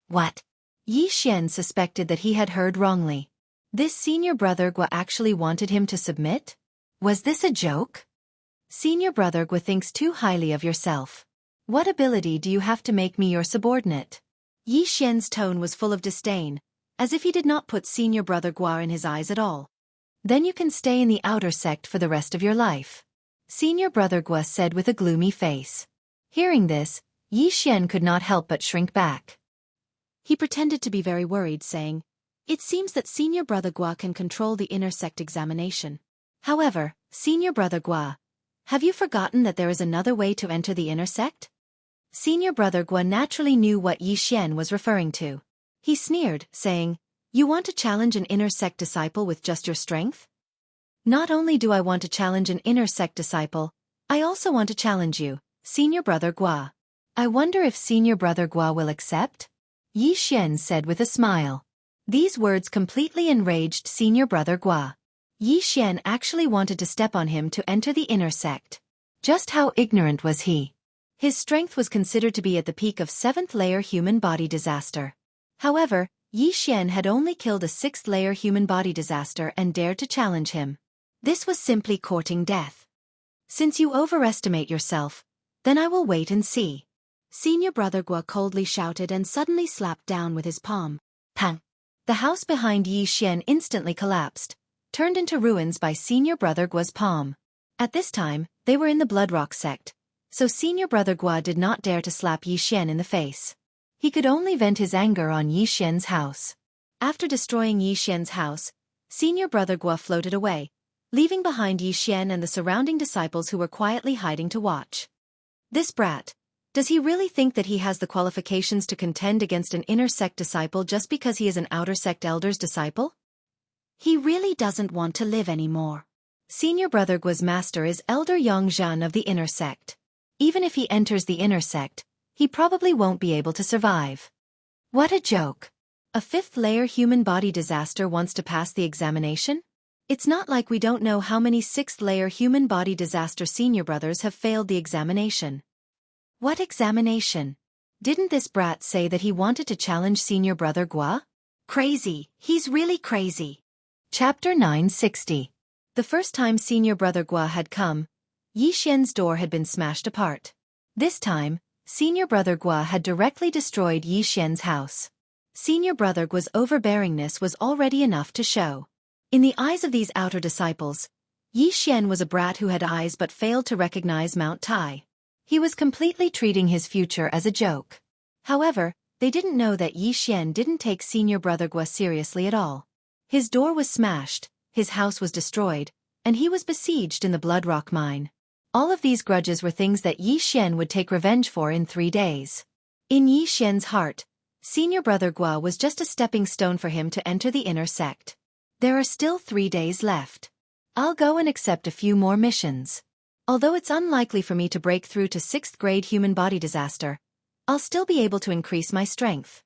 What? Yi Xian suspected that he had heard wrongly. This Senior Brother Gua actually wanted him to submit? Was this a joke? Senior Brother Gua thinks too highly of yourself. What ability do you have to make me your subordinate? Yi Xian's tone was full of disdain, as if he did not put Senior Brother Gua in his eyes at all. Then you can stay in the outer sect for the rest of your life. Senior brother Gua said with a gloomy face. Hearing this, Xian could not help but shrink back. He pretended to be very worried, saying, "It seems that Senior Brother Gua can control the inner sect examination. However, Senior Brother Gua, have you forgotten that there is another way to enter the inner sect?" Senior Brother Gua naturally knew what Xian was referring to. He sneered, saying, "You want to challenge an inner sect disciple with just your strength? Not only do I want to challenge an inner sect disciple, I also want to challenge you, Senior Brother Gua. I wonder if Senior Brother Gua will accept?" Xian said with a smile. These words completely enraged Senior Brother Gua. Xian actually wanted to step on him to enter the inner sect. Just how ignorant was he? His strength was considered to be at the peak of 7th-layer human body disaster. However, Xian had only killed a 6th-layer human body disaster and dared to challenge him. This was simply courting death. "Since you overestimate yourself, then I will wait and see." Senior Brother Gua coldly shouted and suddenly slapped down with his palm. Pang! The house behind Xian instantly collapsed, turned into ruins by Senior Brother Gua's palm. At this time, they were in the Bloodrock sect, so Senior Brother Gua did not dare to slap Xian in the face. He could only vent his anger on Xian's house. After destroying Xian's house, Senior Brother Gua floated away, leaving behind Xian and the surrounding disciples who were quietly hiding to watch. This brat. Does he really think that he has the qualifications to contend against an inner sect disciple just because he is an outer sect elder's disciple? He really doesn't want to live anymore. Senior Brother Gua's master is Elder Yongzhan of the inner sect. Even if he enters the inner sect, he probably won't be able to survive. What a joke. A 5th-layer human body disaster wants to pass the examination? It's not like we don't know how many 6th-layer human body disaster senior brothers have failed the examination. What examination? Didn't this brat say that he wanted to challenge Senior Brother Gua? Crazy, he's really crazy. Chapter 960. The first time Senior Brother Gua had come, Xian's door had been smashed apart. This time, Senior Brother Gua had directly destroyed Xian's house. Senior Brother Gua's overbearingness was already enough to show. In the eyes of these outer disciples, Xian was a brat who had eyes but failed to recognize Mount Tai. He was completely treating his future as a joke. However, they didn't know that Xian didn't take Senior Brother Gua seriously at all. His door was smashed, his house was destroyed, and he was besieged in the Bloodrock mine. All of these grudges were things that Xian would take revenge for in 3 days. In Xian's heart, Senior Brother Gua was just a stepping stone for him to enter the inner sect. There are still 3 days left. I'll go and accept a few more missions. Although it's unlikely for me to break through to 6th-grade human body disaster, I'll still be able to increase my strength.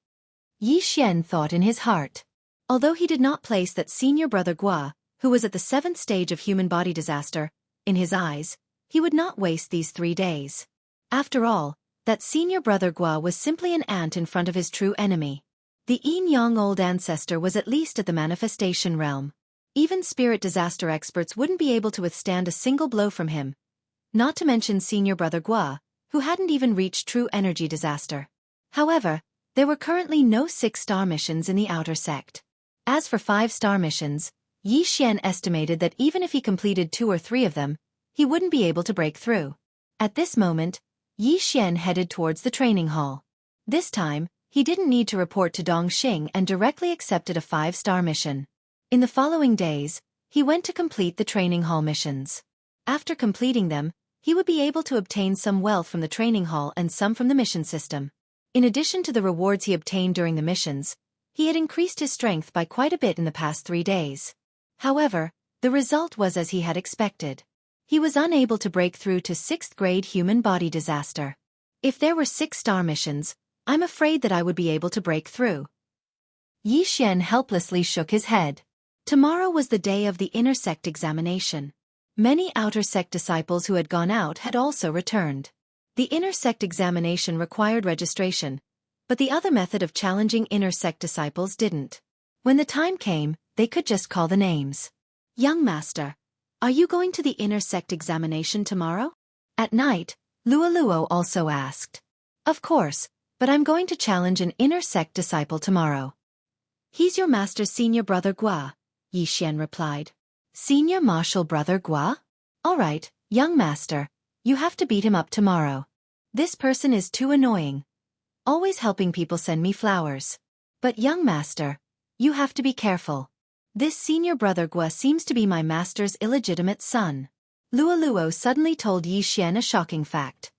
Xian thought in his heart. Although he did not place that Senior Brother Gua, who was at the 7th stage of human body disaster, in his eyes, he would not waste these 3 days. After all, that Senior Brother Gua was simply an ant in front of his true enemy. The Yin Yang old ancestor was at least at the manifestation realm. Even spirit disaster experts wouldn't be able to withstand a single blow from him. Not to mention Senior Brother Gua, who hadn't even reached true energy disaster. However, there were currently no 6-star missions in the outer sect. As for 5-star missions, Xian estimated that even if he completed 2 or 3 of them, he wouldn't be able to break through. At this moment, Xian headed towards the training hall. This time, he didn't need to report to Dongxing and directly accepted a 5-star mission. In the following days, he went to complete the training hall missions. After completing them, he would be able to obtain some wealth from the training hall and some from the mission system. In addition to the rewards he obtained during the missions, he had increased his strength by quite a bit in the past 3 days. However, the result was as he had expected. He was unable to break through to 6th-grade human body disaster. If there were 6-star missions, I'm afraid that I would be able to break through. Xian helplessly shook his head. Tomorrow was the day of the inner sect examination. Many outer sect disciples who had gone out had also returned. The inner sect examination required registration, but the other method of challenging inner sect disciples didn't. When the time came, they could just call the names. Young master, are you going to the inner sect examination tomorrow? At night, Luoluo also asked. Of course, but I'm going to challenge an inner sect disciple tomorrow. He's your master's senior brother Gua, Xian replied. Senior Martial Brother Gua? Alright, young master, you have to beat him up tomorrow. This person is too annoying. Always helping people send me flowers. But young master, you have to be careful. This senior brother Gua seems to be my master's illegitimate son. Luo suddenly told Yi Xian a shocking fact.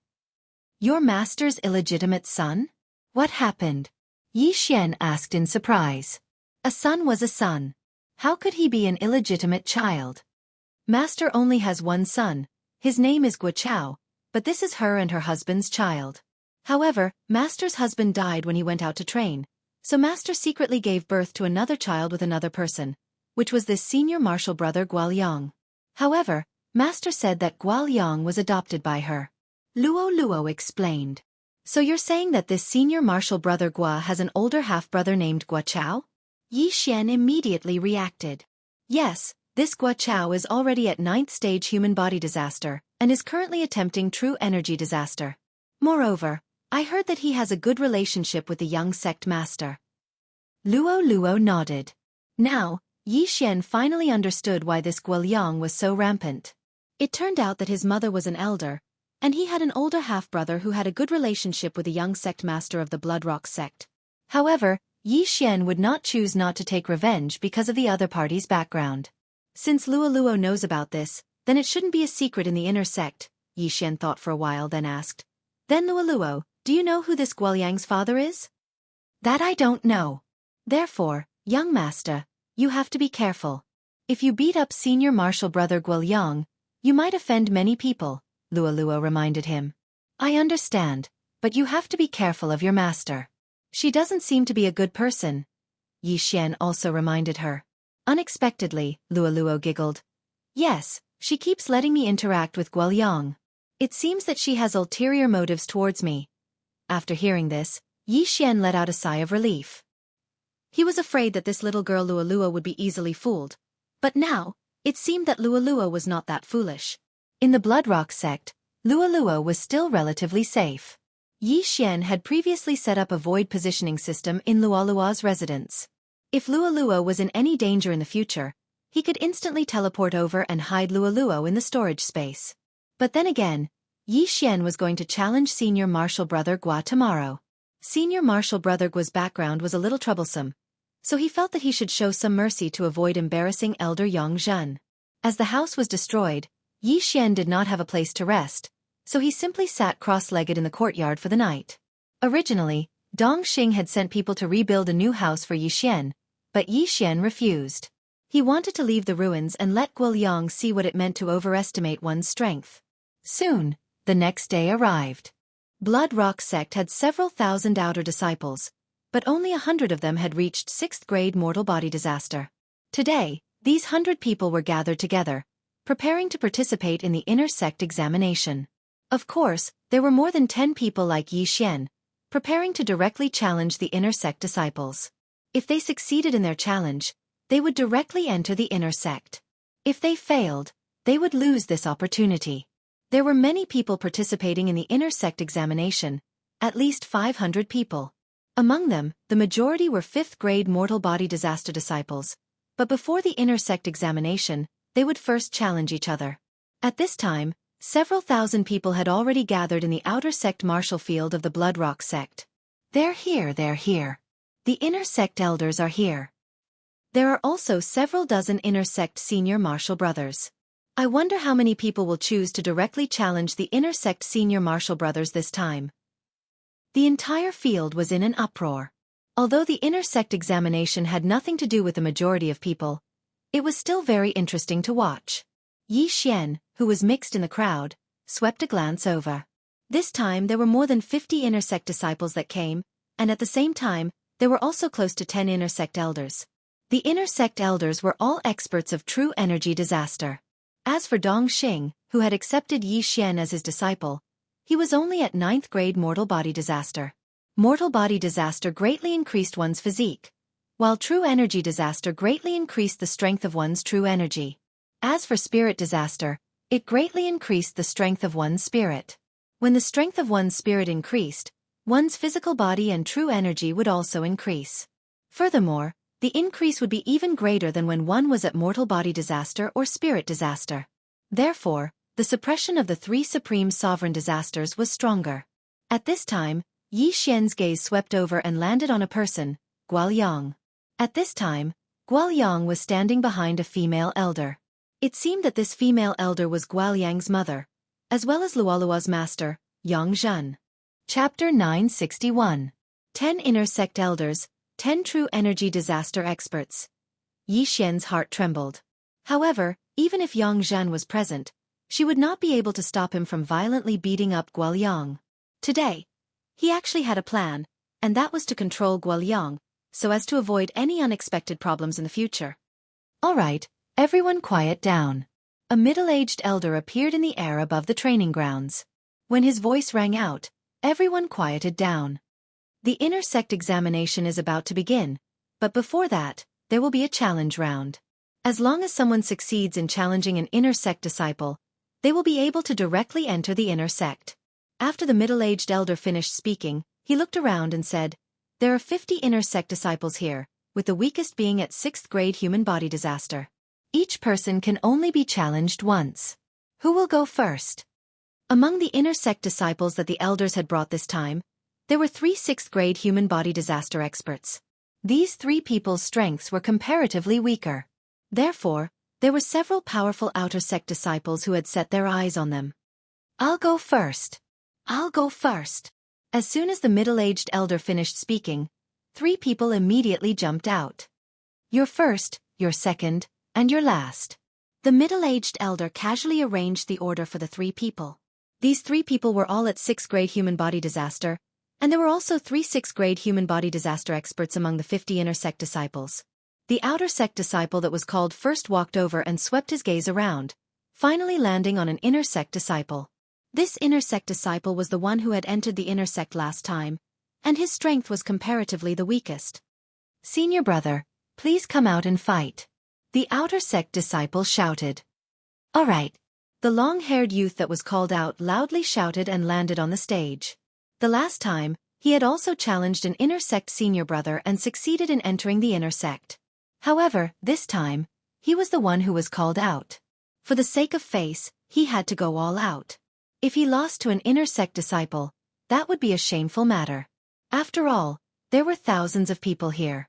Your master's illegitimate son? What happened? Yi Xian asked in surprise. A son was a son. How could he be an illegitimate child? Master only has one son. His name is Guo, but this is her and her husband's child. However, Master's husband died when he went out to train, so Master secretly gave birth to another child with another person, which was this senior martial brother Guoliang. However, Master said that Guoliang was adopted by her. Luo explained. So you're saying that this senior martial brother Gua has an older half-brother named Guo? Yi Xian immediately reacted. Yes, this Guo is already at 9th stage human body disaster, and is currently attempting true energy disaster. Moreover, I heard that he has a good relationship with the young sect master. Luo nodded. Now, Yi Xian finally understood why this Guoliang was so rampant. It turned out that his mother was an elder, and he had an older half-brother who had a good relationship with the young sect master of the Blood Rock sect. However, Yi Xian would not choose not to take revenge because of the other party's background. Since Luo knows about this, then it shouldn't be a secret in the inner sect, Yi Xian thought for a while then asked. Then Luo, do you know who this Guoliang's father is? That I don't know. Therefore, young master, you have to be careful. If you beat up senior martial brother Guoliang, you might offend many people, Luo reminded him. I understand, but you have to be careful of your master. She doesn't seem to be a good person, Yi Xian also reminded her. Unexpectedly, Luo giggled. Yes, she keeps letting me interact with Guoliang. It seems that she has ulterior motives towards me. After hearing this, Yi Xian let out a sigh of relief. He was afraid that this little girl Luo would be easily fooled, but now, it seemed that Luo was not that foolish. In the Blood Rock sect, Luo was still relatively safe. Yi Xian had previously set up a void positioning system in Luo's residence. If Luo was in any danger in the future, he could instantly teleport over and hide Luo in the storage space. But then again, Yi Xian was going to challenge Senior Martial Brother Gua tomorrow. Senior Martial Brother Gua's background was a little troublesome, so he felt that he should show some mercy to avoid embarrassing Elder Yang Zhen. As the house was destroyed, Yi Xian did not have a place to rest, so he simply sat cross-legged in the courtyard for the night. Originally, Dong Xing had sent people to rebuild a new house for Yi Xian, but Yi Xian refused. He wanted to leave the ruins and let Guoliang see what it meant to overestimate one's strength. Soon, the next day arrived. Blood Rock sect had several thousand outer disciples, but only 100 of them had reached 6th grade mortal body disaster. Today, these 100 people were gathered together, preparing to participate in the inner sect examination. Of course, there were more than 10 people like Yi Xian, preparing to directly challenge the inner sect disciples. If they succeeded in their challenge, they would directly enter the inner sect. If they failed, they would lose this opportunity. There were many people participating in the inner sect examination, at least 500 people. Among them, the majority were 5th grade mortal body disaster disciples, but before the inner sect examination, they would first challenge each other. At this time, several thousand people had already gathered in the outer sect martial field of the Blood Rock sect. They're here. The inner sect elders are here. There are also several dozen inner sect senior martial brothers. I wonder how many people will choose to directly challenge the inner sect senior martial brothers this time. The entire field was in an uproar. Although the inner sect examination had nothing to do with the majority of people, it was still very interesting to watch. Yi Xian, who was mixed in the crowd, swept a glance over. This time there were more than 50 inner sect disciples that came, and at the same time, there were also close to 10 inner sect elders. The inner sect elders were all experts of true energy disaster. As for Dong Xing, who had accepted Yi Xian as his disciple, he was only at 9th grade mortal body disaster. Mortal body disaster greatly increased one's physique, while true energy disaster greatly increased the strength of one's true energy. As for spirit disaster, it greatly increased the strength of one's spirit. When the strength of one's spirit increased, one's physical body and true energy would also increase. Furthermore, The increase would be even greater than when one was at mortal body disaster or spirit disaster. Therefore, the suppression of the 3 supreme sovereign disasters was stronger. At this time, Yi Xian's gaze swept over and landed on a person, Guoyang. At this time, Guoyang was standing behind a female elder. It seemed that this female elder was Guoyang's mother, as well as Luoluo's master, Yang Zhen. Chapter 961. 10 Inner Sect Elders, 10 True Energy Disaster Experts. Yi Xian's heart trembled. However, even if Yang Zhen was present, she would not be able to stop him from violently beating up Guoyang. Today, he actually had a plan, and that was to control Guoyang, so as to avoid any unexpected problems in the future. All right, everyone quiet down. A middle-aged elder appeared in the air above the training grounds. When his voice rang out, everyone quieted down. The inner sect examination is about to begin, but before that, there will be a challenge round. As long as someone succeeds in challenging an inner sect disciple, they will be able to directly enter the inner sect. After the middle-aged elder finished speaking, he looked around and said, "There are 50 inner sect disciples here, with the weakest being at 6th grade human body disaster. Each person can only be challenged once. Who will go first?" Among the inner sect disciples that the elders had brought this time, there were 3 6th grade human body disaster experts. These 3 people's strengths were comparatively weaker. Therefore, there were several powerful outer sect disciples who had set their eyes on them. "I'll go first. I'll go first." As soon as the middle-aged elder finished speaking, 3 people immediately jumped out. "You're first, you're second, and you're last." The middle-aged elder casually arranged the order for the 3 people. These 3 people were all at 6th grade human body disaster, and there were also 3 6th grade human body disaster experts among the 50 inner sect disciples. The outer sect disciple that was called first walked over and swept his gaze around, finally landing on an inner sect disciple. This inner sect disciple was the one who had entered the inner sect last time, and his strength was comparatively the weakest. "Senior brother, please come out and fight," the outer sect disciple shouted. "All right." The long-haired youth that was called out loudly shouted and landed on the stage. The last time, he had also challenged an inner sect senior brother and succeeded in entering the inner sect. However, this time, he was the one who was called out. For the sake of face, he had to go all out. If he lost to an inner sect disciple, that would be a shameful matter. After all, there were thousands of people here.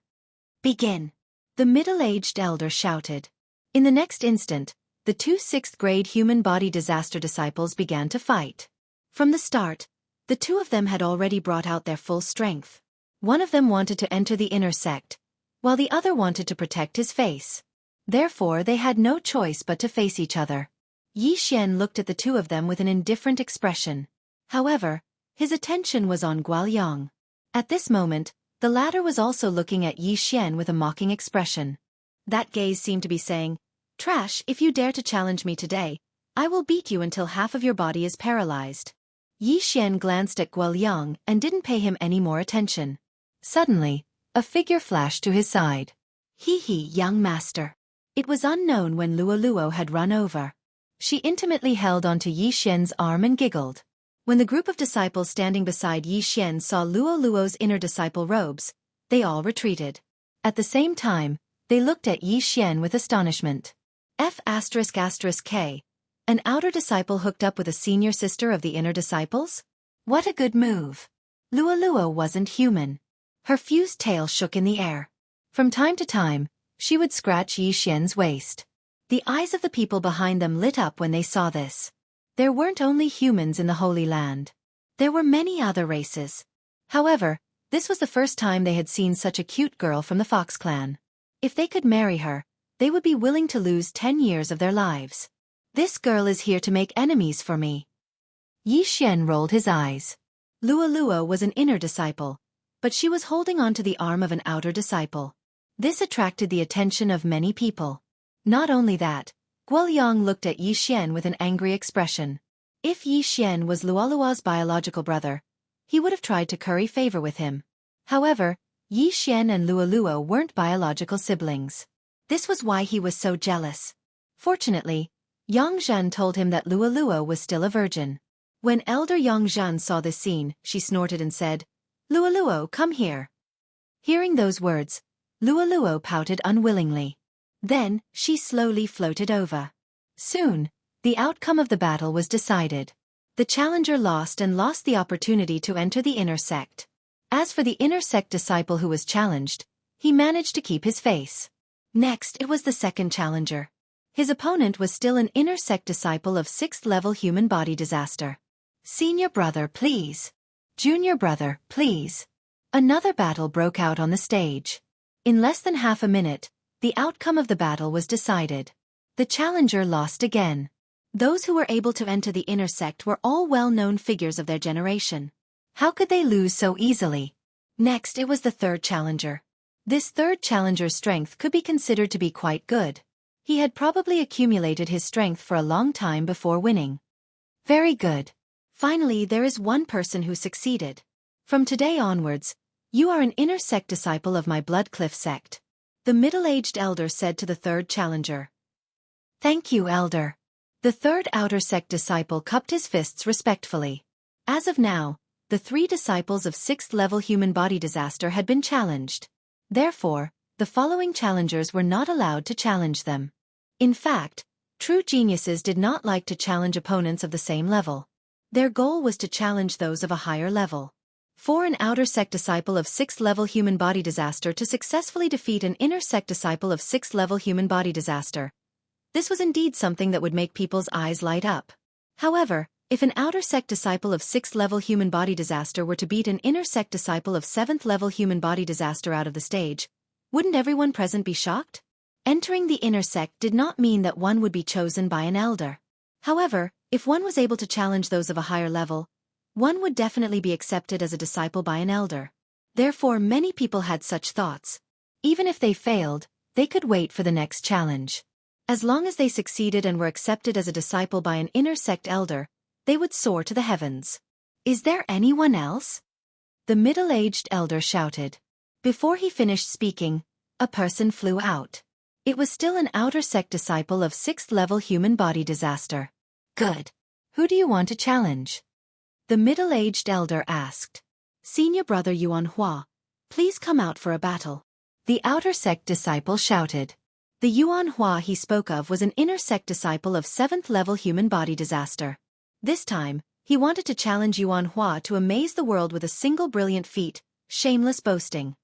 "Begin," the middle-aged elder shouted. In the next instant, the 2 6th grade human body disaster disciples began to fight. From the start, the 2 of them had already brought out their full strength. One of them wanted to enter the inner sect, while the other wanted to protect his face. Therefore they had no choice but to face each other. Yi Xian looked at the 2 of them with an indifferent expression. However, his attention was on Guoyang. At this moment, the latter was also looking at Yi Xian with a mocking expression. That gaze seemed to be saying, "Trash, if you dare to challenge me today, I will beat you until half of your body is paralyzed." Yi Xian glanced at Guoyang and didn't pay him any more attention. Suddenly, a figure flashed to his side. "Hee, young master." It was unknown when Luoluo had run over. She intimately held onto Yi Xian's arm and giggled. When the group of disciples standing beside Yi Xian saw Luoluo's inner disciple robes, they all retreated. At the same time, they looked at Yi Xian with astonishment. F***K, an outer disciple hooked up with a senior sister of the inner disciples? What a good move. Luoluo wasn't human. Her fused tail shook in the air. From time to time, she would scratch Yi Xian's waist. The eyes of the people behind them lit up when they saw this. There weren't only humans in the Holy Land. There were many other races. However, this was the first time they had seen such a cute girl from the Fox clan. If they could marry her, they would be willing to lose 10 years of their lives. This girl is here to make enemies for me. Yi Xian rolled his eyes. Luoluo was an inner disciple, but she was holding on to the arm of an outer disciple. This attracted the attention of many people. Not only that, Guoyang looked at Yi Xian with an angry expression. If Yi Xian was Luoluo's biological brother, he would have tried to curry favor with him. However, Yi Xian and Luoluo weren't biological siblings. This was why he was so jealous. Fortunately, Yang Zhen told him that Luoluo was still a virgin. When elder Yang Zhen saw this scene, she snorted and said, "Luoluo, come here." Hearing those words, Luo pouted unwillingly. Then, she slowly floated over. Soon, the outcome of the battle was decided. The challenger lost the opportunity to enter the inner sect. As for the inner sect disciple who was challenged, he managed to keep his face. Next, it was the second challenger. His opponent was still an inner sect disciple of 6th level human body disaster. Senior brother, please. Junior brother, please. Another battle broke out on the stage. In less than half a minute, the outcome of the battle was decided. The challenger lost again. Those who were able to enter the inner sect were all well-known figures of their generation. How could they lose so easily? Next, it was the third challenger. This third challenger's strength could be considered to be quite good. He had probably accumulated his strength for a long time before winning. Very good. Finally, there is one person who succeeded. From today onwards, you are an inner sect disciple of my Blood Cliff sect. The middle-aged elder said to the third challenger. Thank you, elder. The third outer sect disciple cupped his fists respectfully. As of now, the 3 disciples of 6th level human body disaster had been challenged. Therefore, the following challengers were not allowed to challenge them. In fact, true geniuses did not like to challenge opponents of the same level. Their goal was to challenge those of a higher level. For an outer sect disciple of 6th level human body disaster to successfully defeat an inner sect disciple of 6th level human body disaster. This was indeed something that would make people's eyes light up. However, if an outer sect disciple of 6th level human body disaster were to beat an inner sect disciple of 7th level human body disaster out of the stage, wouldn't everyone present be shocked? Entering the inner sect did not mean that one would be chosen by an elder. However, if one was able to challenge those of a higher level, one would definitely be accepted as a disciple by an elder. Therefore, many people had such thoughts. Even if they failed, they could wait for the next challenge. As long as they succeeded and were accepted as a disciple by an inner sect elder, they would soar to the heavens. Is there anyone else? The middle-aged elder shouted. Before he finished speaking, a person flew out. It was still an outer sect disciple of 6th level human body disaster. Good. Who do you want to challenge? The middle-aged elder asked. Senior brother Yuanhua, please come out for a battle. The outer sect disciple shouted. The Yuanhua he spoke of was an inner sect disciple of 7th level human body disaster. This time, he wanted to challenge Yuanhua to amaze the world with a single brilliant feat, shameless boasting.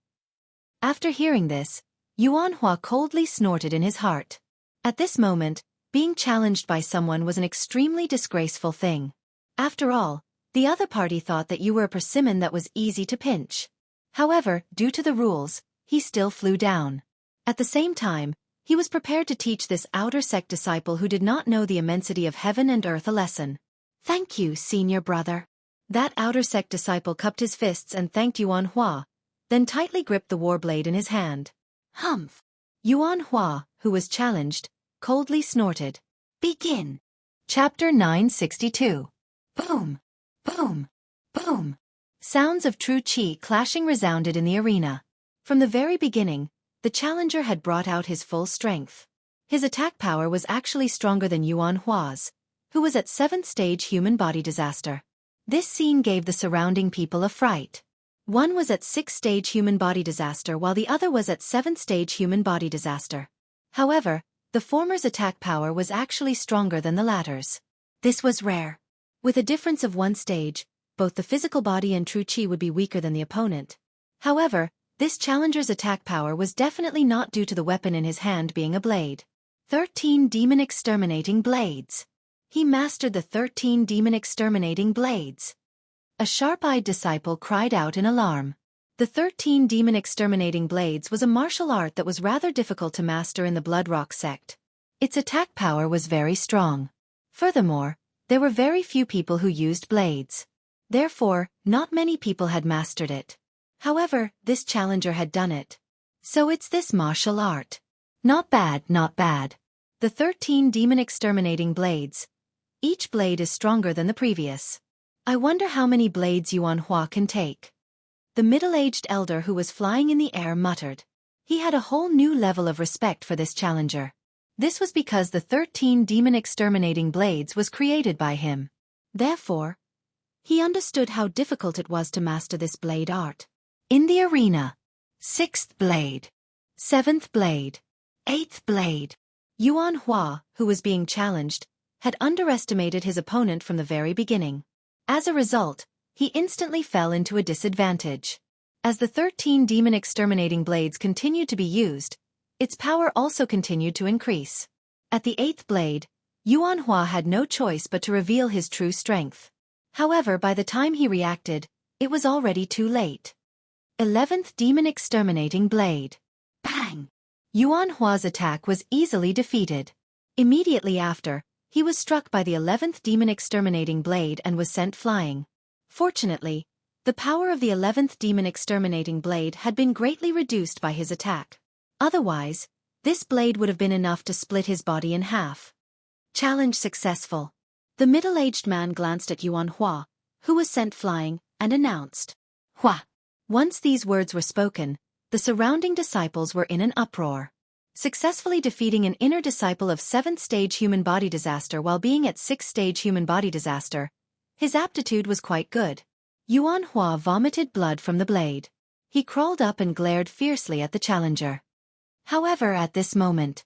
After hearing this, Yuanhua coldly snorted in his heart. At this moment, being challenged by someone was an extremely disgraceful thing. After all, the other party thought that you were a persimmon that was easy to pinch. However, due to the rules, he still flew down. At the same time, he was prepared to teach this outer sect disciple who did not know the immensity of heaven and earth a lesson. Thank you, senior brother. That outer sect disciple cupped his fists and thanked Yuanhua, then tightly gripped the warblade in his hand. Humph! Yuanhua, who was challenged, coldly snorted. Begin! Chapter 962. Boom! Boom! Boom! Sounds of true qi clashing resounded in the arena. From the very beginning, the challenger had brought out his full strength. His attack power was actually stronger than Yuanhua's, who was at 7th stage human body disaster. This scene gave the surrounding people a fright. One was at 6th stage human body disaster while the other was at 7th stage human body disaster. However, the former's attack power was actually stronger than the latter's. This was rare. With a difference of 1 stage, both the physical body and true qi would be weaker than the opponent. However, this challenger's attack power was definitely not due to the weapon in his hand being a blade. 13 demon exterminating blades. He mastered the 13 demon exterminating blades. A sharp-eyed disciple cried out in alarm. The 13 demon exterminating blades was a martial art that was rather difficult to master in the Blood Rock sect. Its attack power was very strong. Furthermore, there were very few people who used blades. Therefore, not many people had mastered it. However, this challenger had done it. So it's this martial art. Not bad, not bad. The 13 demon exterminating blades. Each blade is stronger than the previous. I wonder how many blades Yuanhua can take. The middle-aged elder who was flying in the air muttered. He had a whole new level of respect for this challenger. This was because the 13 demon exterminating blades was created by him. Therefore, he understood how difficult it was to master this blade art. In the arena. 6th blade. 7th blade. 8th blade. Yuan Hua, who was being challenged, had underestimated his opponent from the very beginning. As a result, he instantly fell into a disadvantage. As the 13 demon exterminating blades continued to be used, its power also continued to increase. At the 8th blade, Yuan Hua had no choice but to reveal his true strength. However, by the time he reacted, it was already too late. 11th demon exterminating blade. Bang! Yuan Hua's attack was easily defeated. Immediately after, he was struck by the 11th demon exterminating blade and was sent flying. Fortunately, the power of the 11th demon exterminating blade had been greatly reduced by his attack. Otherwise, this blade would have been enough to split his body in half. Challenge successful. The middle-aged man glanced at Yuan Hua, who was sent flying, and announced, "Hua." Once these words were spoken, the surrounding disciples were in an uproar. Successfully defeating an inner disciple of 7th stage human body disaster while being at 6th stage human body disaster, his aptitude was quite good. Yuan Hua vomited blood from the blade. He crawled up and glared fiercely at the challenger. However, at this moment,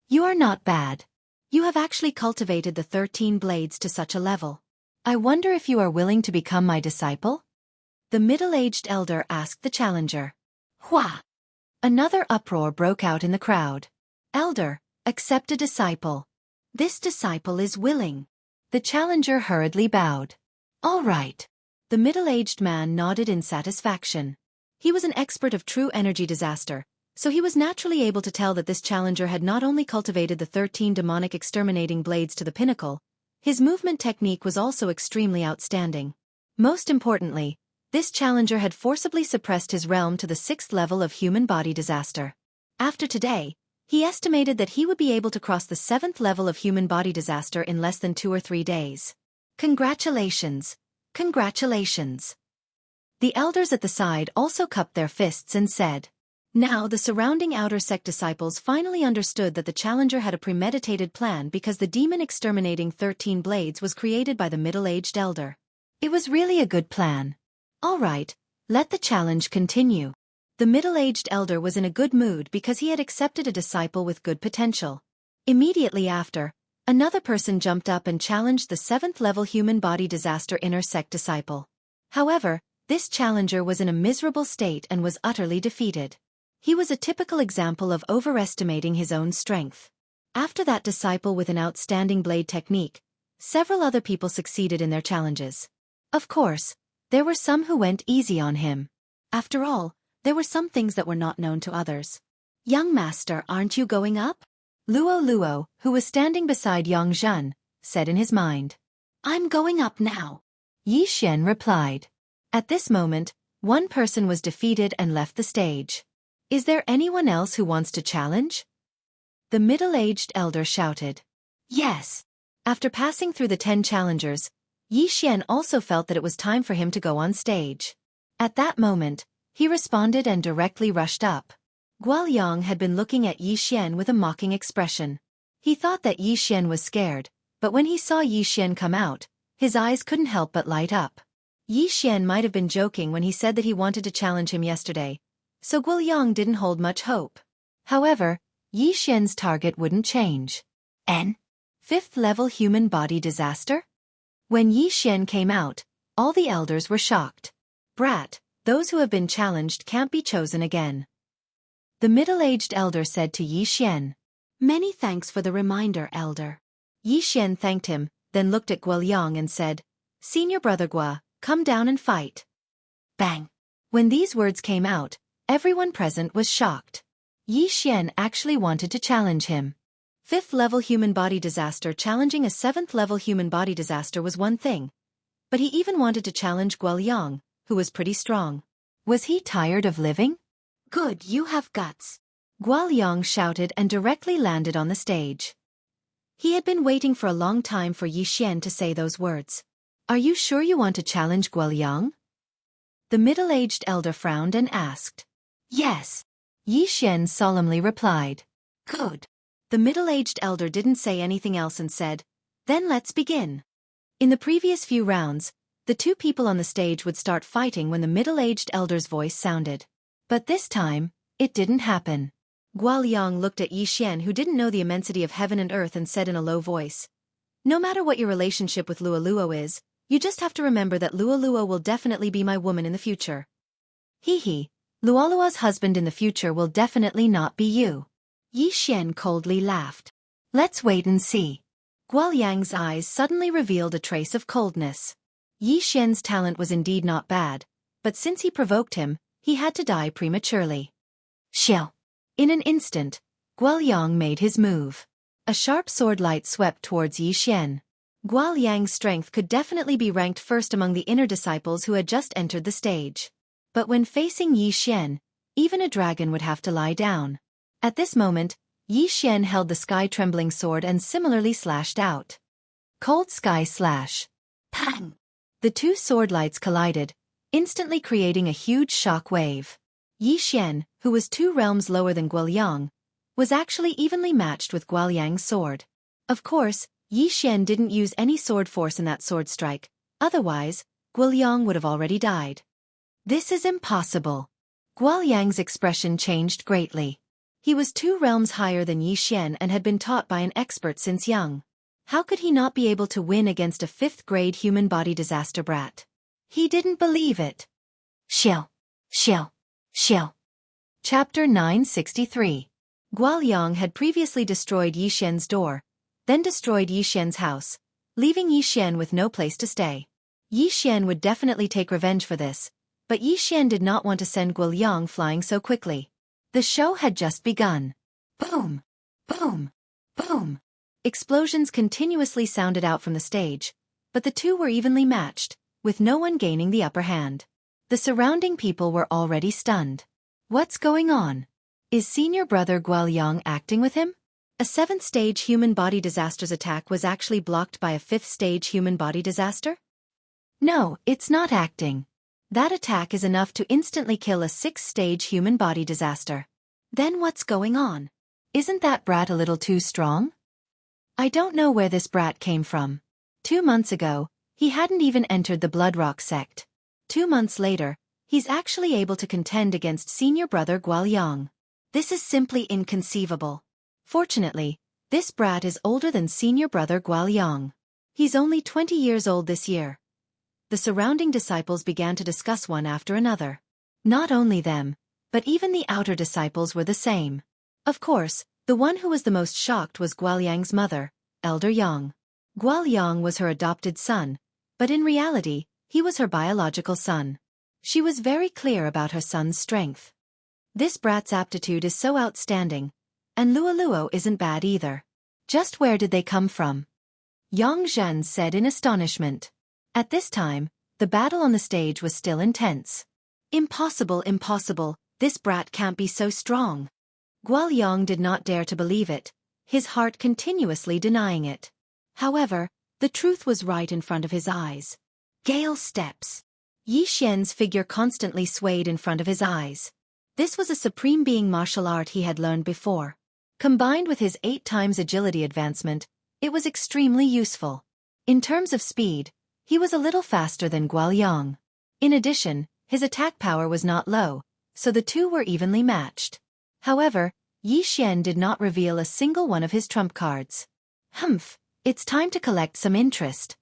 "You are not bad. You have actually cultivated the 13 blades to such a level. I wonder if you are willing to become my disciple?" The middle-aged elder asked the challenger. "Hua!" Another uproar broke out in the crowd. "Elder, accept a disciple. This disciple is willing." The challenger hurriedly bowed. "All right." The middle-aged man nodded in satisfaction. He was an expert of true energy disaster, so he was naturally able to tell that this challenger had not only cultivated the 13 demonic exterminating blades to the pinnacle, his movement technique was also extremely outstanding. Most importantly, this challenger had forcibly suppressed his realm to the 6th level of human body disaster. After today, he estimated that he would be able to cross the 7th level of human body disaster in less than 2 or 3 days. Congratulations! Congratulations! The elders at the side also cupped their fists and said. Now the surrounding outer sect disciples finally understood that the challenger had a premeditated plan because the demon exterminating 13 blades was created by the middle-aged elder. It was really a good plan. All right, let the challenge continue. The middle-aged elder was in a good mood because he had accepted a disciple with good potential. Immediately after, another person jumped up and challenged the 7th level human body disaster inner sect disciple. However, this challenger was in a miserable state and was utterly defeated. He was a typical example of overestimating his own strength. After that disciple with an outstanding blade technique, several other people succeeded in their challenges. Of course, there were some who went easy on him. After all, there were some things that were not known to others. "Young master, aren't you going up?" Luo, who was standing beside Yang Zhen, said in his mind. "I'm going up now," Yixian replied. At this moment, one person was defeated and left the stage. "Is there anyone else who wants to challenge?" The middle-aged elder shouted. "Yes." After passing through the 10 challengers, Yixian also felt that it was time for him to go on stage. At that moment, he responded and directly rushed up. Guoyang had been looking at Yixian with a mocking expression. He thought that Yixian was scared, but when he saw Yixian come out, his eyes couldn't help but light up. Yixian might have been joking when he said that he wanted to challenge him yesterday, so Guoyang didn't hold much hope. However, Yixian's target wouldn't change. 5th level human body disaster? When Yixian came out, all the elders were shocked. "Brat, those who have been challenged can't be chosen again." The middle-aged elder said to Yixian. "Many thanks for the reminder, elder." Yixian thanked him, then looked at Guoyang and said, "Senior brother Gua, come down and fight." Bang! When these words came out, everyone present was shocked. Yixian actually wanted to challenge him. 5th level human body disaster challenging a 7th level human body disaster was one thing, but he even wanted to challenge Guoyang, who was pretty strong. Was he tired of living? "Good, you have guts," Guoyang shouted and directly landed on the stage. He had been waiting for a long time for Yixian to say those words. "Are you sure you want to challenge Guoyang?" The middle-aged elder frowned and asked. "Yes," Yixian solemnly replied. "Good." The middle-aged elder didn't say anything else and said, "Then let's begin." In the previous few rounds, the two people on the stage would start fighting when the middle-aged elder's voice sounded. But this time, it didn't happen. Guo Liang looked at Yi Xian, who didn't know the immensity of heaven and earth, and said in a low voice, "No matter what your relationship with Luo is, you just have to remember that Luo will definitely be my woman in the future." Hee. Luo's husband in the future will definitely not be you. Yi Xian coldly laughed. Let's wait and see. Guo Liang's eyes suddenly revealed a trace of coldness. Yi Xian's talent was indeed not bad, but since he provoked him, he had to die prematurely. Shill. In an instant, Guo Liang made his move. A sharp sword light swept towards Yi Xian. Guo Liang's strength could definitely be ranked first among the inner disciples who had just entered the stage. But when facing Yi Xian, even a dragon would have to lie down. At this moment, Yi Xian held the sky-trembling sword and similarly slashed out. Cold Sky Slash. Pang! The two sword lights collided, instantly creating a huge shock wave. Yi Xian, who was 2 realms lower than Guo Liang, was actually evenly matched with Guo Liang's sword. Of course, Yi Xian didn't use any sword force in that sword strike, otherwise, Guo Liang would have already died. This is impossible. Guo Liang's expression changed greatly. He was 2 realms higher than Yi Xian and had been taught by an expert since young. How could he not be able to win against a 5th-grade human body disaster brat? He didn't believe it. Shill. Chapter 963. Guo Liang had previously destroyed Yi Xian's door, then destroyed Yi Xian's house, leaving Yi Xian with no place to stay. Yi Xian would definitely take revenge for this, but Yi Xian did not want to send Guo Liang flying so quickly. The show had just begun. Boom! Boom! Boom! Explosions continuously sounded out from the stage, but the two were evenly matched, with no one gaining the upper hand. The surrounding people were already stunned. What's going on? Is senior brother Guo Liang acting with him? A 7th-stage human body disaster's attack was actually blocked by a 5th-stage human body disaster? No, it's not acting. That attack is enough to instantly kill a 6th-stage human body disaster. Then what's going on? Isn't that brat a little too strong? I don't know where this brat came from. 2 months ago, he hadn't even entered the Bloodrock sect. 2 months later, he's actually able to contend against senior brother Guo Liang. This is simply inconceivable. Fortunately, this brat is older than senior brother Guo Liang. He's only 20 years old this year. The surrounding disciples began to discuss one after another. Not only them, but even the outer disciples were the same. Of course, the one who was the most shocked was Guo Liang's mother, Elder Yang. Guo Liang was her adopted son, but in reality, he was her biological son. She was very clear about her son's strength. This brat's aptitude is so outstanding, and Luo isn't bad either. Just where did they come from? Yang Zhen said in astonishment. At this time, the battle on the stage was still intense. Impossible, this brat can't be so strong. Guo Liang did not dare to believe it, his heart continuously denying it. However, the truth was right in front of his eyes. Gale steps. Yi Xian's figure constantly swayed in front of his eyes. This was a supreme being martial art he had learned before. Combined with his 8 times agility advancement, it was extremely useful. In terms of speed, he was a little faster than Guo Liang. In addition, his attack power was not low, so the two were evenly matched. However, Yi Xian did not reveal a single one of his trump cards. Humph, it's time to collect some interest.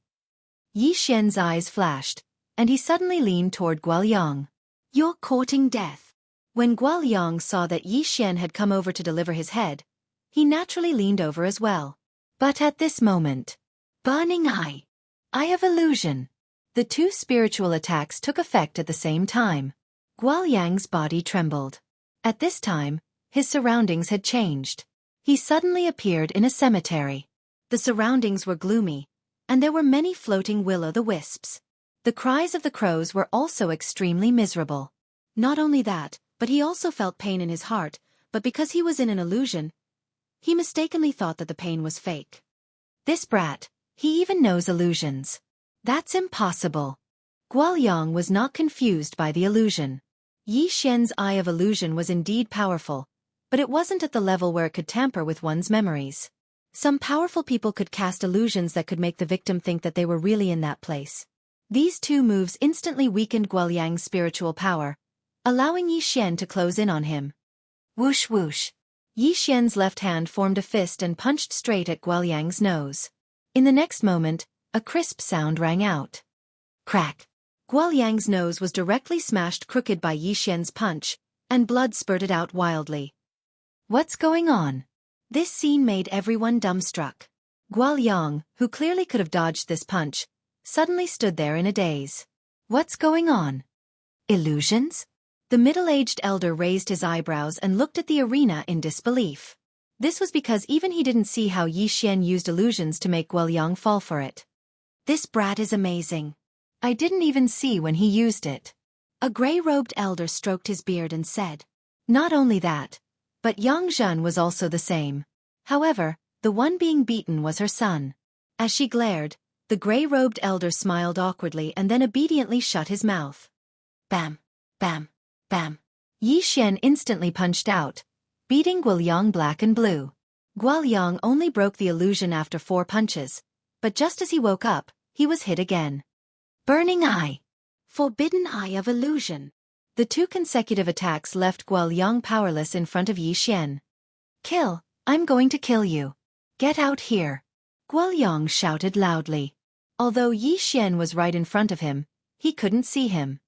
Yi Xian's eyes flashed, and he suddenly leaned toward Guo Liang. You're courting death. When Guo Liang saw that Yi Xian had come over to deliver his head, he naturally leaned over as well. But at this moment, Burning Eye of Illusion. The 2 spiritual attacks took effect at the same time. Guo Liang's body trembled. At this time, his surroundings had changed. He suddenly appeared in a cemetery. The surroundings were gloomy, and there were many floating will-o'-the-wisps. The cries of the crows were also extremely miserable. Not only that, but he also felt pain in his heart, but because he was in an illusion, he mistakenly thought that the pain was fake. This brat, he even knows illusions. That's impossible. Guo Liang was not confused by the illusion. Yi Xian's eye of illusion was indeed powerful, but it wasn't at the level where it could tamper with one's memories. Some powerful people could cast illusions that could make the victim think that they were really in that place. These 2 moves instantly weakened Guo Liang's spiritual power, allowing Yi Xian to close in on him. Whoosh whoosh. Yi Xian's left hand formed a fist and punched straight at Guoliang's nose. In the next moment, a crisp sound rang out. Crack! Guoliang's nose was directly smashed crooked by Yi Xian's punch, and blood spurted out wildly. What's going on? This scene made everyone dumbstruck. Guoliang, who clearly could have dodged this punch, suddenly stood there in a daze. What's going on? Illusions? The middle-aged elder raised his eyebrows and looked at the arena in disbelief. This was because even he didn't see how Yi Xian used illusions to make Guoliang fall for it. This brat is amazing. I didn't even see when he used it. A gray-robed elder stroked his beard and said. Not only that, but Yang Zhen was also the same. However, the one being beaten was her son. As she glared, the gray-robed elder smiled awkwardly and then obediently shut his mouth. Bam! Bam! Bam! Yi Xian instantly punched out, beating Guoliang black and blue. Guoliang only broke the illusion after 4 punches, but just as he woke up, he was hit again. Burning Eye! Forbidden Eye of Illusion! The 2 consecutive attacks left Guoliang powerless in front of Yi Xian. Kill! I'm going to kill you! Get out here! Guoliang shouted loudly. Although Yi Xian was right in front of him, he couldn't see him.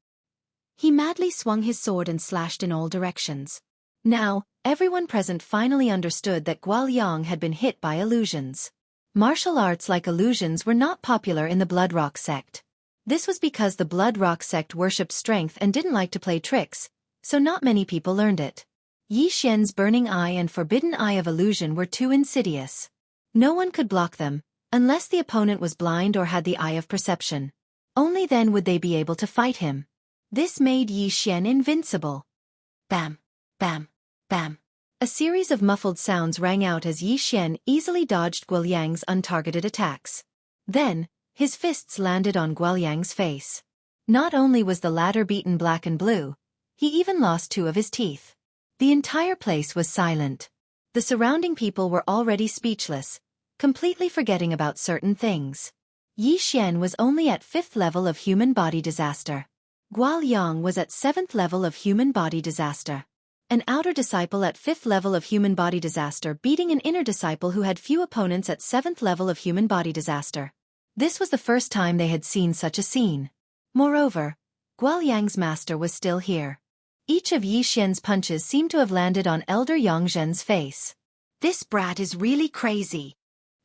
He madly swung his sword and slashed in all directions. Now, everyone present finally understood that Guoliang had been hit by illusions. Martial arts like illusions were not popular in the Blood Rock sect. This was because the Blood Rock sect worshipped strength and didn't like to play tricks, so not many people learned it. Yi Xian's Burning Eye and Forbidden Eye of Illusion were too insidious. No one could block them, unless the opponent was blind or had the Eye of Perception. Only then would they be able to fight him. This made Yi Xian invincible. Bam! Bam! Bam! A series of muffled sounds rang out as Yi Xian easily dodged Guoliang's untargeted attacks. Then, his fists landed on Guoliang's face. Not only was the latter beaten black and blue, he even lost 2 of his teeth. The entire place was silent. The surrounding people were already speechless, completely forgetting about certain things. Yi Xian was only at 5th level of human body disaster. Guoliang was at 7th level of human body disaster. An outer disciple at 5th level of human body disaster beating an inner disciple who had few opponents at 7th level of human body disaster. This was the first time they had seen such a scene. Moreover, Guoliang's master was still here. Each of Yi Xian's punches seemed to have landed on Elder Yang Zhen's face. This brat is really crazy,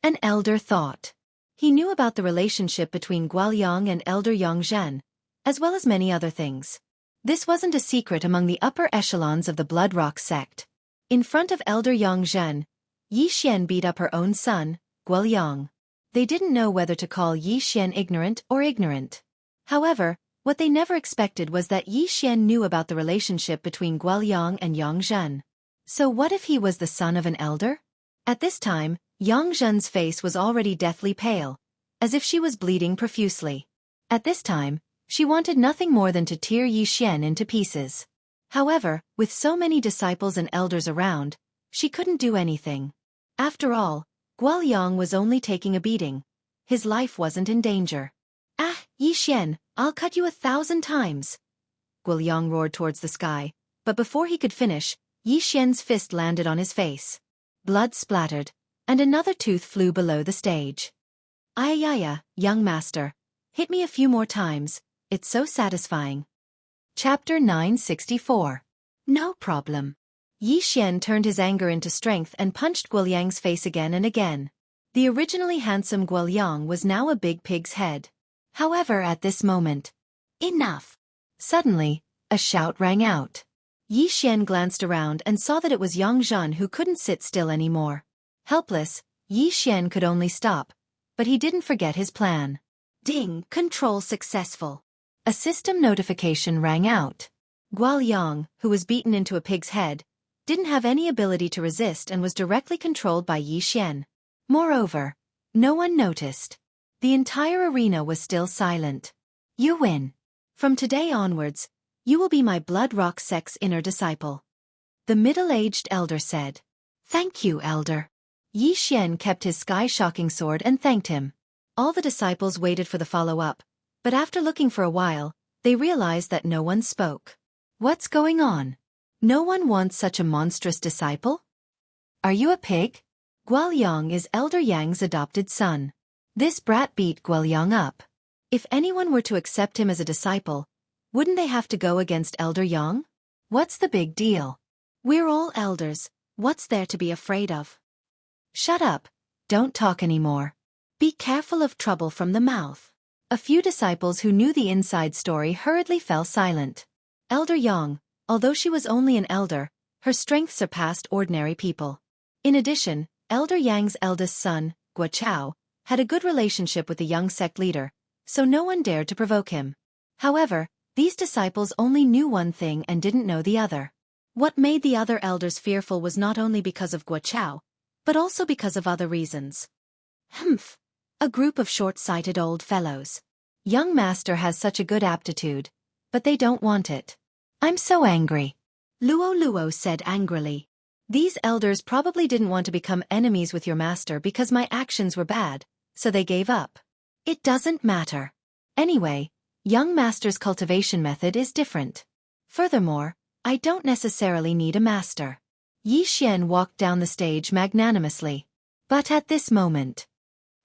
an elder thought. He knew about the relationship between Guoliang and Elder Yang Zhen, as well as many other things. This wasn't a secret among the upper echelons of the Blood Rock sect. In front of Elder Yang Zhen, Yi Xian beat up her own son, Guoliang. They didn't know whether to call Yi Xian ignorant or ignorant. However, what they never expected was that Yi Xian knew about the relationship between Guoliang and Yang Zhen. So what if he was the son of an elder? At this time, Yang Zhen's face was already deathly pale, as if she was bleeding profusely. At this time, she wanted nothing more than to tear Yi Xian into pieces. However, with so many disciples and elders around, she couldn't do anything. After all, Guoliang was only taking a beating. His life wasn't in danger. Ah, Yi Xian, I'll cut you 1,000 times. Guoliang roared towards the sky, but before he could finish, Yi Xian's fist landed on his face. Blood splattered, and another tooth flew below the stage. Ayaya, young master, hit me a few more times, it's so satisfying. Chapter 964. No problem. Yi Xian turned his anger into strength and punched Guoliang's face again and again. The originally handsome Guoliang was now a big pig's head. However, at this moment, enough! Suddenly, a shout rang out. Yi Xian glanced around and saw that it was Yang Zhen who couldn't sit still anymore. Helpless, Yi Xian could only stop, but he didn't forget his plan. Ding! Control successful. A system notification rang out. Guoliang, who was beaten into a pig's head, didn't have any ability to resist and was directly controlled by Yi Xian. Moreover, no one noticed. The entire arena was still silent. You win. From today onwards, you will be my Blood Rock sect's inner disciple. The middle-aged elder said. Thank you, elder. Yi Xian kept his sky-shocking sword and thanked him. All the disciples waited for the follow-up, but after looking for a while, they realized that no one spoke. What's going on? No one wants such a monstrous disciple? Are you a pig? Guoyang is Elder Yang's adopted son. This brat beat Guoyang up. If anyone were to accept him as a disciple, wouldn't they have to go against Elder Yang? What's the big deal? We're all elders. What's there to be afraid of? Shut up. Don't talk anymore. Be careful of trouble from the mouth. A few disciples who knew the inside story hurriedly fell silent. Elder Yang, although she was only an elder, her strength surpassed ordinary people. In addition, Elder Yang's eldest son, Guo, had a good relationship with the young sect leader, so no one dared to provoke him. However, these disciples only knew one thing and didn't know the other. What made the other elders fearful was not only because of Guo, but also because of other reasons. Humph! A group of short-sighted old fellows. Young master has such a good aptitude, but they don't want it. I'm so angry. Luo said angrily. These elders probably didn't want to become enemies with your master because my actions were bad, so they gave up. It doesn't matter. Anyway, young master's cultivation method is different. Furthermore, I don't necessarily need a master. Xianxia walked down the stage magnanimously. But at this moment...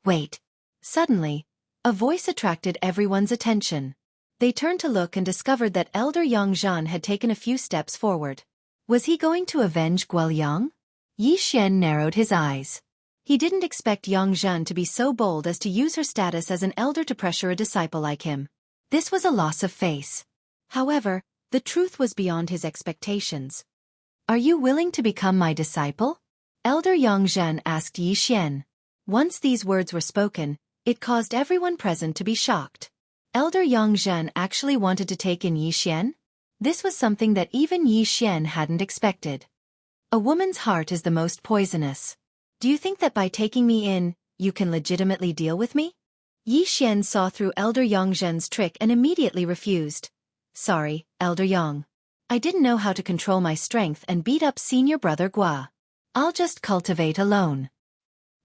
Wait. Suddenly, a voice attracted everyone's attention. They turned to look and discovered that Elder Yang had taken a few steps forward. Was he going to avenge Guoyang? Xianxia narrowed his eyes. He didn't expect Yang to be so bold as to use her status as an elder to pressure a disciple like him. This was a loss of face. However, the truth was beyond his expectations. Are you willing to become my disciple? Elder Yang asked Xianxia. Once these words were spoken, it caused everyone present to be shocked. Elder Yang actually wanted to take in Xianxia? This was something that even Xianxia hadn't expected. A woman's heart is the most poisonous. Do you think that by taking me in, you can legitimately deal with me? Xianxia saw through Elder Yang's trick and immediately refused. Sorry, Elder Yang. I didn't know how to control my strength and beat up senior brother Guo. I'll just cultivate alone.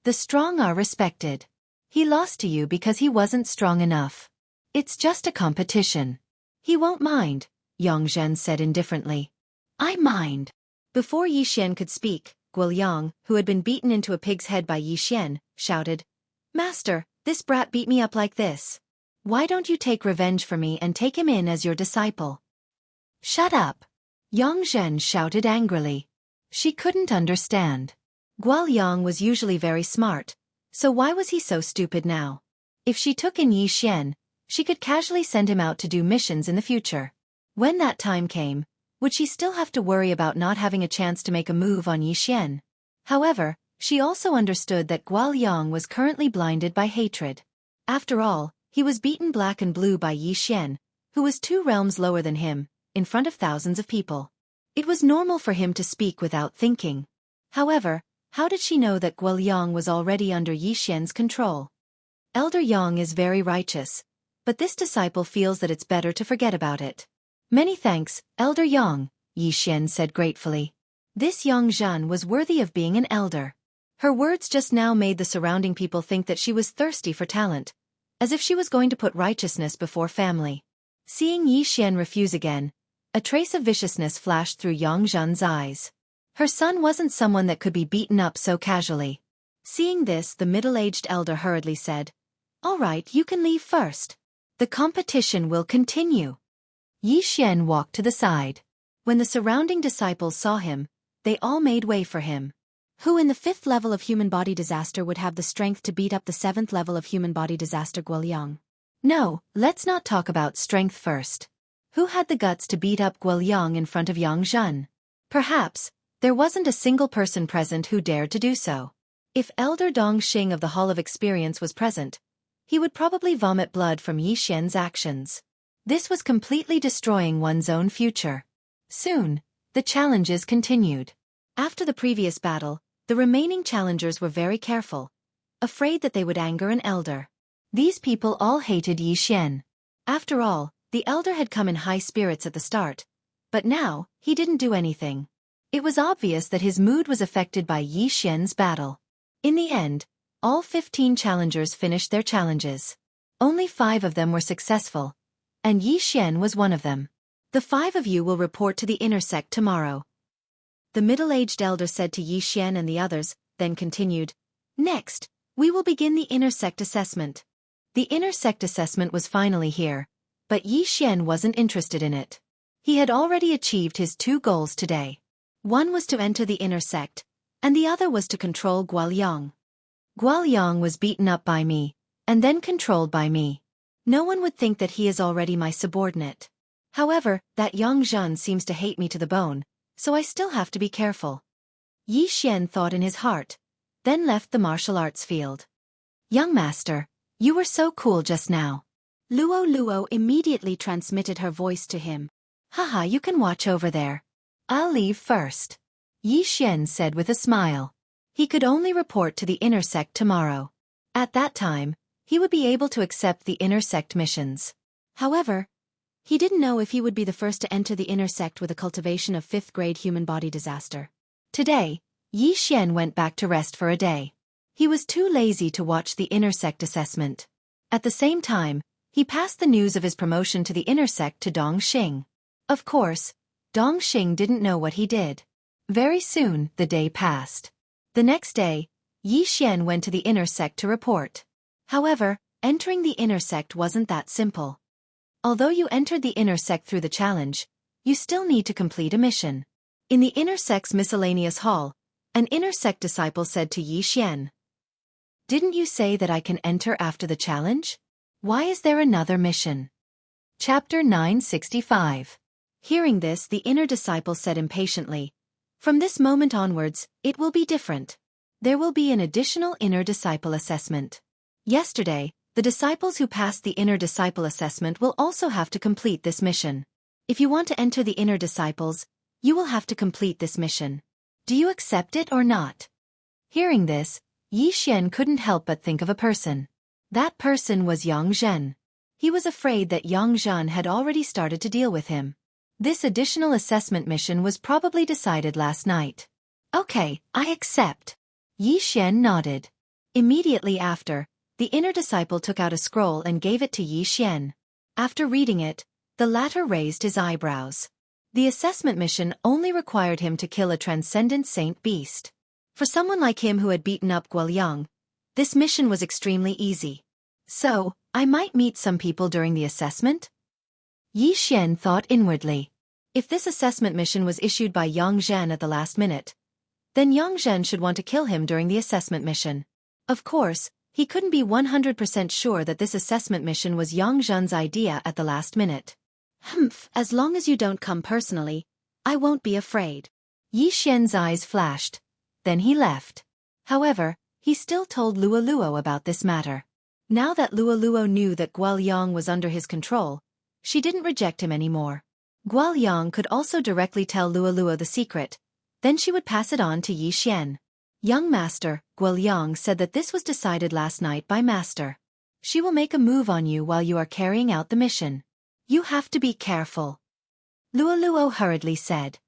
The strong are respected. He lost to you because he wasn't strong enough. It's just a competition. He won't mind, Yang said indifferently. I mind. Before Xianxia could speak, Guoyang, who had been beaten into a pig's head by Xianxia, shouted, Master, this brat beat me up like this. Why don't you take revenge for me and take him in as your disciple? Shut up. Yang shouted angrily. She couldn't understand. Guoyang was usually very smart, so why was he so stupid now? If she took in Xianxia, she could casually send him out to do missions in the future. When that time came, would she still have to worry about not having a chance to make a move on Xianxia? However, she also understood that Guoyang was currently blinded by hatred. After all, he was beaten black and blue by Xianxia, who was 2 realms lower than him, in front of thousands of people. It was normal for him to speak without thinking. However, how did she know that Guoyang was already under Xianxia's control? Elder Yang is very righteous, but this disciple feels that it's better to forget about it. Many thanks, Elder Yang, Xianxia said gratefully. This Yang was worthy of being an elder. Her words just now made the surrounding people think that she was thirsty for talent, as if she was going to put righteousness before family. Seeing Xianxia refuse again, a trace of viciousness flashed through Yang's eyes. Her son wasn't someone that could be beaten up so casually. Seeing this, the middle-aged elder hurriedly said, All right, you can leave first. The competition will continue. Xianxia walked to the side. When the surrounding disciples saw him, they all made way for him. Who in the 5th level of human body disaster would have the strength to beat up the 7th level of human body disaster Guoyang? No, let's not talk about strength first. Who had the guts to beat up Guoyang in front of Yang? Perhaps, there wasn't a single person present who dared to do so. If Elder Dongxing of the Hall of Experience was present, he would probably vomit blood from Xianxia's actions. This was completely destroying one's own future. Soon, the challenges continued. After the previous battle, the remaining challengers were very careful, afraid that they would anger an elder. These people all hated Xianxia. After all, the elder had come in high spirits at the start, but now, he didn't do anything. It was obvious that his mood was affected by Xianxia's battle. In the end, all 15 challengers finished their challenges. Only 5 of them were successful, and Xianxia was one of them. The 5 of you will report to the inner sect tomorrow. the middle-aged elder said to Xian and the others, then continued. Next, we will begin the inner sect assessment. The inner sect assessment was finally here, but Xian wasn't interested in it. He had already achieved his 2 goals today. One was to enter the inner sect, and the other was to control Guoyang. Guoyang was beaten up by me, and then controlled by me. No one would think that he is already my subordinate. However, that Yang Zhan seems to hate me to the bone, so I still have to be careful. Xian thought in his heart, then left the martial arts field. Young master, you were so cool just now. Luo immediately transmitted her voice to him. Haha, you can watch over there. I'll leave first. Xian said with a smile. He could only report to the inner sect tomorrow. At that time, he would be able to accept the inner sect missions. However, he didn't know if he would be the first to enter the inner sect with a cultivation of 5th grade human body disaster. Today, Xian went back to rest for a day. He was too lazy to watch the inner sect assessment. At the same time, he passed the news of his promotion to the inner sect to Dongxing. Of course, Dongxing didn't know what he did. Very soon, the day passed. The next day, Xian went to the inner sect to report. However, entering the inner sect wasn't that simple. Although you entered the inner sect through the challenge, you still need to complete a mission. In the inner sect's miscellaneous hall, an inner sect disciple said to Xian, "Didn't you say that I can enter after the challenge? Why is there another mission?" Chapter 965. Hearing this, the inner disciple said impatiently, "From this moment onwards, it will be different. There will be an additional inner disciple assessment. Yesterday, the disciples who passed the inner disciple assessment will also have to complete this mission. If you want to enter the inner disciples, you will have to complete this mission. Do you accept it or not?" Hearing this, Xian couldn't help but think of a person. That person was Yang Zhen. He was afraid that Yang Zhen had already started to deal with him. This additional assessment mission was probably decided last night. "Okay, I accept." Xian nodded. Immediately after, the inner disciple took out a scroll and gave it to Xian. After reading it, the latter raised his eyebrows. The assessment mission only required him to kill a transcendent saint beast. For someone like him who had beaten up Guoyang, this mission was extremely easy. So, I might meet some people during the assessment? Xian thought inwardly. If this assessment mission was issued by Yang Zhen at the last minute, then Yang Zhen should want to kill him during the assessment mission. Of course, he couldn't be 100% sure that this assessment mission was Yang Zhen's idea at the last minute. As long as you don't come personally, I won't be afraid. Xian's eyes flashed. Then he left. However, he still told Luo about this matter. Now that Luo knew that Guoyang was under his control, she didn't reject him anymore. Guoyang could also directly tell Luo the secret, then she would pass it on to Xian. "Young master," Guoyang said that this was decided last night by master. "She will make a move on you while you are carrying out the mission. You have to be careful." Luo hurriedly said.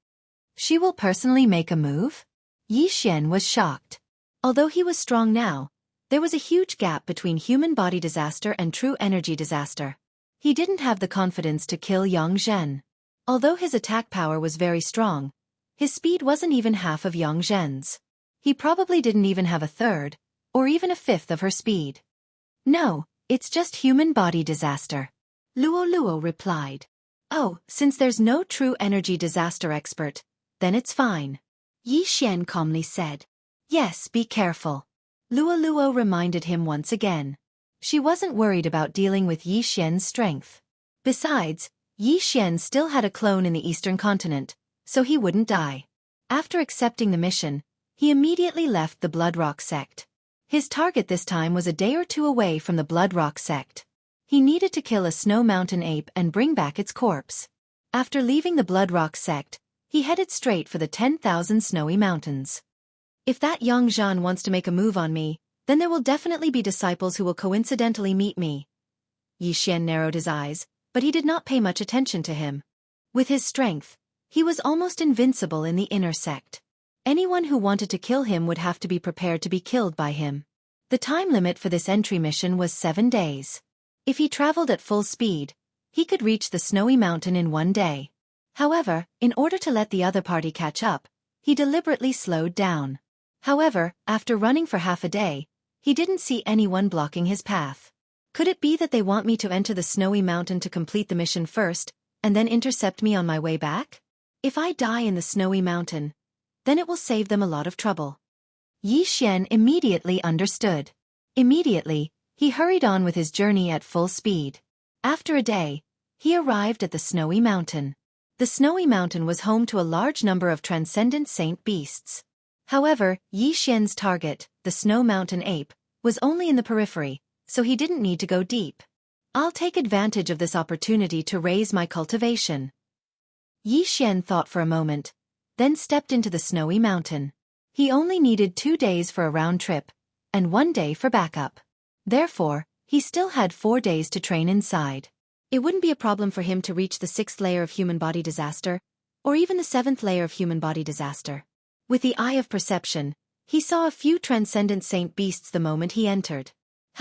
"She will personally make a move?" Xian was shocked. Although he was strong now, there was a huge gap between human body disaster and true energy disaster. He didn't have the confidence to kill Yang Zhen. Although his attack power was very strong, his speed wasn't even half of Yang Zhen's. He probably didn't even have a third, or even a fifth of her speed. "No, it's just human body disaster," Luo replied. "Oh, since there's no true energy disaster expert, then it's fine," Xian calmly said. "Yes, be careful," Luo reminded him once again. She wasn't worried about dealing with Xian's strength. Besides, Xian still had a clone in the Eastern continent, so he wouldn't die. After accepting the mission, he immediately left the Blood Rock sect. His target this time was a day or two away from the Blood Rock sect. He needed to kill a snow mountain ape and bring back its corpse. After leaving the Blood Rock sect, he headed straight for the 10,000 snowy mountains. If that Yang Zhen wants to make a move on me, then there will definitely be disciples who will coincidentally meet me. Xian narrowed his eyes, but he did not pay much attention to him. With his strength, he was almost invincible in the inner sect. Anyone who wanted to kill him would have to be prepared to be killed by him. The time limit for this entry mission was 7 days. If he traveled at full speed, he could reach the snowy mountain in 1 day. However, in order to let the other party catch up, he deliberately slowed down. However, after running for half a day, he didn't see anyone blocking his path. Could it be that they want me to enter the snowy mountain to complete the mission first, and then intercept me on my way back? If I die in the snowy mountain, then it will save them a lot of trouble. Yi Xian immediately understood. Immediately, he hurried on with his journey at full speed. After a day, he arrived at the snowy mountain. The snowy mountain was home to a large number of transcendent saint beasts. However, Yi Xian's target, the snow mountain ape, was only in the periphery, so he didn't need to go deep. I'll take advantage of this opportunity to raise my cultivation. Yi Xian thought for a moment, then stepped into the snowy mountain. He only needed 2 days for a round trip, and 1 day for backup. Therefore, he still had 4 days to train inside. It wouldn't be a problem for him to reach the 6th layer of human body disaster, or even the 7th layer of human body disaster. With the eye of perception, he saw a few transcendent saint beasts the moment he entered.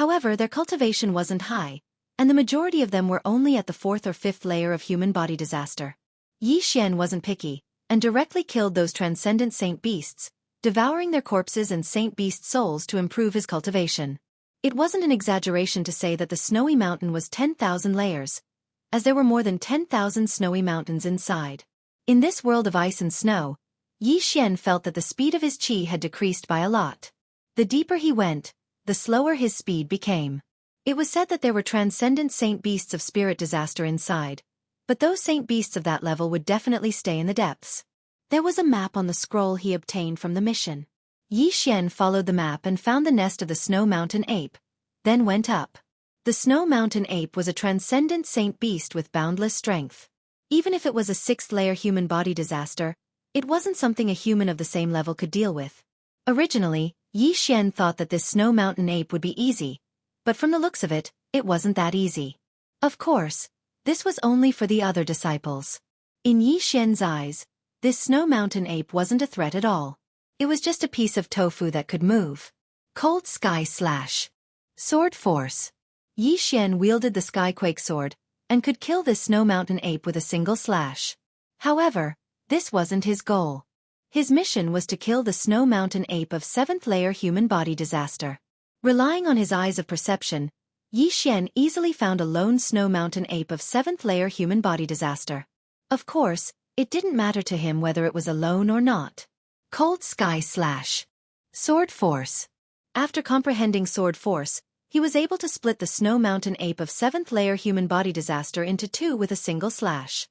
However, their cultivation wasn't high, and the majority of them were only at the 4th or 5th layer of human body disaster. Yi Xian wasn't picky, and directly killed those transcendent saint beasts, devouring their corpses and saint beast souls to improve his cultivation. It wasn't an exaggeration to say that the snowy mountain was 10,000 layers, as there were more than 10,000 snowy mountains inside. In this world of ice and snow, Yi Xian felt that the speed of his qi had decreased by a lot. The deeper he went, the slower his speed became. It was said that there were transcendent saint beasts of spirit disaster inside, but those saint beasts of that level would definitely stay in the depths. There was a map on the scroll he obtained from the mission. Yi Xian followed the map and found the nest of the snow mountain ape, then went up. The snow mountain ape was a transcendent saint beast with boundless strength. Even if it was a 6th layer human body disaster, it wasn't something a human of the same level could deal with. Originally, Yi Xian thought that this snow mountain ape would be easy, but from the looks of it, it wasn't that easy. Of course, this was only for the other disciples. In Yi Xian's eyes, this snow mountain ape wasn't a threat at all. It was just a piece of tofu that could move. Cold Sky Slash. Sword Force. Yi Xian wielded the Skyquake sword, and could kill this snow mountain ape with a single slash. However, this wasn't his goal. His mission was to kill the snow mountain ape of 7th layer human body disaster. Relying on his eyes of perception, Yi Xian easily found a lone snow mountain ape of 7th layer human body disaster. Of course, it didn't matter to him whether it was alone or not. Cold Sky Slash. Sword Force. After comprehending Sword Force, he was able to split the snow mountain ape of 7th layer human body disaster into 2 with a single slash.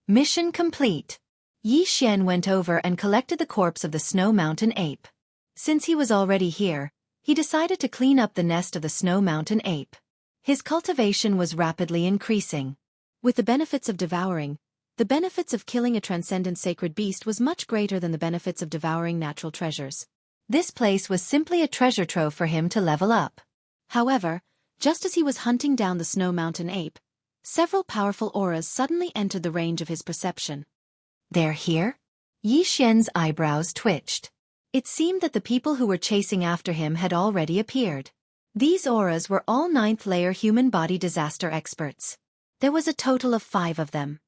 Mission complete. Yi Xian went over and collected the corpse of the snow mountain ape. Since he was already here, he decided to clean up the nest of the snow mountain ape. His cultivation was rapidly increasing. With the benefits of devouring, the benefits of killing a transcendent sacred beast was much greater than the benefits of devouring natural treasures. This place was simply a treasure trove for him to level up. However, just as he was hunting down the snow mountain ape, several powerful auras suddenly entered the range of his perception. They're here? Yi Xian's eyebrows twitched. It seemed that the people who were chasing after him had already appeared. These auras were all 9th layer human body disaster experts. There was a total of 5 of them.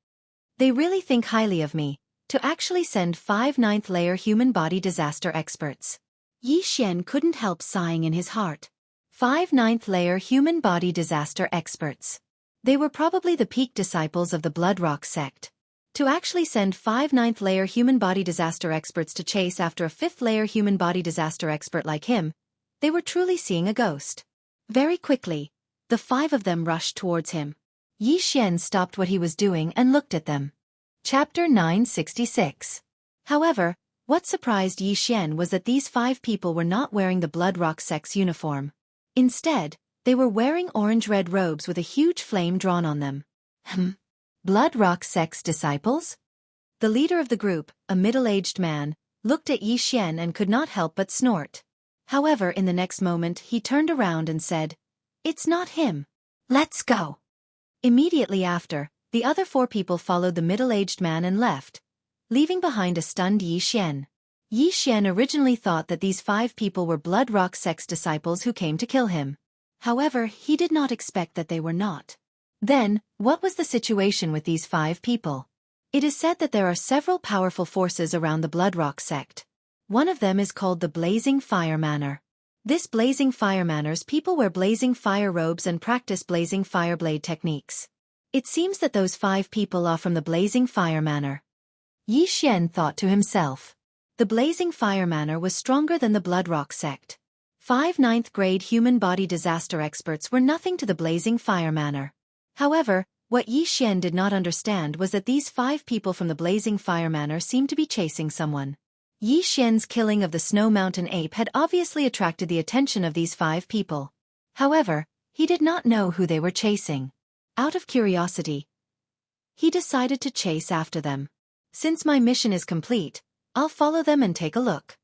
They really think highly of me, to actually send 5 9th layer human body disaster experts. Yi Xian couldn't help sighing in his heart. 5 9th layer human body disaster experts. They were probably the peak disciples of the Blood Rock sect. To actually send 5 9th layer human body disaster experts to chase after a 5th layer human body disaster expert like him, they were truly seeing a ghost. Very quickly, the 5 of them rushed towards him. Yi Xian stopped what he was doing and looked at them. Chapter 966. However, what surprised Yi Xian was that these 5 people were not wearing the Blood Rock sect's uniform. Instead, they were wearing orange-red robes with a huge flame drawn on them. Blood Rock sect's disciples? The leader of the group, a middle-aged man, looked at Yi Xian and could not help but snort. However, in the next moment he turned around and said, "It's not him. Let's go." Immediately after, the other 4 people followed the middle-aged man and left, leaving behind a stunned Yi Xian. Yi Xian originally thought that these 5 people were Blood Rock sect's disciples who came to kill him. However, he did not expect that they were not. Then, what was the situation with these 5 people? It is said that there are several powerful forces around the Bloodrock sect. One of them is called the Blazing Fire Manor. This Blazing Fire Manor's people wear blazing fire robes and practice blazing fireblade techniques. It seems that those 5 people are from the Blazing Fire Manor. Yi Xian thought to himself. The Blazing Fire Manor was stronger than the Bloodrock sect. 5 ninth-grade human body disaster experts were nothing to the Blazing Fire Manor. However, what Yi Xian did not understand was that these 5 people from the Blazing Fire Manor seemed to be chasing someone. Yi Xian's killing of the Snow Mountain ape had obviously attracted the attention of these 5 people. However, he did not know who they were chasing. Out of curiosity, he decided to chase after them. Since my mission is complete, I'll follow them and take a look.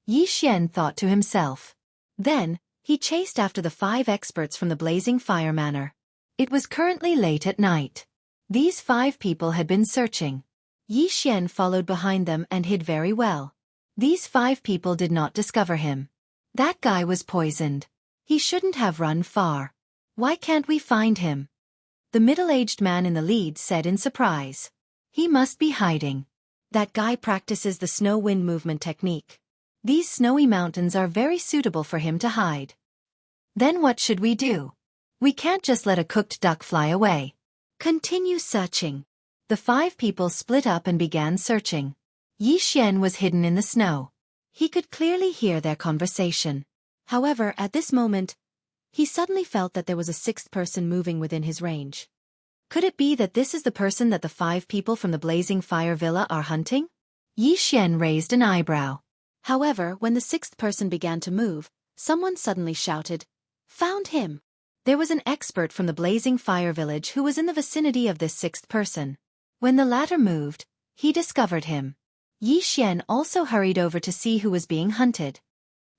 Yi Xian thought to himself. Then, he chased after the 5 experts from the Blazing Fire Manor. It was currently late at night. These 5 people had been searching. Yi Xian followed behind them and hid very well. These 5 people did not discover him. That guy was poisoned. He shouldn't have run far. Why can't we find him? The middle-aged man in the lead said in surprise. He must be hiding. That guy practices the snow wind movement technique. These snowy mountains are very suitable for him to hide. Then what should we do? We can't just let a cooked duck fly away. Continue searching. The 5 people split up and began searching. Yi Xian was hidden in the snow. He could clearly hear their conversation. However, at this moment, he suddenly felt that there was a 6th person moving within his range. Could it be that this is the person that the 5 people from the Blazing Fire Villa are hunting? Yi Xian raised an eyebrow. However, when the 6th person began to move, someone suddenly shouted, "Found him!" There was an expert from the Blazing Fire Village who was in the vicinity of this 6th person. When the latter moved, he discovered him. Yi Xian also hurried over to see who was being hunted.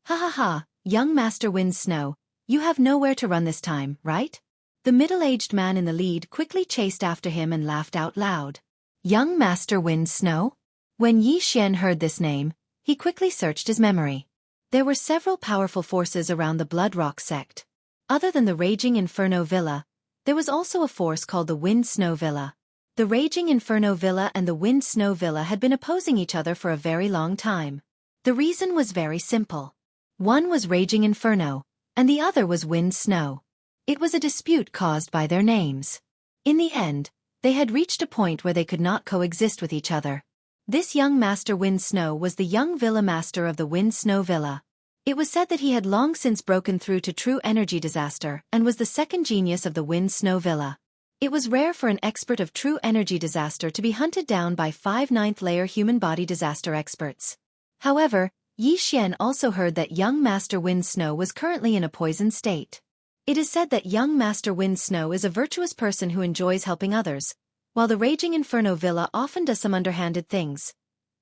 "Ha ha ha, young Master Wind Snow, you have nowhere to run this time, right?" The middle-aged man in the lead quickly chased after him and laughed out loud. Young Master Wind Snow? When Yi Xian heard this name, he quickly searched his memory. There were several powerful forces around the Bloodrock sect. Other than the Raging Inferno Villa, there was also a force called the Wind Snow Villa. The Raging Inferno Villa and the Wind Snow Villa had been opposing each other for a very long time. The reason was very simple. One was Raging Inferno, and the other was Wind Snow. It was a dispute caused by their names. In the end, they had reached a point where they could not coexist with each other. This young Master Wind Snow was the young Villa Master of the Wind Snow Villa. It was said that he had long since broken through to true energy disaster and was the 2nd genius of the Wind Snow Villa. It was rare for an expert of true energy disaster to be hunted down by 5 9th-layer human body disaster experts. However, Yi Xian also heard that young Master Wind Snow was currently in a poisoned state. It is said that young Master Wind Snow is a virtuous person who enjoys helping others, while the Raging Inferno Villa often does some underhanded things.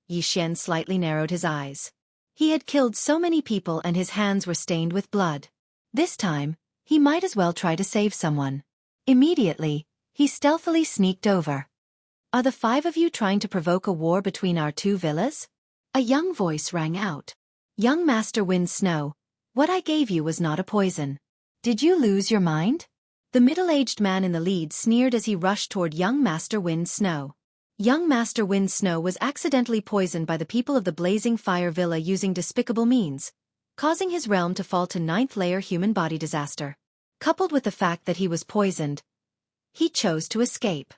Yi Xian slightly narrowed his eyes. He had killed so many people and his hands were stained with blood. This time, he might as well try to save someone. Immediately, he stealthily sneaked over. "Are the 5 of you trying to provoke a war between our 2 villas?" A young voice rang out. "Young Master Wind Snow, what I gave you was not a poison. Did you lose your mind?" The middle-aged man in the lead sneered as he rushed toward young Master Wind Snow. Young Master Wind Snow was accidentally poisoned by the people of the Blazing Fire Villa using despicable means, causing his realm to fall to 9th-layer human body disaster. Coupled with the fact that he was poisoned, he chose to escape.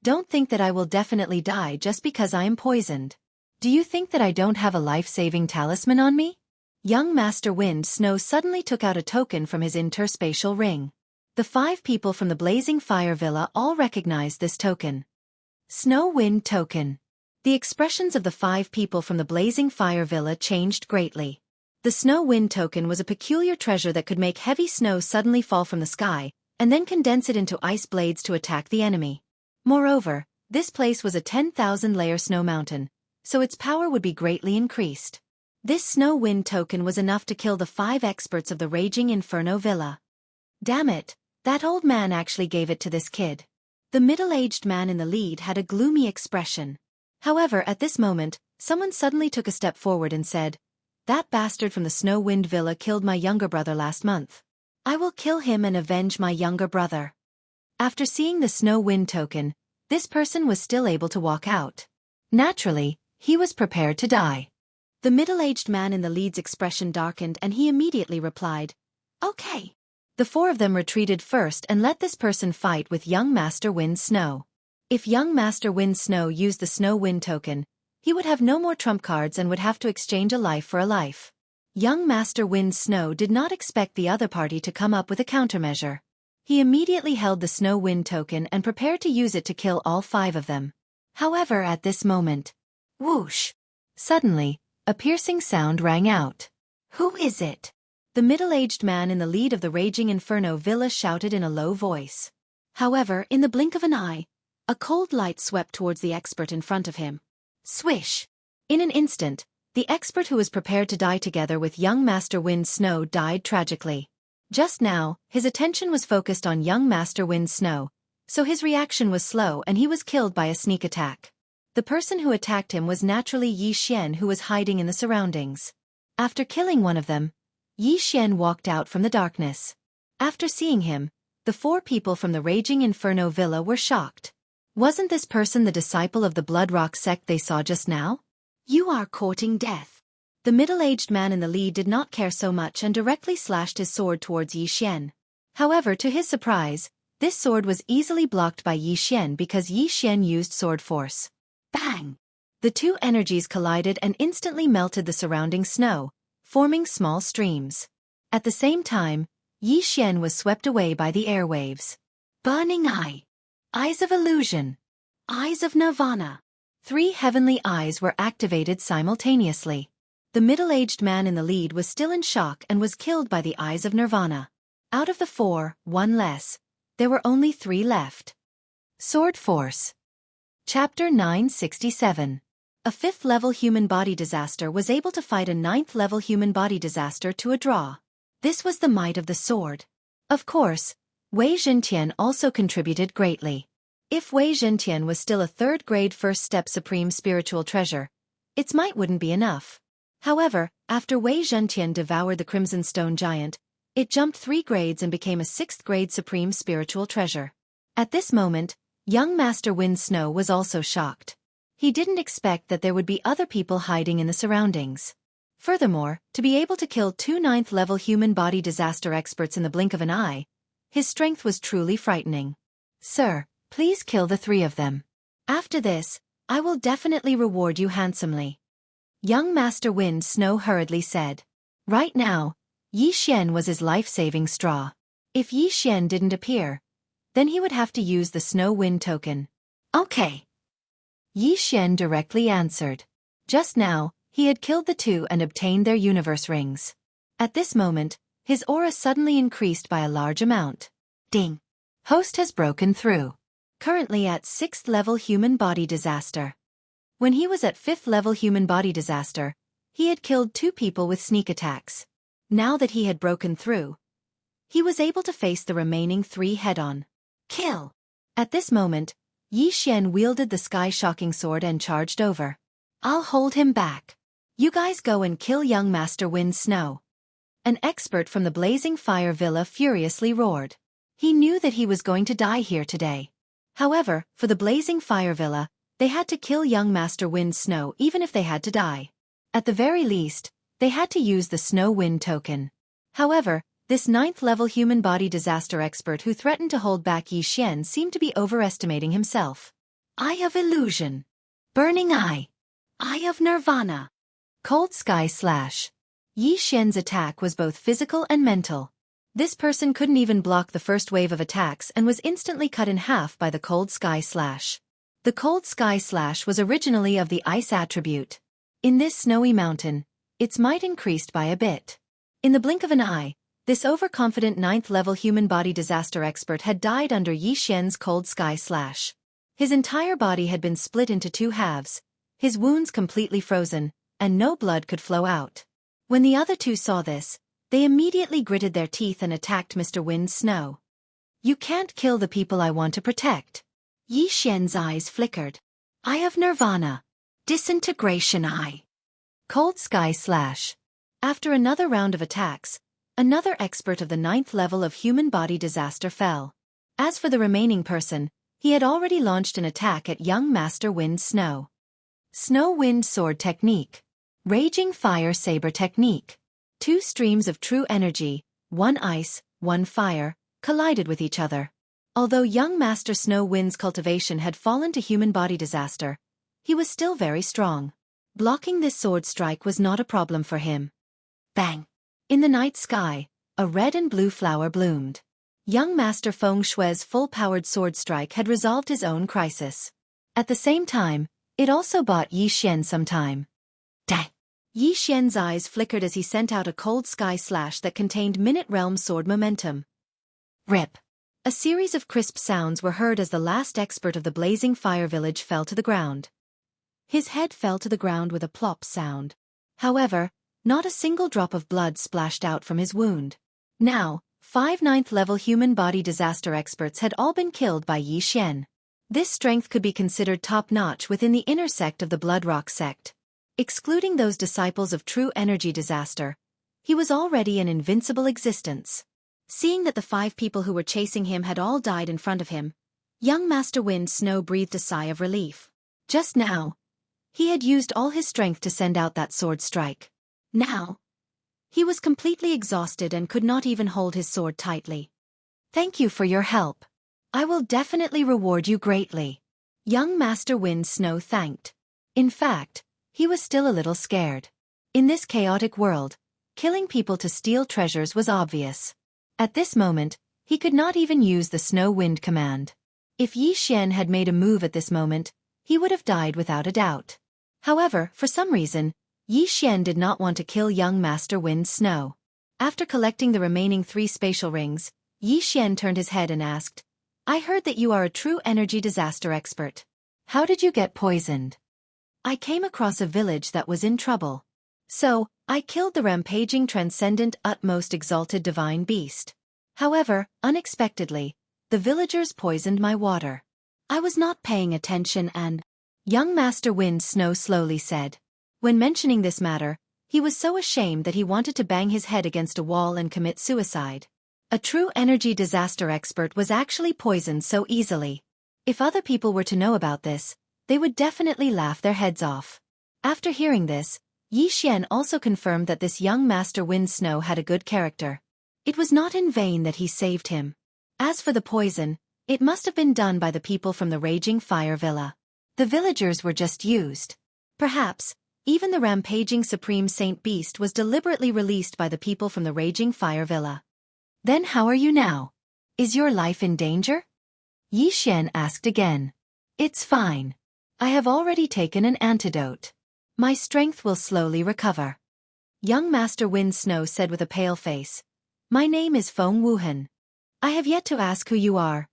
"Don't think that I will definitely die just because I am poisoned. Do you think that I don't have a life-saving talisman on me?" Young Master Wind Snow suddenly took out a token from his interspatial ring. The 5 people from the Blazing Fire Villa all recognized this token. Snow Wind Token. The expressions of the 5 people from the Blazing Fire Villa changed greatly. The Snow Wind Token was a peculiar treasure that could make heavy snow suddenly fall from the sky, and then condense it into ice blades to attack the enemy. Moreover, this place was a 10,000-layer snow mountain, so its power would be greatly increased. This Snow Wind Token was enough to kill the 5 experts of the Raging Inferno Villa. Damn it, that old man actually gave it to this kid. The middle-aged man in the lead had a gloomy expression. However, at this moment, someone suddenly took a step forward and said, "That bastard from the Snow Wind Villa killed my younger brother last month. I will kill him and avenge my younger brother." After seeing the Snow Wind Token, this person was still able to walk out. Naturally, he was prepared to die. The middle-aged man in the lead's expression darkened and he immediately replied, "Okay." The four of them retreated first and let this person fight with young Master Wind Snow. If young Master Wind Snow used the Snow Wind token, he would have no more trump cards and would have to exchange a life for a life. Young Master Wind Snow did not expect the other party to come up with a countermeasure. He immediately held the Snow Wind token and prepared to use it to kill all five of them. However, at this moment, whoosh! Suddenly, a piercing sound rang out. "Who is it?" The middle-aged man in the lead of the Raging Inferno Villa shouted in a low voice. However, in the blink of an eye, a cold light swept towards the expert in front of him. Swish! In an instant, the expert who was prepared to die together with young Master Wind Snow died tragically. Just now, his attention was focused on young Master Wind Snow, so his reaction was slow and he was killed by a sneak attack. The person who attacked him was naturally Xianxia, who was hiding in the surroundings. After killing one of them, Xianxia walked out from the darkness. After seeing him, the four people from the Raging Inferno Villa were shocked. Wasn't this person the disciple of the Blood Rock sect they saw just now? "You are courting death." The middle-aged man in the lead did not care so much and directly slashed his sword towards Xianxia. However, to his surprise, this sword was easily blocked by Xianxia because Xianxia used sword force. Bang! The two energies collided and instantly melted the surrounding snow, forming small streams. At the same time, Xianxia was swept away by the airwaves. Burning Eye! Eyes of Illusion! Eyes of Nirvana! 3 heavenly eyes were activated simultaneously. The middle-aged man in the lead was still in shock and was killed by the Eyes of Nirvana. Out of the 4, 1 less. There were only 3 left. Sword Force. Chapter 967. A 5th-level human body disaster was able to fight a 9th-level human body disaster to a draw. This was the might of the sword. Of course, Wei Zhentian also contributed greatly. If Wei Zhentian was still a 3rd-grade first-step supreme spiritual treasure, its might wouldn't be enough. However, after Wei Zhentian devoured the Crimson Stone Giant, it jumped 3 grades and became a 6th-grade supreme spiritual treasure. At this moment, young Master Wind Snow was also shocked. He didn't expect that there would be other people hiding in the surroundings. Furthermore, to be able to kill 2 9th-level human body disaster experts in the blink of an eye, his strength was truly frightening. "Sir, please kill the 3 of them. After this, I will definitely reward you handsomely," young Master Wind Snow hurriedly said. Right now, Xianxia was his life-saving straw. If Xianxia didn't appear, then he would have to use the Snow Wind token. "Okay," Xianxia directly answered. Just now, he had killed the 2 and obtained their universe rings. At this moment, his aura suddenly increased by a large amount. Ding! Host has broken through. Currently at 6th-level human body disaster. When he was at 5th-level human body disaster, he had killed 2 people with sneak attacks. Now that he had broken through, he was able to face the remaining 3 head-on. Kill! At this moment, Xianxia wielded the sky-shocking sword and charged over. "I'll hold him back. You guys go and kill young Master Wind Snow." An expert from the Blazing Fire Villa furiously roared. He knew that he was going to die here today. However, for the Blazing Fire Villa, they had to kill young Master Wind Snow even if they had to die. At the very least, they had to use the Snow Wind token. However, this 9th-level human body disaster expert who threatened to hold back Xianxia seemed to be overestimating himself. Eye of Illusion. Burning Eye. Eye of Nirvana. Cold Sky Slash. Xianxia's attack was both physical and mental. This person couldn't even block the first wave of attacks and was instantly cut in half by the Cold Sky Slash. The Cold Sky Slash was originally of the ice attribute. In this snowy mountain, its might increased by a bit. In the blink of an eye, this overconfident 9th-level human body disaster expert had died under Xianxia's Cold Sky Slash. His entire body had been split into 2 halves, his wounds completely frozen, and no blood could flow out. When the other 2 saw this, they immediately gritted their teeth and attacked Mr. Wind Snow. "You can't kill the people I want to protect." Xianxia's eyes flickered. Eye of Nirvana. Disintegration Eye. Cold Sky Slash. After another round of attacks, another expert of the 9th level of human body disaster fell. As for the remaining person, he had already launched an attack at young Master Wind Snow. Snow Wind Sword Technique. Raging Fire Saber Technique. Two streams of true energy, one ice, one fire, collided with each other. Although young Master Snow Wind's cultivation had fallen to human body disaster, he was still very strong. Blocking this sword strike was not a problem for him. Bang! In the night sky, a red and blue flower bloomed. Young Master Feng Shui's full-powered sword strike had resolved his own crisis. At the same time, it also bought Yi Xian some time. Dang! Yi Xian's eyes flickered as he sent out a cold sky slash that contained Minute Realm sword momentum. Rip! A series of crisp sounds were heard as the last expert of the blazing fire village fell to the ground. His head fell to the ground with a plop sound. However, not a single drop of blood splashed out from his wound. Now, 5 9th-level human body disaster experts had all been killed by Yi Xian. This strength could be considered top-notch within the inner sect of the Blood Rock sect. Excluding those disciples of true energy disaster, he was already an invincible existence. Seeing that the 5 people who were chasing him had all died in front of him, young Master Wind Snow breathed a sigh of relief. Just now, he had used all his strength to send out that sword strike. Now, he was completely exhausted and could not even hold his sword tightly. Thank you for your help. I will definitely reward you greatly. Young Master Wind Snow thanked. In fact, he was still a little scared. In this chaotic world, killing people to steal treasures was obvious. At this moment, he could not even use the Snow Wind command. If Yi Xian had made a move at this moment, he would have died without a doubt. However, for some reason, Yi Xian did not want to kill young Master Wind Snow. After collecting the remaining 3 spatial rings, Yi Xian turned his head and asked, I heard that you are a true energy disaster expert. How did you get poisoned? I came across a village that was in trouble. So, I killed the rampaging transcendent utmost exalted divine beast. However, unexpectedly, the villagers poisoned my water. I was not paying attention and... Young Master Wind Snow slowly said. When mentioning this matter, he was so ashamed that he wanted to bang his head against a wall and commit suicide. A true energy disaster expert was actually poisoned so easily. If other people were to know about this, they would definitely laugh their heads off. After hearing this, Yi Xian also confirmed that this young Master Wind Snow had a good character. It was not in vain that he saved him. As for the poison, it must have been done by the people from the Raging Fire Villa. The villagers were just used. Perhaps, even the rampaging Supreme Saint Beast was deliberately released by the people from the Raging Fire Villa. Then how are you now? Is your life in danger? Yi Xian asked again. It's fine. I have already taken an antidote. My strength will slowly recover. Young Master Wind Snow said with a pale face. My name is Feng Wuhan. I have yet to ask who you are.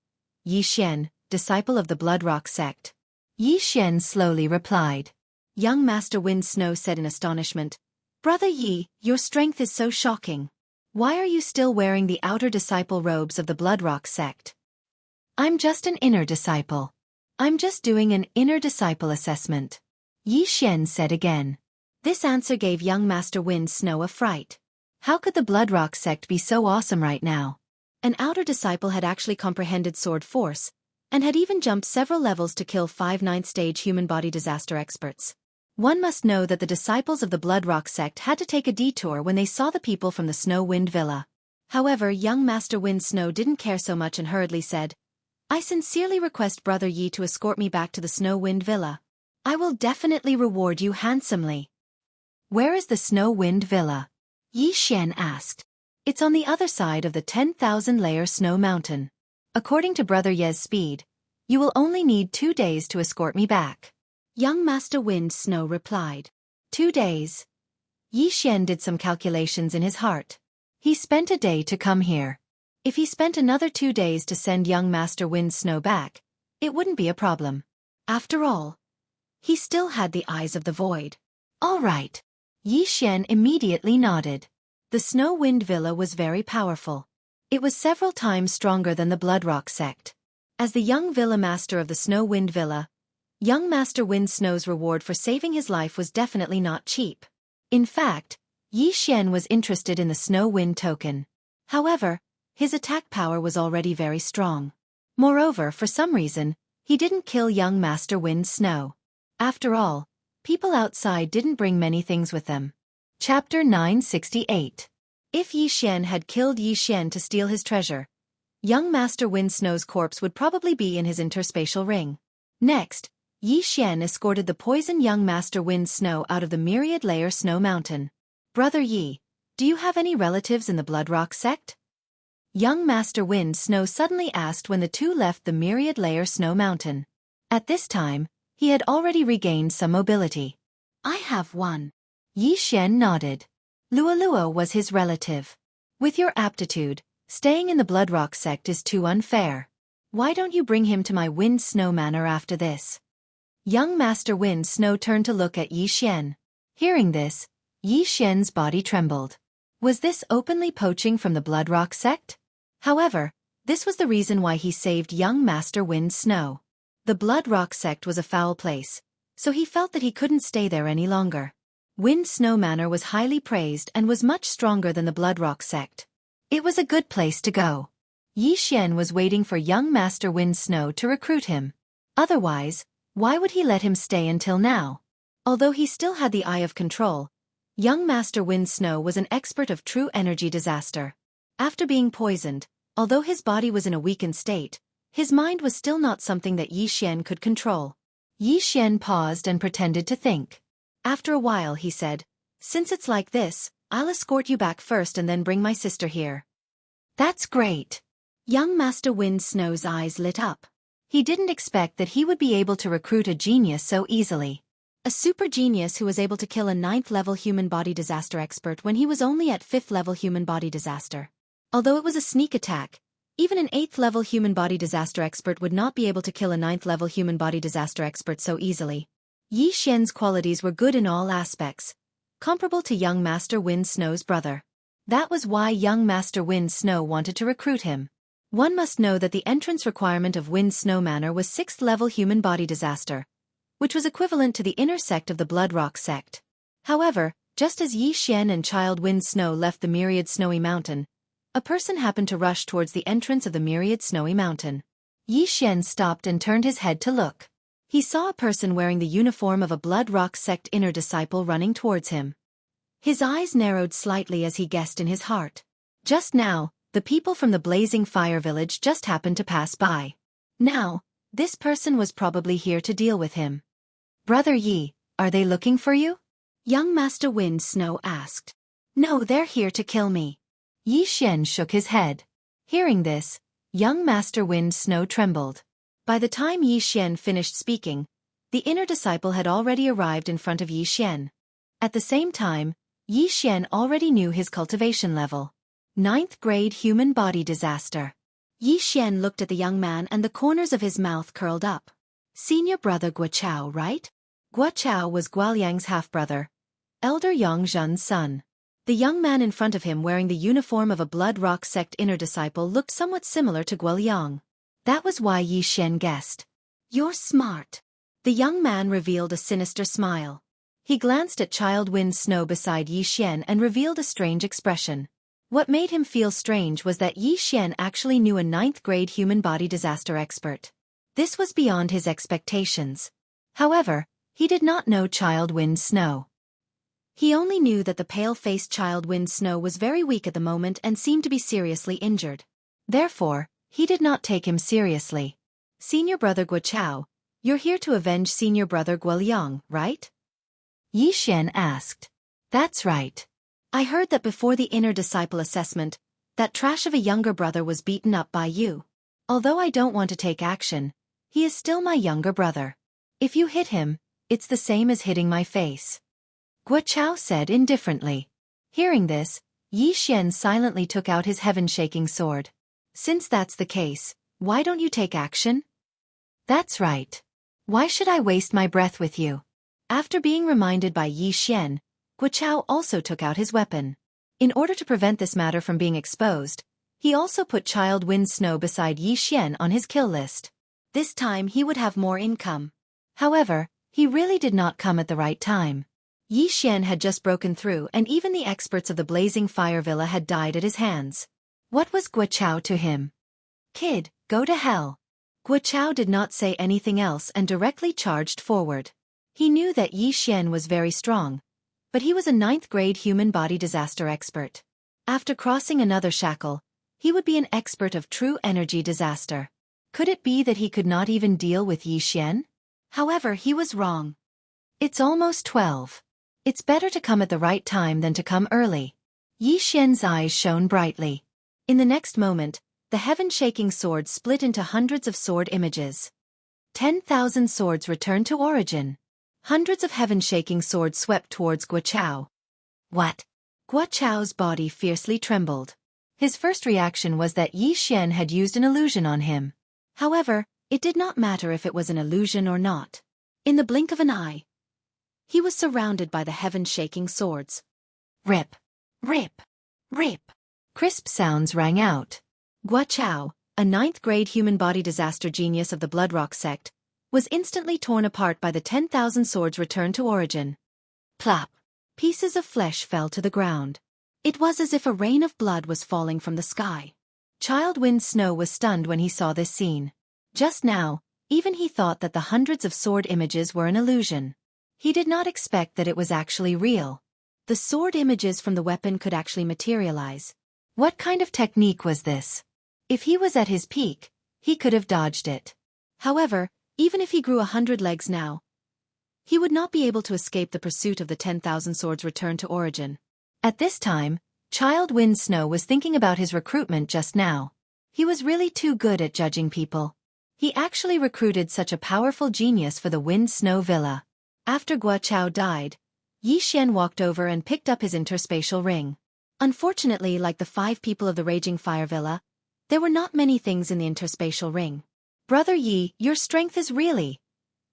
Yi Xian, disciple of the Blood Rock sect. Yi Xian slowly replied. Young Master Wind Snow said in astonishment. Brother Yi, your strength is so shocking. Why are you still wearing the outer disciple robes of the Blood Rock sect? I'm just an inner disciple. I'm just doing an inner disciple assessment. Yi Xian said again. This answer gave young Master Wind Snow a fright. How could the Blood Rock sect be so awesome right now? An outer disciple had actually comprehended sword force, and had even jumped several levels to kill 5 9th stage human body disaster experts. One must know that the disciples of the Blood Rock sect had to take a detour when they saw the people from the Snow Wind Villa. However, young Master Wind Snow didn't care so much and hurriedly said, I sincerely request Brother Yi to escort me back to the Snow Wind Villa. I will definitely reward you handsomely. Where is the Snow Wind Villa? Yi Xian asked. It's on the other side of the 10,000-layer snow mountain. According to Brother Ye's speed, you will only need 2 days to escort me back. Young Master Wind Snow replied. 2 days. Yi Xian did some calculations in his heart. He spent a day to come here. If he spent another 2 days to send young Master Wind Snow back, it wouldn't be a problem. After all, he still had the eyes of the void. All right. Yi Xian immediately nodded. The Snow Wind Villa was very powerful. It was several times stronger than the Blood Rock sect. As the young villa master of the Snow Wind Villa, young Master Wind Snow's reward for saving his life was definitely not cheap. In fact, Yi Xian was interested in the Snow Wind token. However, his attack power was already very strong. Moreover, for some reason, he didn't kill young Master Wind Snow. After all, people outside didn't bring many things with them. Chapter 968. If Yi Xian had killed Yi Xian to steal his treasure, young Master Wind Snow's corpse would probably be in his interspatial ring. Next, Yi Xian escorted the poisoned young Master Wind Snow out of the myriad-layer snow mountain. Brother Yi, do you have any relatives in the Bloodrock sect? Young Master Wind Snow suddenly asked when the two left the myriad-layer snow mountain. At this time, he had already regained some mobility. I have one. Yi Xian nodded. Lualua was his relative. With your aptitude, staying in the Bloodrock sect is too unfair. Why don't you bring him to my Wind Snow Manor after this? Young Master Wind Snow turned to look at Yi Xian. Hearing this, Yi Xian's body trembled. Was this openly poaching from the Bloodrock sect? However, this was the reason why he saved young Master Wind Snow. The Bloodrock sect was a foul place, so he felt that he couldn't stay there any longer. Wind Snow Manor was highly praised and was much stronger than the Bloodrock sect. It was a good place to go. Yi Xian was waiting for young Master Wind Snow to recruit him. Otherwise, why would he let him stay until now? Although he still had the eye of control, young Master Wind Snow was an expert of true energy disaster. After being poisoned, although his body was in a weakened state, his mind was still not something that Yi Xian could control. Yi Xian paused and pretended to think. After a while he said, "Since it's like this, I'll escort you back first and then bring my sister here." "That's great." Young Master Wind Snow's eyes lit up. He didn't expect that he would be able to recruit a genius so easily. A super genius who was able to kill a 9th-level human body disaster expert when he was only at 5th-level human body disaster. Although it was a sneak attack, even an 8th-level human body disaster expert would not be able to kill a 9th-level human body disaster expert so easily. Yi Xian's qualities were good in all aspects, comparable to young Master Wind Snow's brother. That was why young Master Wind Snow wanted to recruit him. One must know that the entrance requirement of Wind Snow Manor was 6th-level human body disaster, which was equivalent to the inner sect of the Bloodrock sect. However, just as Yi Xian and Child Wind Snow left the myriad snowy mountain, a person happened to rush towards the entrance of the myriad snowy mountain. Yi Xian stopped and turned his head to look. He saw a person wearing the uniform of a Bloodrock sect inner disciple running towards him. His eyes narrowed slightly as he guessed in his heart. Just now, the people from the Blazing Fire Village just happened to pass by. Now, this person was probably here to deal with him. "Brother Yi, are they looking for you?" Young Master Wind Snow asked. "No, they're here to kill me." Yi Xian shook his head. Hearing this, young Master Wind Snow trembled. By the time Yi Xian finished speaking, the inner disciple had already arrived in front of Yi Xian. At the same time, Yi Xian already knew his cultivation level. 9th grade human body disaster. Yi Xian looked at the young man and the corners of his mouth curled up. Senior brother Guo, right? Guo was Guoliang's half-brother, Elder Yang Zhen's son. The young man in front of him wearing the uniform of a Bloodrock sect inner disciple looked somewhat similar to Guoliang. That was why Yi Xian guessed. "You're smart." The young man revealed a sinister smile. He glanced at Child Wind Snow beside Yi Xian and revealed a strange expression. What made him feel strange was that Yi Xian actually knew a 9th grade human body disaster expert. This was beyond his expectations. However, he did not know Child Wind Snow. He only knew that the pale-faced Child Wind Snow was very weak at the moment and seemed to be seriously injured. Therefore, he did not take him seriously. "Senior brother Guo, you're here to avenge senior brother Guoliang, right?" Yi Xian asked. "That's right. I heard that before the inner disciple assessment, that trash of a younger brother was beaten up by you. Although I don't want to take action, he is still my younger brother. If you hit him, it's the same as hitting my face," Guo said indifferently. Hearing this, Yi Xian silently took out his heaven-shaking sword. "Since that's the case, why don't you take action?" "That's right. Why should I waste my breath with you?" After being reminded by Yi Xian, Guo also took out his weapon. In order to prevent this matter from being exposed, he also put Child Wind Snow beside Yi Xian on his kill list. This time he would have more income. However, he really did not come at the right time. Yi Xian had just broken through and even the experts of the Blazing Fire Villa had died at his hands. What was Guo to him? "Kid, go to hell." Guo did not say anything else and directly charged forward. He knew that Yi Xian was very strong, but he was a 9th-grade human body disaster expert. After crossing another shackle, he would be an expert of true energy disaster. Could it be that he could not even deal with Yi Xian? However, he was wrong. It's almost 12. It's better to come at the right time than to come early. Yi Xian's eyes shone brightly. In the next moment, the heaven-shaking sword split into hundreds of sword images. 10,000 swords returned to origin. Hundreds of heaven-shaking swords swept towards Guo. What? Guo's body fiercely trembled. His first reaction was that Yi Xian had used an illusion on him. However, it did not matter if it was an illusion or not. In the blink of an eye, he was surrounded by the heaven-shaking swords. Rip! Rip! Rip! Crisp sounds rang out. Guo, a 9th-grade human body disaster genius of the Bloodrock sect, was instantly torn apart by the 10,000 swords returned to origin. Plop! Pieces of flesh fell to the ground. It was as if a rain of blood was falling from the sky. Child Wind Snow was stunned when he saw this scene. Just now, even he thought that the hundreds of sword images were an illusion. He did not expect that it was actually real. The sword images from the weapon could actually materialize. What kind of technique was this? If he was at his peak, he could have dodged it. However, even if he grew 100 legs now, he would not be able to escape the pursuit of the 10,000 swords returned to origin. At this time, Child Wind Snow was thinking about his recruitment just now. He was really too good at judging people. He actually recruited such a powerful genius for the Wind Snow Villa. After Guo died, Yi Xian walked over and picked up his interspatial ring. Unfortunately, like the 5 people of the Raging Fire Villa, there were not many things in the interspatial ring. Brother Yi, your strength is really...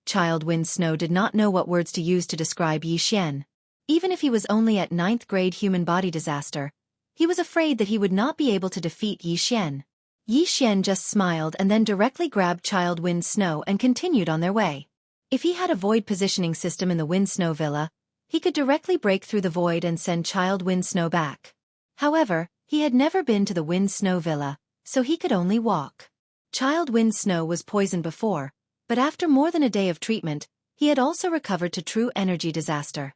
Child Wind Snow did not know what words to use to describe Yi Xian. Even if he was only at 9th-grade human body disaster, he was afraid that he would not be able to defeat Yi Xian. Yi Xian just smiled and then directly grabbed Child Wind Snow and continued on their way. If he had a void positioning system in the Wind Snow Villa, he could directly break through the void and send Child Wind Snow back. However, he had never been to the Wind Snow Villa, so he could only walk. Child Wind Snow was poisoned before, but after more than a day of treatment, he had also recovered to true energy disaster.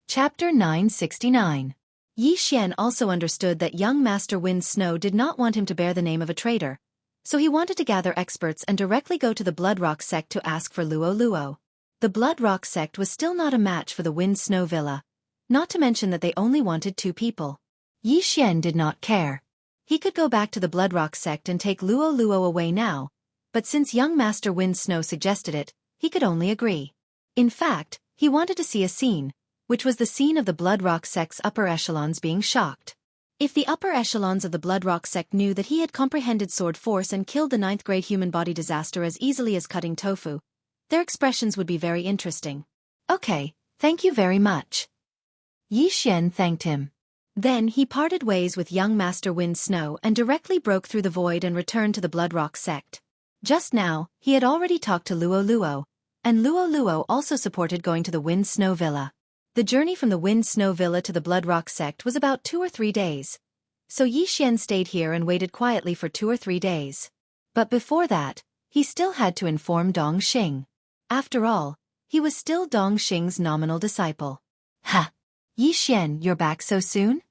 Chapter 969. Yi Xian also understood that young Master Wind Snow did not want him to bear the name of a traitor, so he wanted to gather experts and directly go to the Bloodrock sect to ask for Luo. The Bloodrock sect was still not a match for the Wind Snow Villa, not to mention that they only wanted 2 people. Yi Xian did not care. He could go back to the Bloodrock sect and take Luo away now, but since young Master Wind Snow suggested it, he could only agree. In fact, he wanted to see a scene, which was the scene of the Bloodrock sect's upper echelons being shocked. If the upper echelons of the Bloodrock sect knew that he had comprehended sword force and killed the 9th-grade human body disaster as easily as cutting tofu, their expressions would be very interesting. Okay, thank you very much. Yi Xian thanked him. Then he parted ways with young Master Wind Snow and directly broke through the void and returned to the Bloodrock sect. Just now, he had already talked to Luo, and Luo also supported going to the Wind Snow Villa. The journey from the Wind Snow Villa to the Bloodrock sect was about 2 or 3 days. So Yi Xian stayed here and waited quietly for 2 or 3 days. But before that, he still had to inform Dong Xing. After all, he was still Dong Xing's nominal disciple. Ha! Yi Xian, you're back so soon?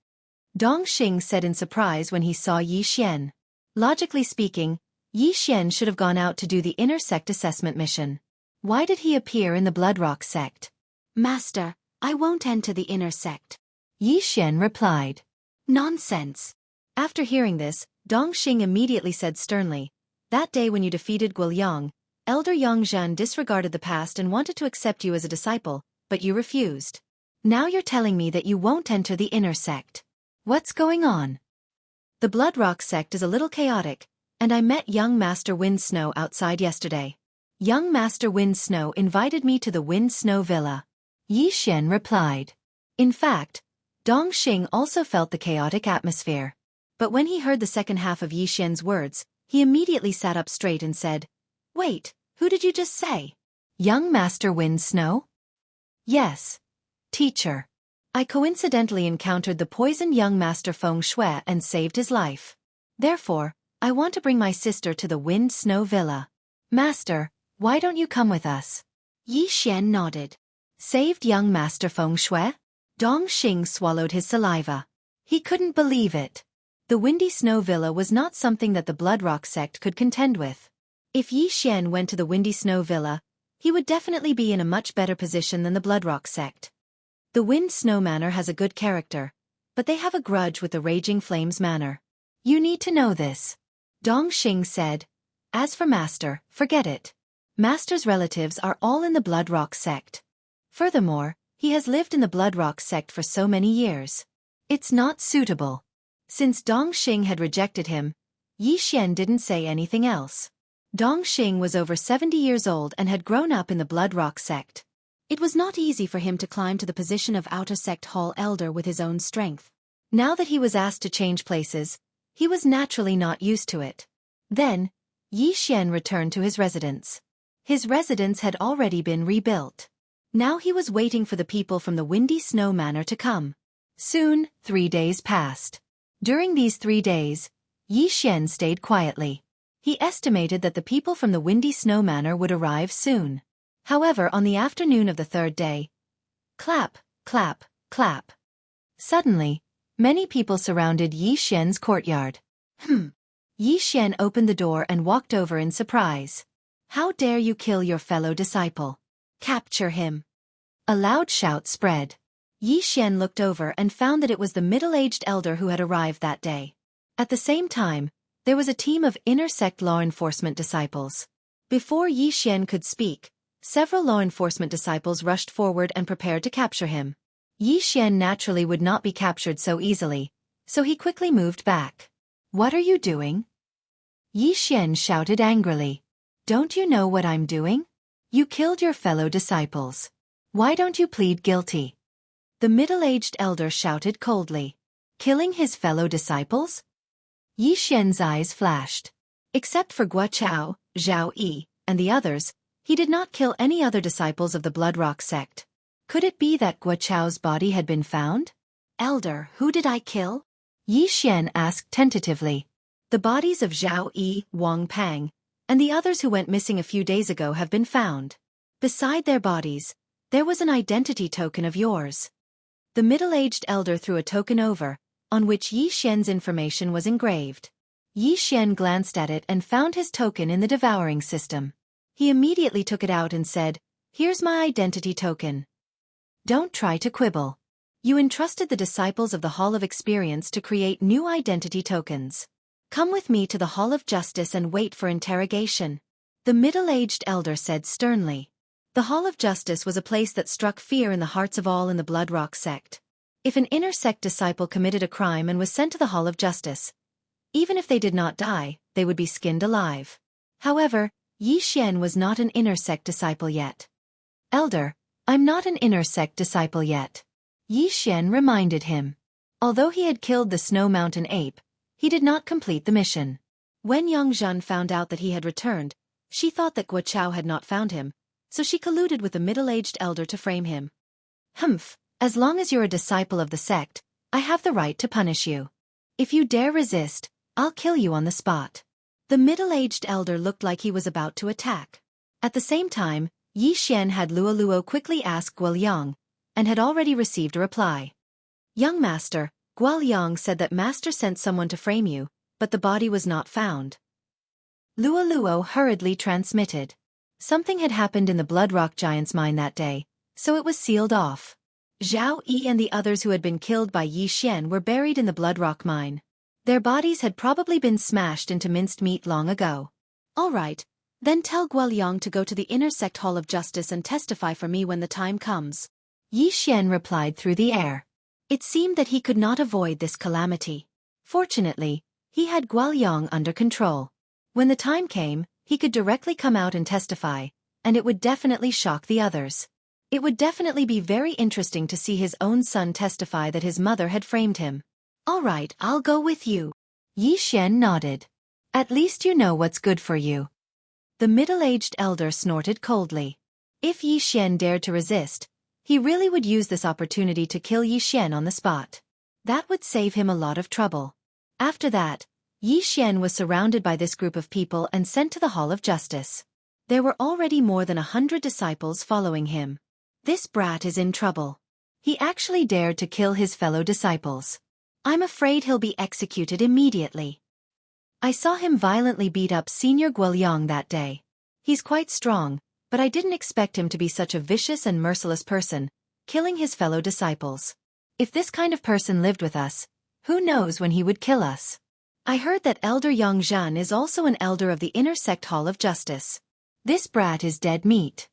Dong Xing said in surprise when he saw Yi Xian. Logically speaking, Yi Xian should have gone out to do the inner sect assessment mission. Why did he appear in the Bloodrock sect? Master, I won't enter the inner sect. Yi Xian replied. Nonsense. After hearing this, Dong Xing immediately said sternly, that day when you defeated Guoyang, Elder Yang Zhan disregarded the past and wanted to accept you as a disciple, but you refused. Now you're telling me that you won't enter the inner sect. What's going on? The Bloodrock sect is a little chaotic, and I met young Master Wind Snow outside yesterday. Young Master Wind Snow invited me to the Wind Snow Villa. Yi Xian replied. In fact, Dong Xing also felt the chaotic atmosphere. But when he heard the second half of Yi Xian's words, he immediately sat up straight and said, Wait, who did you just say? Young Master Wind Snow? Yes. Teacher. I coincidentally encountered the poisoned young Master Feng Shui and saved his life. Therefore, I want to bring my sister to the Wind Snow Villa. Master, why don't you come with us? Yi Xian nodded. Saved young Master Feng Shui? Dong Xing swallowed his saliva. He couldn't believe it. The Windy Snow Villa was not something that the Bloodrock sect could contend with. If Yi Xian went to the Windy Snow Villa, he would definitely be in a much better position than the Bloodrock sect. The Wind Snow Manor has a good character, but they have a grudge with the Raging Flames Manor. You need to know this. Dong Xing said. As for Master, forget it. Master's relatives are all in the Bloodrock sect. Furthermore, he has lived in the Bloodrock sect for so many years. It's not suitable. Since Dong Xing had rejected him, Yi Xian didn't say anything else. Dong Xing was over 70 years old and had grown up in the Bloodrock sect. It was not easy for him to climb to the position of Outer Sect Hall Elder with his own strength. Now that he was asked to change places, he was naturally not used to it. Then, Yi Xian returned to his residence. His residence had already been rebuilt. Now he was waiting for the people from the Windy Snow Manor to come. Soon, 3 days passed. During these 3 days, Yi Xian stayed quietly. He estimated that the people from the Windy Snow Manor would arrive soon. However, on the afternoon of the 3rd day, clap, clap, clap. Suddenly, many people surrounded Yi Xian's courtyard. Yi Xian opened the door and walked over in surprise. How dare you kill your fellow disciple? Capture him. A loud shout spread. Yi Xian looked over and found that it was the middle-aged elder who had arrived that day. At the same time, there was a team of inner sect law enforcement disciples. Before Yi Xian could speak, several law enforcement disciples rushed forward and prepared to capture him. Yi Xian naturally would not be captured so easily, so he quickly moved back. What are you doing? Yi Xian shouted angrily. Don't you know what I'm doing? You killed your fellow disciples. Why don't you plead guilty? The middle-aged elder shouted coldly. Killing his fellow disciples? Yi Xian's eyes flashed. Except for Guo, Zhao Yi, and the others, he did not kill any other disciples of the Bloodrock sect. Could it be that Guo body had been found? Elder, who did I kill? Yi Xian asked tentatively. The bodies of Zhao Yi, Wang Pang, and the others who went missing a few days ago have been found. Beside their bodies, there was an identity token of yours. The middle-aged elder threw a token over, on which Yi Xian's information was engraved. Yi Xian glanced at it and found his token in the devouring system. He immediately took it out and said, Here's my identity token. Don't try to quibble. You entrusted the disciples of the Hall of Experience to create new identity tokens. Come with me to the Hall of Justice and wait for interrogation. The middle-aged elder said sternly. The Hall of Justice was a place that struck fear in the hearts of all in the Bloodrock sect. If an inner sect disciple committed a crime and was sent to the Hall of Justice, even if they did not die, they would be skinned alive. However, Yi Xian was not an inner sect disciple yet. Elder, I'm not an inner sect disciple yet. Yi Xian reminded him. Although he had killed the Snow Mountain ape, he did not complete the mission. When Yangzhen found out that he had returned, she thought that Guo had not found him, so she colluded with the middle-aged elder to frame him. As long as you're a disciple of the sect, I have the right to punish you. If you dare resist, I'll kill you on the spot. The middle-aged elder looked like he was about to attack. At the same time, Yi Xian had Luo quickly ask Guoliang, and had already received a reply. Young master, Guoliang said that master sent someone to frame you, but the body was not found. Luo hurriedly transmitted. Something had happened in the Bloodrock Giant's mine that day, so it was sealed off. Zhao Yi and the others who had been killed by Yi Xian were buried in the Bloodrock mine. Their bodies had probably been smashed into minced meat long ago. All right, then tell Guoliang to go to the Inner Sect Hall of Justice and testify for me when the time comes. Yi Xian replied through the air. It seemed that he could not avoid this calamity. Fortunately, he had Guoliang under control. When the time came, he could directly come out and testify, and it would definitely shock the others. It would definitely be very interesting to see his own son testify that his mother had framed him. All right, I'll go with you. Yi Xian nodded. At least you know what's good for you. The middle-aged elder snorted coldly. If Yi Xian dared to resist, he really would use this opportunity to kill Yi Xian on the spot. That would save him a lot of trouble. After that, Yi Xian was surrounded by this group of people and sent to the Hall of Justice. There were already more than 100 disciples following him. This brat is in trouble. He actually dared to kill his fellow disciples. I'm afraid he'll be executed immediately. I saw him violently beat up Senior Guoliang that day. He's quite strong, but I didn't expect him to be such a vicious and merciless person, killing his fellow disciples. If this kind of person lived with us, who knows when he would kill us. I heard that Elder Yang Zhan is also an elder of the Inner Sect Hall of Justice. This brat is dead meat.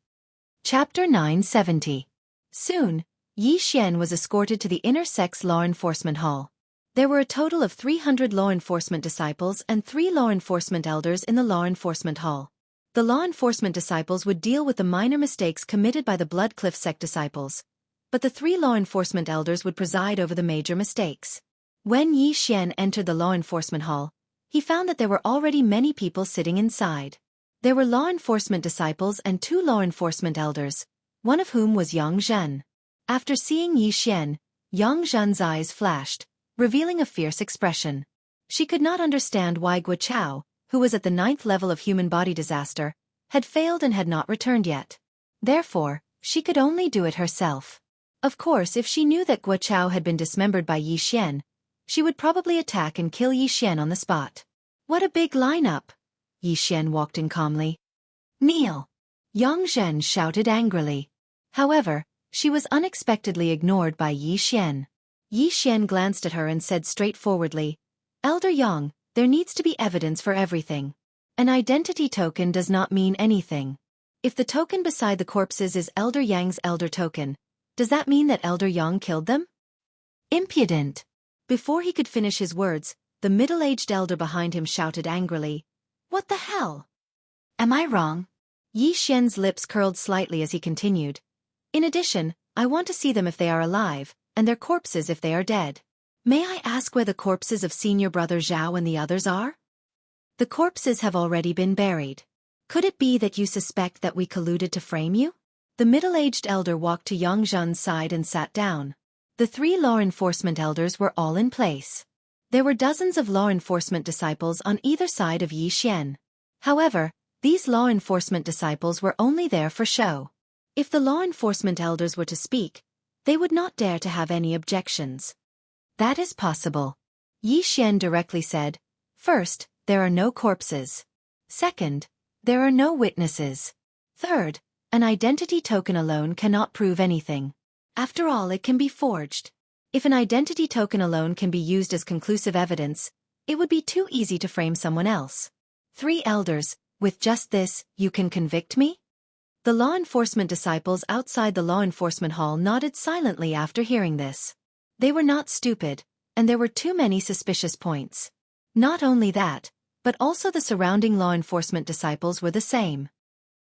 Chapter 970. Soon, Yi Xian was escorted to the Inner Sect's Law Enforcement Hall. There were a total of 300 law enforcement disciples and 3 law enforcement elders in the Law Enforcement Hall. The law enforcement disciples would deal with the minor mistakes committed by the Blood Cliff Sect disciples, but the 3 law enforcement elders would preside over the major mistakes. When Yi Xian entered the law enforcement hall, he found that there were already many people sitting inside. There were law enforcement disciples and 2 law enforcement elders, one of whom was Yang Zhan. After seeing Yi Xian, Yang Zhan's eyes flashed, revealing a fierce expression. She could not understand why Guo, who was at the 9th level of human body disaster, had failed and had not returned yet. Therefore, she could only do it herself. Of course, if she knew that Guo had been dismembered by Yi Xian, she would probably attack and kill Yi Xian on the spot. What a big lineup! Yi Xian walked in calmly. Kneel! Yang Zhen shouted angrily. However, she was unexpectedly ignored by Yi Xian. Yi Xian glanced at her and said straightforwardly, Elder Yang, there needs to be evidence for everything. An identity token does not mean anything. If the token beside the corpses is Elder Yang's elder token, does that mean that Elder Yang killed them? Impudent! Before he could finish his words, the middle-aged elder behind him shouted angrily, What the hell? Am I wrong? Yi Xian's lips curled slightly as he continued. In addition, I want to see them if they are alive, and their corpses if they are dead. May I ask where the corpses of Senior Brother Zhao and the others are? The corpses have already been buried. Could it be that you suspect that we colluded to frame you? The middle-aged elder walked to Yang Zhan's side and sat down. The 3 law enforcement elders were all in place. There were dozens of law enforcement disciples on either side of Yi Xian. However, these law enforcement disciples were only there for show. If the law enforcement elders were to speak, they would not dare to have any objections. That is possible. Yi Xian directly said, First, there are no corpses. Second, there are no witnesses. Third, an identity token alone cannot prove anything. After all, it can be forged. If an identity token alone can be used as conclusive evidence, it would be too easy to frame someone else. 3 elders, with just this, you can convict me? The law enforcement disciples outside the law enforcement hall nodded silently after hearing this. They were not stupid, and there were too many suspicious points. Not only that, but also the surrounding law enforcement disciples were the same.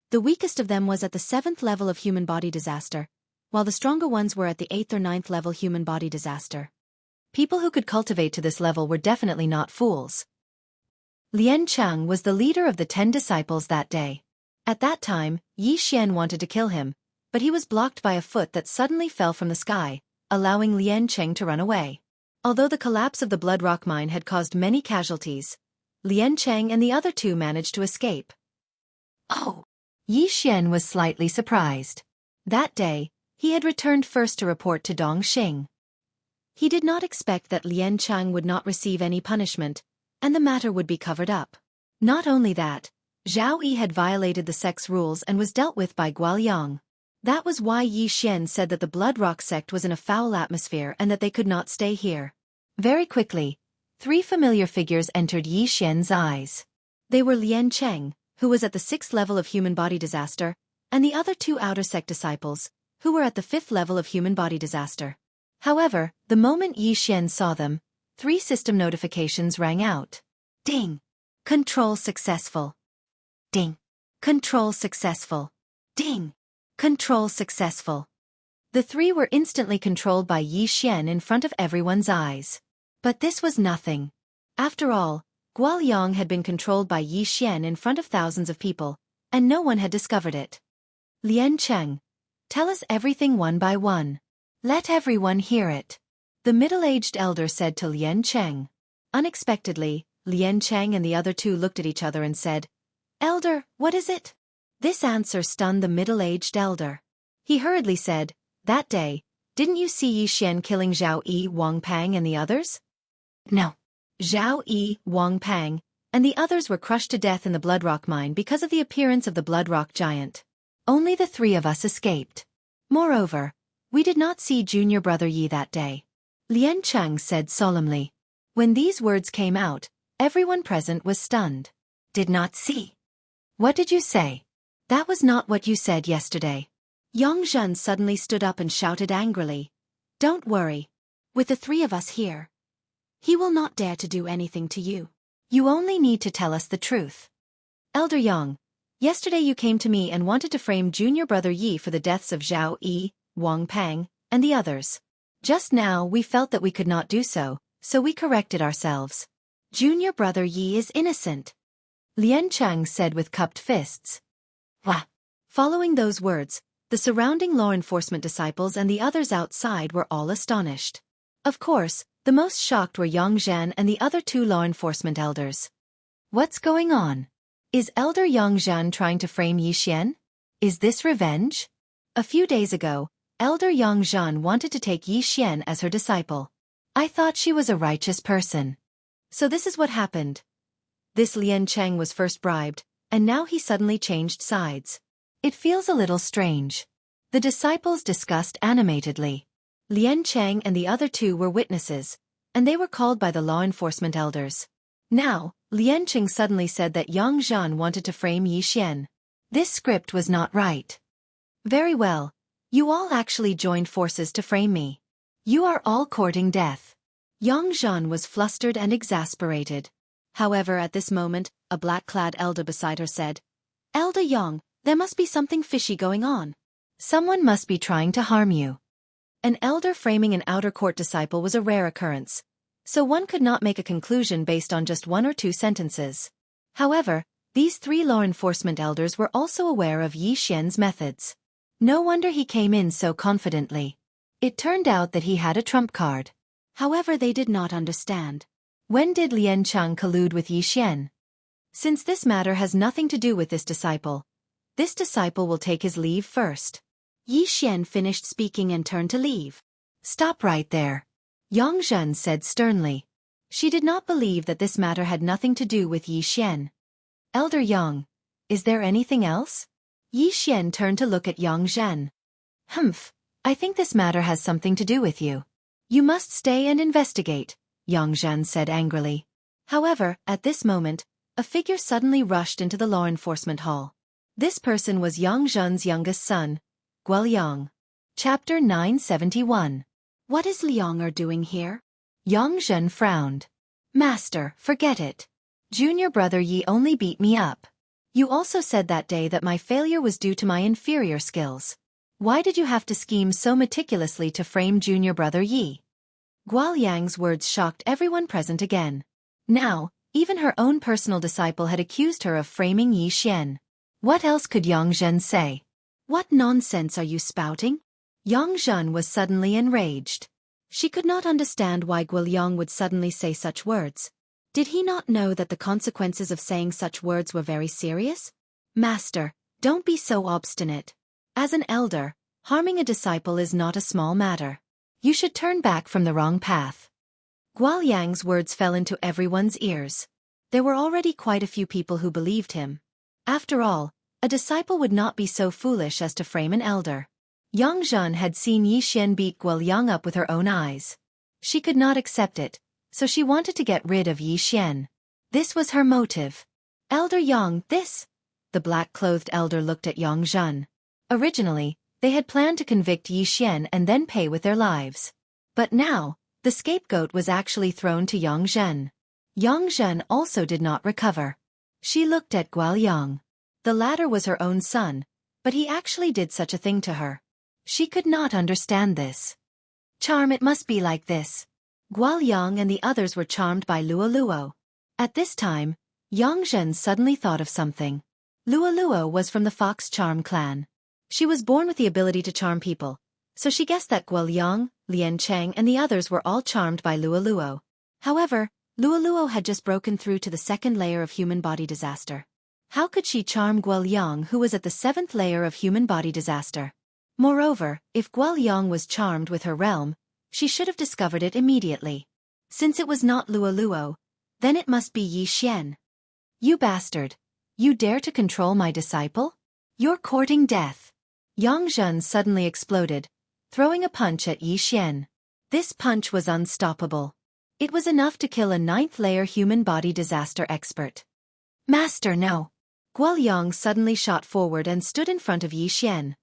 The weakest of them was at the 7th level of human body disaster, while the stronger ones were at the 8th or 9th level human body disaster. People who could cultivate to this level were definitely not fools. Lian Cheng was the leader of the 10 disciples that day. At that time, Yi Xian wanted to kill him, but he was blocked by a foot that suddenly fell from the sky, allowing Lian Cheng to run away. Although the collapse of the Blood Rock mine had caused many casualties, Lian Cheng and the other 2 managed to escape. Oh! Yi Xian was slightly surprised. That day, he had returned first to report to Dong Xing. He did not expect that Lian Cheng would not receive any punishment, and the matter would be covered up. Not only that, Zhao Yi had violated the sect's rules and was dealt with by Guoliang. That was why Yi Xian said that the Blood Rock sect was in a foul atmosphere and that they could not stay here. Very quickly, 3 familiar figures entered Yi Xian's eyes. They were Lian Cheng, who was at the 6th level of human body disaster, and the other 2 outer sect disciples, who were at the 5th level of human body disaster. However, the moment Yi Xian saw them, 3 system notifications rang out. Ding! Control successful. Ding! Control successful. Ding! Control successful. The 3 were instantly controlled by Yi Xian in front of everyone's eyes. But this was nothing. After all, Guoliang had been controlled by Yi Xian in front of thousands of people, and no one had discovered it. Lian Cheng, tell us everything one by one. Let everyone hear it. The middle-aged elder said to Lian Cheng. Unexpectedly, Lian Cheng and the other 2 looked at each other and said, Elder, what is it? This answer stunned the middle-aged elder. He hurriedly said, "That day, didn't you see Yi Xian killing Zhao Yi, Wang Pang and the others?" No. Zhao Yi, Wang Pang, and the others were crushed to death in the Bloodrock mine because of the appearance of the Bloodrock giant. Only the 3 of us escaped. Moreover, we did not see junior brother Yi that day," Lian Cheng said solemnly. When these words came out, everyone present was stunned. Did not see. What did you say? That was not what you said yesterday. Yang Zhen suddenly stood up and shouted angrily. "Don't worry. With the 3 of us here, he will not dare to do anything to you. You only need to tell us the truth." "Elder Yang, yesterday you came to me and wanted to frame junior brother Yi for the deaths of Zhao Yi, Wang Pang, and the others. Just now we felt that we could not do so we corrected ourselves. Junior brother Yi is innocent," Lian Cheng said with cupped fists. Wah! Following those words, the surrounding law enforcement disciples and the others outside were all astonished. Of course, the most shocked were Yang Zhen and the other 2 law enforcement elders. What's going on? Is Elder Yang Zhen trying to frame Yi Xian? Is this revenge? A few days ago, Elder Yang Zhen wanted to take Yi Xian as her disciple. I thought she was a righteous person. So this is what happened. This Lian Cheng was first bribed, and now he suddenly changed sides. It feels a little strange. The disciples discussed animatedly. Lian Cheng and the other 2 were witnesses, and they were called by the law enforcement elders. Now, Lian Cheng suddenly said that Yang Zhen wanted to frame Yi Xian. This script was not right. Very well. You all actually joined forces to frame me. You are all courting death. Yang Zhen was flustered and exasperated. However, at this moment, a black-clad elder beside her said, "Elder Yang, there must be something fishy going on. Someone must be trying to harm you." An elder framing an outer court disciple was a rare occurrence, so one could not make a conclusion based on just 1 or 2 sentences. However, these 3 law enforcement elders were also aware of Yi Xian's methods. No wonder he came in so confidently. It turned out that he had a trump card. However, they did not understand. When did Lian Cheng collude with Yi Xian? Since this matter has nothing to do with this disciple will take his leave first. Yi Xian finished speaking and turned to leave. Stop right there, Yang Zhen said sternly. She did not believe that this matter had nothing to do with Yi Xian. Elder Yang, is there anything else? Yi Xian turned to look at Yang Zhen. Humph, I think this matter has something to do with you. You must stay and investigate, Yang Zhen said angrily. However, at this moment, a figure suddenly rushed into the law enforcement hall. This person was Yang Zhen's youngest son, Guoliang. Chapter 971. What is Liang doing here? Yang Zhen frowned. Master, forget it. Junior brother Yi only beat me up. You also said that day that my failure was due to my inferior skills. Why did you have to scheme so meticulously to frame junior brother Yi? Guoliang's words shocked everyone present again. Now, even her own personal disciple had accused her of framing Yi Xian. What else could Yang Zhen say? What nonsense are you spouting? Yang Zhen was suddenly enraged. She could not understand why Guoliang would suddenly say such words. Did he not know that the consequences of saying such words were very serious? Master, don't be so obstinate. As an elder, harming a disciple is not a small matter. You should turn back from the wrong path. Guoliang's words fell into everyone's ears. There were already quite a few people who believed him. After all, a disciple would not be so foolish as to frame an elder. Yang Zhen had seen Yi Xian beat Guoliang up with her own eyes. She could not accept it, so she wanted to get rid of Yi Xian. This was her motive. Elder Yang, this? The black-clothed elder looked at Yang Zhen. Originally, they had planned to convict Yi Xian and then pay with their lives. But now, the scapegoat was actually thrown to Yang Zhen. Yang Zhen also did not recover. She looked at Guoliang. The latter was her own son, but he actually did such a thing to her. She could not understand this. Charm, it must be like this. Guoliang and the others were charmed by Luo. At this time, Yang Zhen suddenly thought of something. Luo was from the Fox Charm clan. She was born with the ability to charm people, so she guessed that Guoliang, Lian Cheng and the others were all charmed by Luo. However, Luo had just broken through to the second layer of human body disaster. How could she charm Guoyang, who was at the 7th layer of human body disaster? Moreover, if Guoyang was charmed with her realm, she should have discovered it immediately. Since it was not Luo, then it must be Yi Xian. You bastard! You dare to control my disciple? You're courting death. Yang Zhen suddenly exploded, throwing a punch at Yi Xian. This punch was unstoppable. It was enough to kill a 9th layer human body disaster expert. Master, no! Guoyang suddenly shot forward and stood in front of Yi Xian.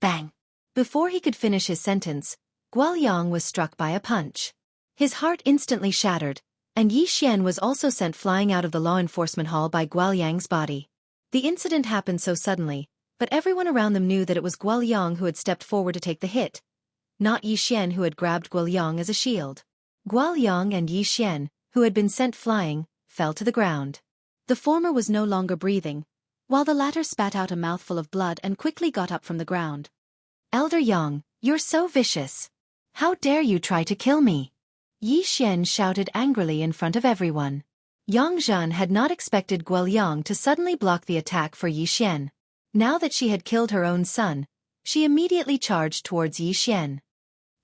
Bang! Before he could finish his sentence, Guoyang was struck by a punch. His heart instantly shattered, and Yi Xian was also sent flying out of the law enforcement hall by Guoyang's body. The incident happened so suddenly, but everyone around them knew that it was Guoyang who had stepped forward to take the hit, not Yi Xian who had grabbed Guoyang as a shield. Guoyang and Yi Xian, who had been sent flying, fell to the ground. The former was no longer breathing, while the latter spat out a mouthful of blood and quickly got up from the ground. Elder Yang, you're so vicious. How dare you try to kill me? Yi Xian shouted angrily in front of everyone. Yang Zhen had not expected Guoyang to suddenly block the attack for Yi Xian. Now that she had killed her own son, she immediately charged towards Yi Xian.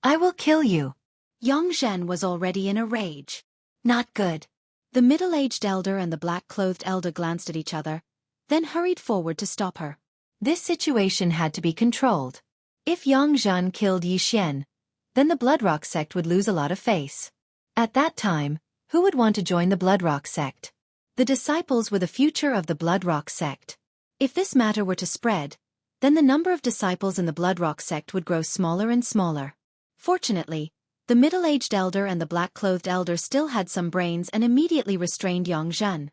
I will kill you. Yang Zhen was already in a rage. Not good. The middle-aged elder and the black-clothed elder glanced at each other, then hurried forward to stop her. This situation had to be controlled. If Yang Zhen killed Yi Xian, then the Bloodrock sect would lose a lot of face. At that time, who would want to join the Bloodrock sect? The disciples were the future of the Bloodrock sect. If this matter were to spread, then the number of disciples in the Bloodrock sect would grow smaller and smaller. Fortunately, the middle-aged elder and the black-clothed elder still had some brains and immediately restrained Yang Zhen.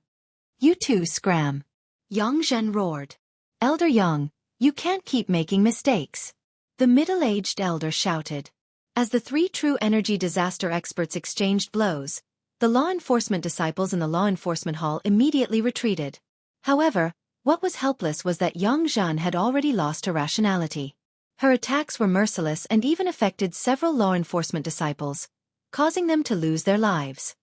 You two scram! Yang Zhen roared. Elder Yang, you can't keep making mistakes. The middle-aged elder shouted. As the 3 true energy disaster experts exchanged blows, the law enforcement disciples in the law enforcement hall immediately retreated. However, what was helpless was that Yang Zhen had already lost her rationality. Her attacks were merciless and even affected several law enforcement disciples, causing them to lose their lives.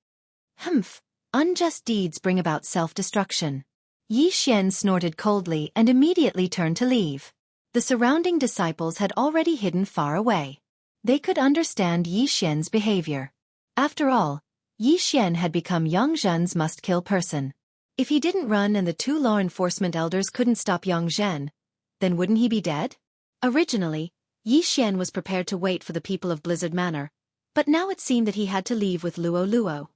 Humph! Unjust deeds bring about self-destruction. Yi Xian snorted coldly and immediately turned to leave. The surrounding disciples had already hidden far away. They could understand Yi Xian's behavior. After all, Yi Xian had become Yang Zhen's must-kill person. If he didn't run and the 2 law enforcement elders couldn't stop Yang Zhen, then wouldn't he be dead? Originally, Yi Xian was prepared to wait for the people of Blizzard Manor, but now it seemed that he had to leave with Luo.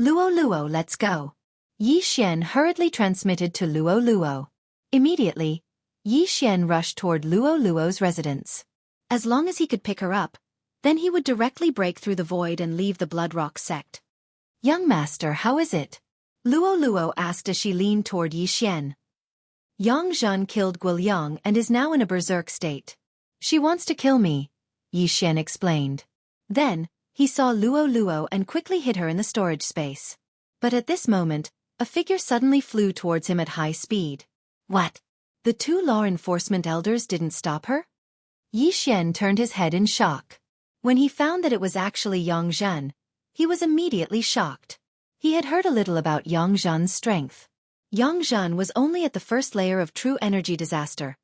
Luo, let's go. Yi Xian hurriedly transmitted to Luo. Immediately, Yi Xian rushed toward Luo's residence. As long as he could pick her up, then he would directly break through the void and leave the Bloodrock sect. Young master, how is it? Luo asked as she leaned toward Yi Xian. Yang Zhen killed Guoyang and is now in a berserk state. She wants to kill me, Yi Xian explained. Then, he saw Luo and quickly hid her in the storage space. But at this moment, a figure suddenly flew towards him at high speed. What? The 2 law enforcement elders didn't stop her? Yi Xian turned his head in shock. When he found that it was actually Yang Zhen, he was immediately shocked. He had heard a little about Yang Zhen's strength. Yang Zhen was only at the 1st layer of true energy disaster,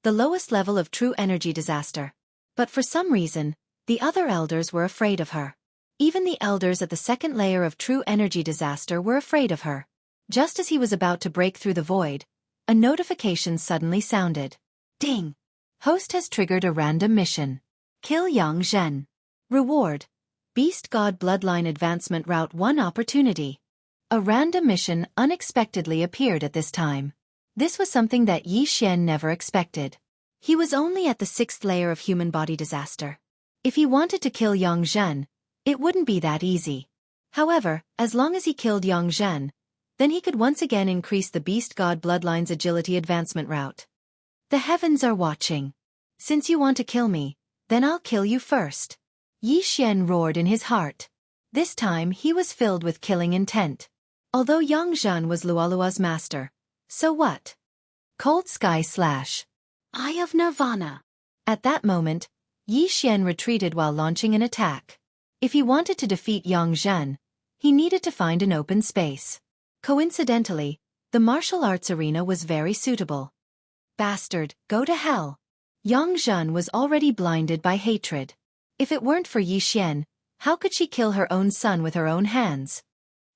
the lowest level of true energy disaster. But for some reason, the other elders were afraid of her. Even the elders at the 2nd layer of true energy disaster were afraid of her. Just as he was about to break through the void, a notification suddenly sounded. Ding! Host has triggered a random mission. Kill Yang Zhen. Reward: Beast God Bloodline Advancement Route 1 opportunity. A random mission unexpectedly appeared at this time. This was something that Yi Xian never expected. He was only at the 6th layer of human body disaster. If he wanted to kill Yang Zhen, it wouldn't be that easy. However, as long as he killed Yang Zhen, then he could once again increase the Beast God Bloodline's agility advancement route. The heavens are watching. Since you want to kill me, then I'll kill you first. Yi Xian roared in his heart. This time he was filled with killing intent. Although Yang Zhen was Luo's master, so what? Cold Sky Slash. Eye of Nirvana. At that moment, Yi Xian retreated while launching an attack. If he wanted to defeat Yang Zhen, he needed to find an open space. Coincidentally, The martial arts arena was very suitable. Bastard, go to hell. Yang Zhen was already blinded by hatred. If it weren't for Yi Xian, how could she kill her own son with her own hands?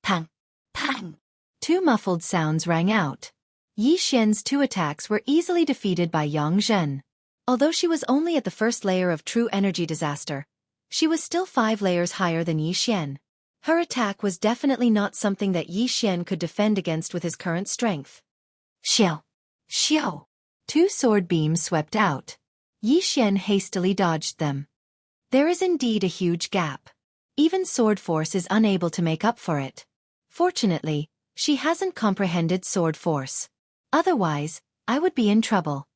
Pang! Pang! Two muffled sounds rang out. Yi Xian's two attacks were easily defeated by Yang Zhen. Although she was only at the first layer of true energy disaster, she was still 5 layers higher than Yi Xian. Her attack was definitely not something that Yi Xian could defend against with his current strength. Xiao! Xiao! 2 sword beams swept out. Yi Xian hastily dodged them. There is indeed a huge gap. Even sword force is unable to make up for it. Fortunately, she hasn't comprehended sword force. Otherwise, I would be in trouble.